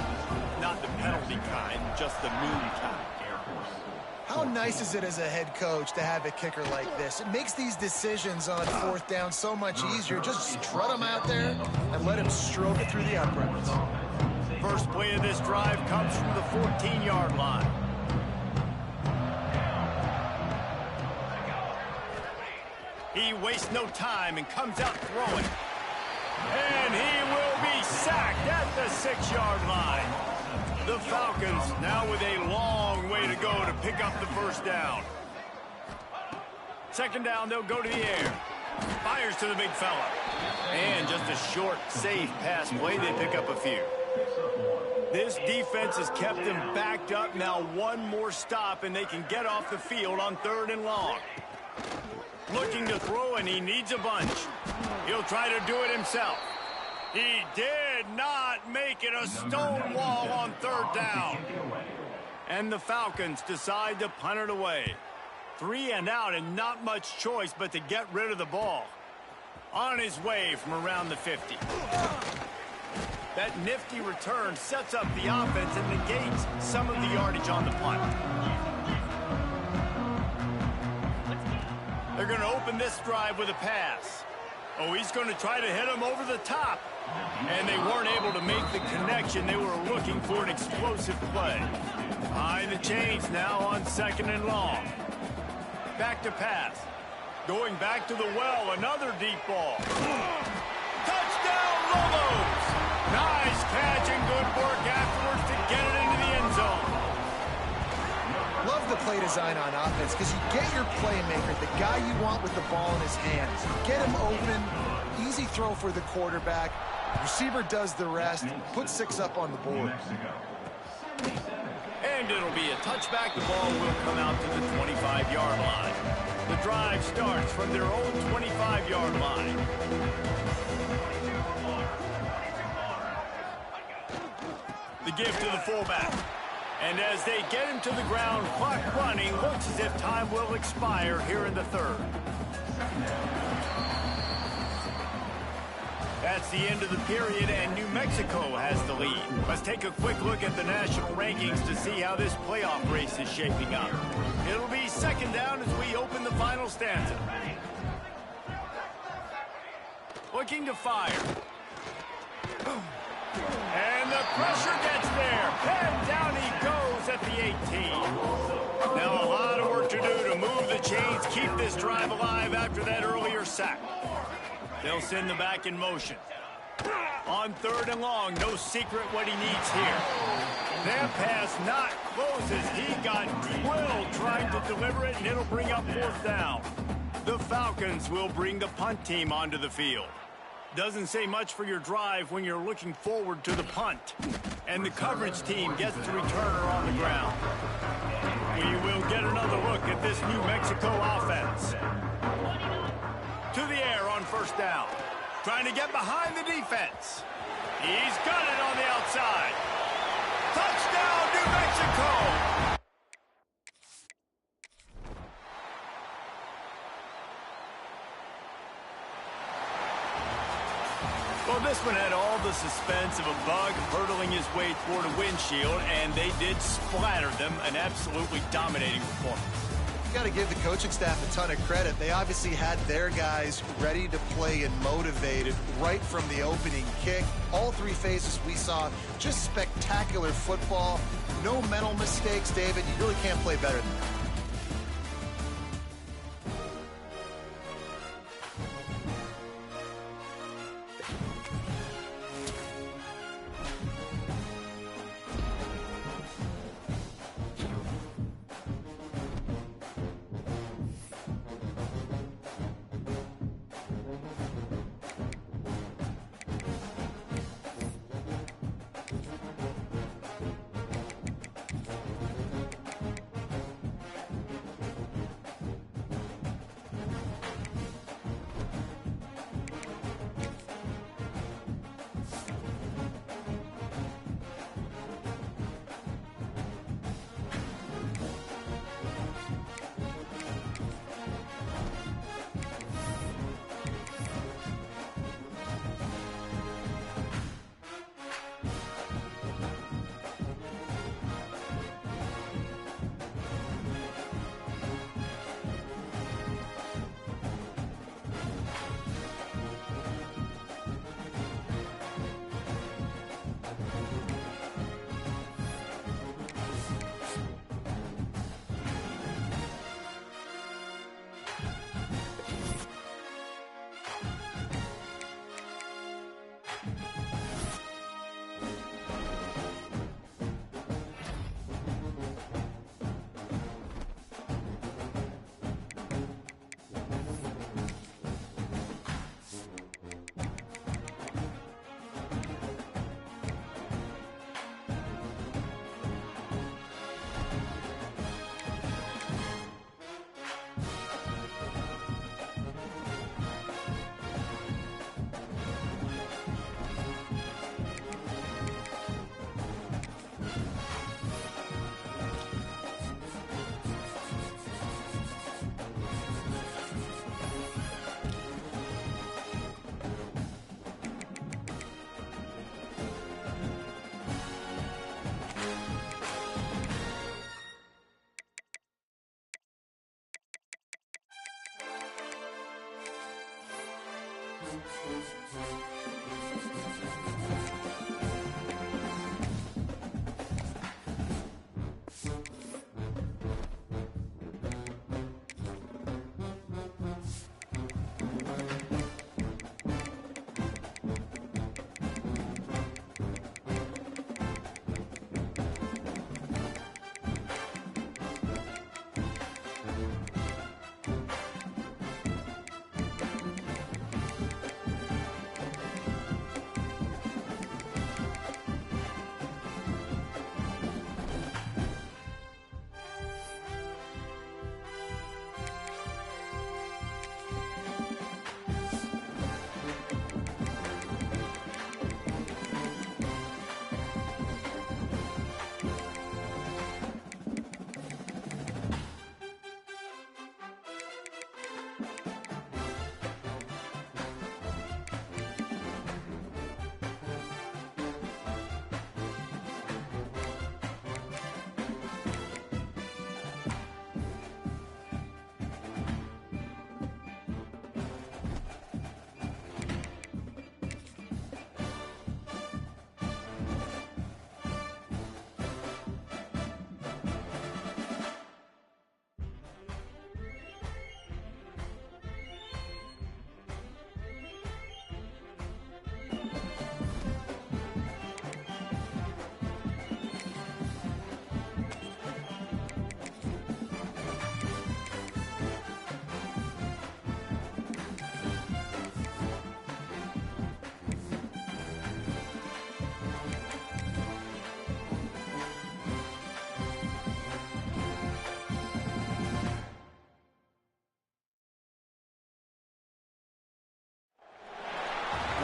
Not the penalty kind, just the moon kind. How nice is it as a head coach to have a kicker like this? It makes these decisions on 4th down so much easier. Just trot him out there and let him stroke it through the uprights. First play of this drive comes from the 14-yard line. He wastes no time and comes out throwing. And he will be sacked at the 6-yard line. The Falcons now with a long way to go to pick up the 1st down. 2nd down, they'll go to the air. Fires to the big fella. And just a short, safe pass play. They pick up a few. This defense has kept them backed up. Now one more stop, and they can get off the field on 3rd and long. Looking to throw, and he needs a bunch. He'll try to do it himself. He did not make it. A stone wall on 3rd down. And the Falcons decide to punt it away. 3 and out, and not much choice but to get rid of the ball. On his way from around the 50. That nifty return sets up the offense and negates some of the yardage on the punt. They're going to open this drive with a pass. Oh, he's going to try to hit him over the top. And they weren't able to make the connection. They were looking for an explosive play. Behind the chains now on 2nd and long. Back to pass. Going back to the well, another deep ball. Touchdown, Lobos! Nice catch and good work afterwards to get it into the end zone. Love the play design on offense because you get your playmaker, the guy you want with the ball in his hands. Get him open, easy throw for the quarterback. Receiver does the rest, put 6 up on the board. And it'll be a touchback. The ball will come out to the 25-yard line. The drive starts from their own 25-yard line. The give to the fullback. And as they get him to the ground, clock running, looks as if time will expire here in the 3rd. That's the end of the period, and New Mexico has the lead. Let's take a quick look at the national rankings to see how this playoff race is shaping up. It'll be 2nd down as we open the final stanza. Looking to fire. And the pressure gets there. And down he goes at the 18. Now a lot of work to do to move the chains, keep this drive alive after that earlier sack. They'll send the back in motion. On 3rd and long, no secret what he needs here. That pass not closes. He got drilled trying to deliver it, and it'll bring up 4th down. The Falcons will bring the punt team onto the field. Doesn't say much for your drive when you're looking forward to the punt. And the coverage team gets the returner on the ground. We will get another look at this New Mexico offense. To the air on 1st down. Trying to get behind the defense. He's got it on the outside. Touchdown, New Mexico! Well, this one had all the suspense of a bug hurtling his way toward a windshield, and they did splatter them. An absolutely dominating performance. Got to give the coaching staff a ton of credit. They obviously had their guys ready to play and motivated right from the opening kick. All 3 phases we saw, just spectacular football. No mental mistakes, David. You really can't play better than that.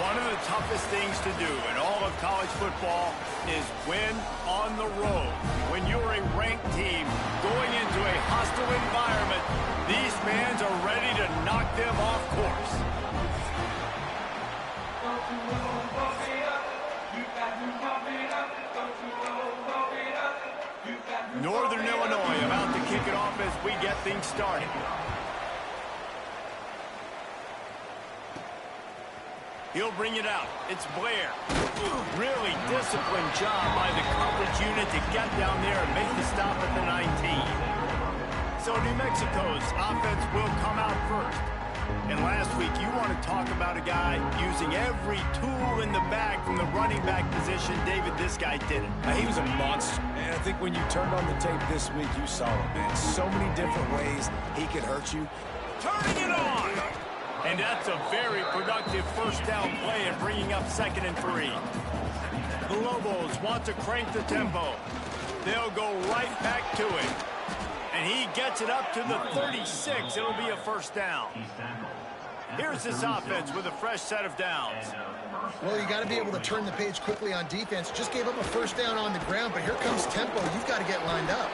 One of the toughest things to do in all of college football is win on the road. When you're a ranked team going into a hostile environment, these fans are ready to knock them off course. Northern Illinois about to kick it off as we get things started. He'll bring it out. It's Blair. Really disciplined job by the coverage unit to get down there and make the stop at the 19. So New Mexico's offense will come out first. And last week, you want to talk about a guy using every tool in the bag from the running back position. David, this guy did it. He was a monster. And I think when you turned on the tape this week, you saw it, man. So many different ways he could hurt you. Turning it on! And that's a very productive first down play and bringing up 2nd and 3. The Lobos want to crank the tempo. They'll go right back to it. And he gets it up to the 36. It'll be a first down. Here's this offense with a fresh set of downs. Well, you got to be able to turn the page quickly on defense. Just gave up a first down on the ground, but here comes tempo. You've got to get lined up.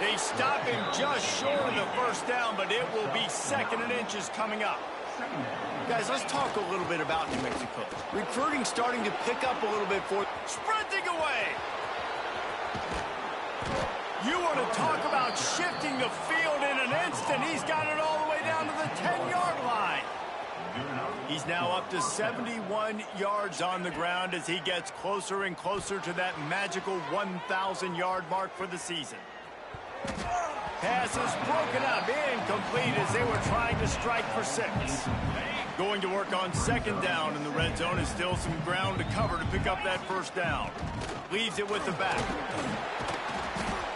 They stop him just short of the first down, but it will be 2nd and inches coming up. Guys, let's talk a little bit about New Mexico. Recruiting starting to pick up a little bit for sprinting away. You want to talk about shifting the field in an instant. He's got it all the way down to the 10-yard line. He's now up to 71 yards on the ground as he gets closer and closer to that magical 1,000-yard mark for the season. Pass is broken up, incomplete as they were trying to strike for 6. Going to work on 2nd down in the red zone is still some ground to cover to pick up that first down. Leaves it with the back.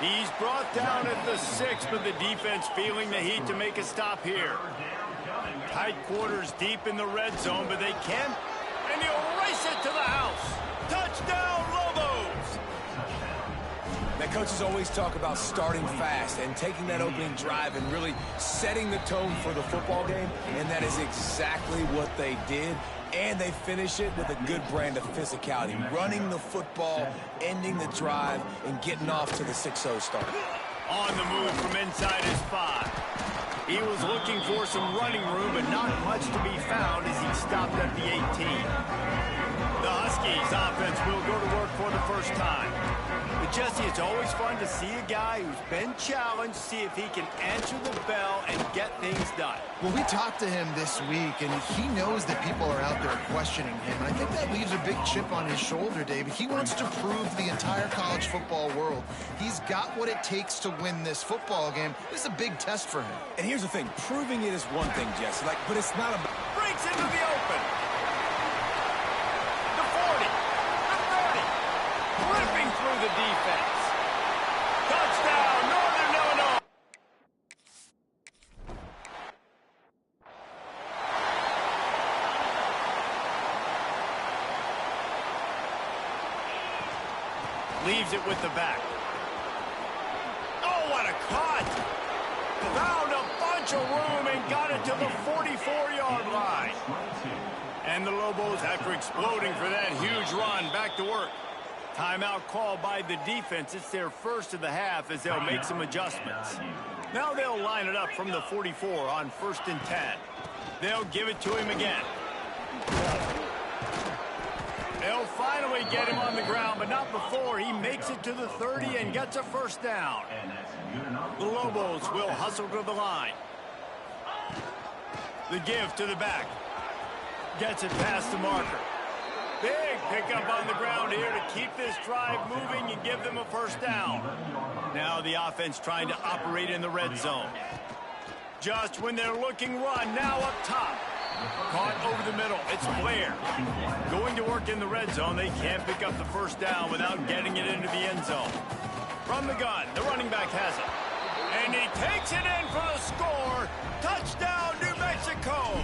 He's brought down at the 6, but the defense feeling the heat to make a stop here. Tight quarters deep in the red zone, but they can't. And he'll race it to the house. Touchdown, Lobos! Now, coaches always talk about starting fast and taking that opening drive and really setting the tone for the football game, and that is exactly what they did. And they finish it with a good brand of physicality, running the football, ending the drive, and getting off to the 6-0 start. On the move from inside his 5. He was looking for some running room, but not much to be found as he stopped at the 18. The Huskies offense will go to work for the first time. But Jesse, it's always fun to see a guy who's been challenged, see if he can answer the bell and get things done. Well, we talked to him this week, and he knows that people are out there questioning him. And I think that leaves a big chip on his shoulder, David. He wants to prove to the entire college football world he's got what it takes to win this football game. This is a big test for him. And here's the thing, proving it is one thing, Jesse, but it's not about... Breaks into the open. The 40. The 30. Ripping through the defense. Touchdown, Northern Illinois. Leaves it with the back. Oh, what a cut! Found a bunch of room and got it to the 44-yard line. And the Lobos, after exploding for that huge run, back to work. Timeout called by the defense. It's their first of the half as they'll make some adjustments. Now they'll line it up from the 44 on 1st and 10. They'll give it to him again. They'll finally get him on the ground, but not before he makes it to the 30 and gets a first down. The Lobos will hustle to the line. The give to the back. Gets it past the marker. Big pickup on the ground here to keep this drive moving and give them a first down. Now the offense trying to operate in the red zone. Just when they're looking run, now up top. Caught over the middle. It's Blair. Going to work in the red zone. They can't pick up the first down without getting it into the end zone. From the gun, the running back has it. And he takes it in for the score. Touchdown, New Mexico.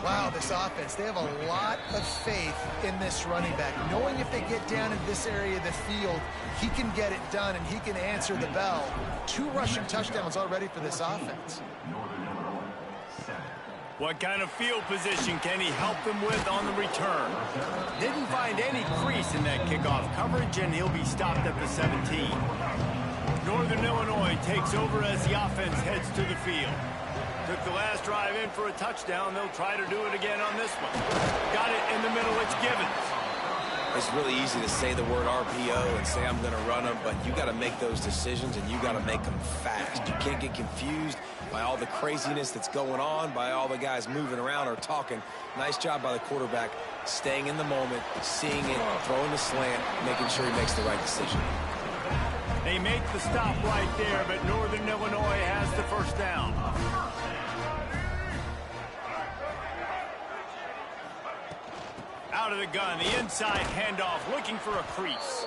Wow, this offense, they have a lot of faith in this running back. Knowing if they get down in this area of the field, he can get it done and he can answer the bell. 2 rushing touchdowns already for this offense. What kind of field position can he help them with on the return? Didn't find any crease in that kickoff coverage, and he'll be stopped at the 17. Northern Illinois takes over as the offense heads to the field. Took the last drive in for a touchdown. They'll try to do it again on this one. Got it in the middle. It's Givens. It's really easy to say the word RPO and say I'm going to run them, but you got to make those decisions and you got to make them fast. You can't get confused by all the craziness that's going on, by all the guys moving around or talking. Nice job by the quarterback, staying in the moment, seeing it, throwing the slant, making sure he makes the right decision. They make the stop right there, but Northern Illinois has the first down. Out of the gun, the inside handoff, looking for a crease.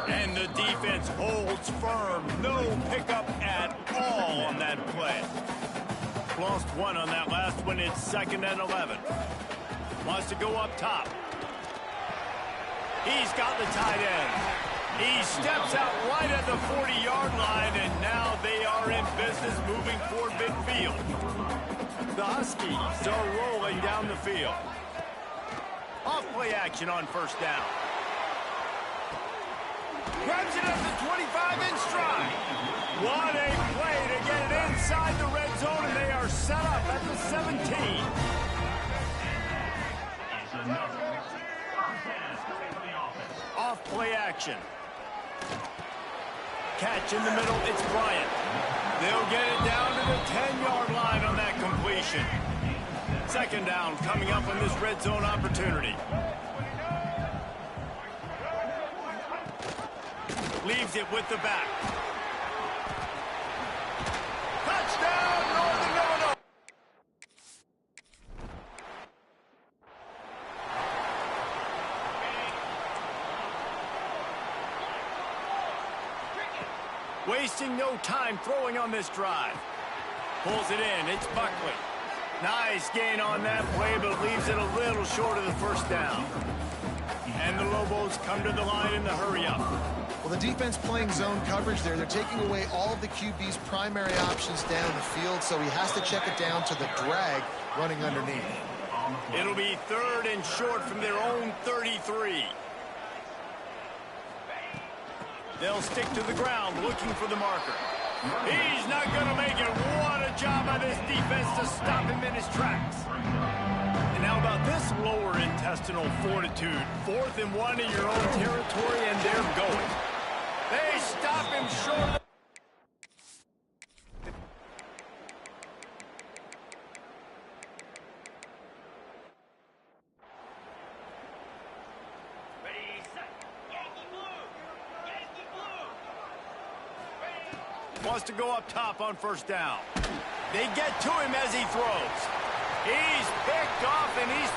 And the defense holds firm. No pickup at all on that play. Lost 1 on that last one. It's 2nd and 11. Wants to go up top. He's got the tight end. He steps out right at the 40-yard line, and now they are in business moving toward midfield. The Huskies are rolling down the field. Off play action on first down. Grabs it at the 25 in stride. What a play to get it inside the red zone, and they are set up at the 17. Off play action. Catch in the middle, it's Bryant. They'll get it down to the 10-yard line on that completion. 2nd down coming up on this red zone opportunity. Leaves it with the back. Touchdown, Northern Illinois! Wasting no time throwing on this drive. Pulls it in, it's Buckley. Nice gain on that play, but leaves it a little short of the first down. And the Lobos come to the line in the hurry-up. Well, the defense playing zone coverage there. They're taking away all of the QB's primary options down the field, so he has to check it down to the drag running underneath. It'll be 3rd and short from their own 33. They'll stick to the ground looking for the marker. He's not going to make it. What a job by this defense to stop him in his tracks. And how about this lower intestinal fortitude? 4th and 1 in your own territory, and they're going. They stop him short. Wants to go up top on 1st down. They get to him as he throws. He's picked off and he's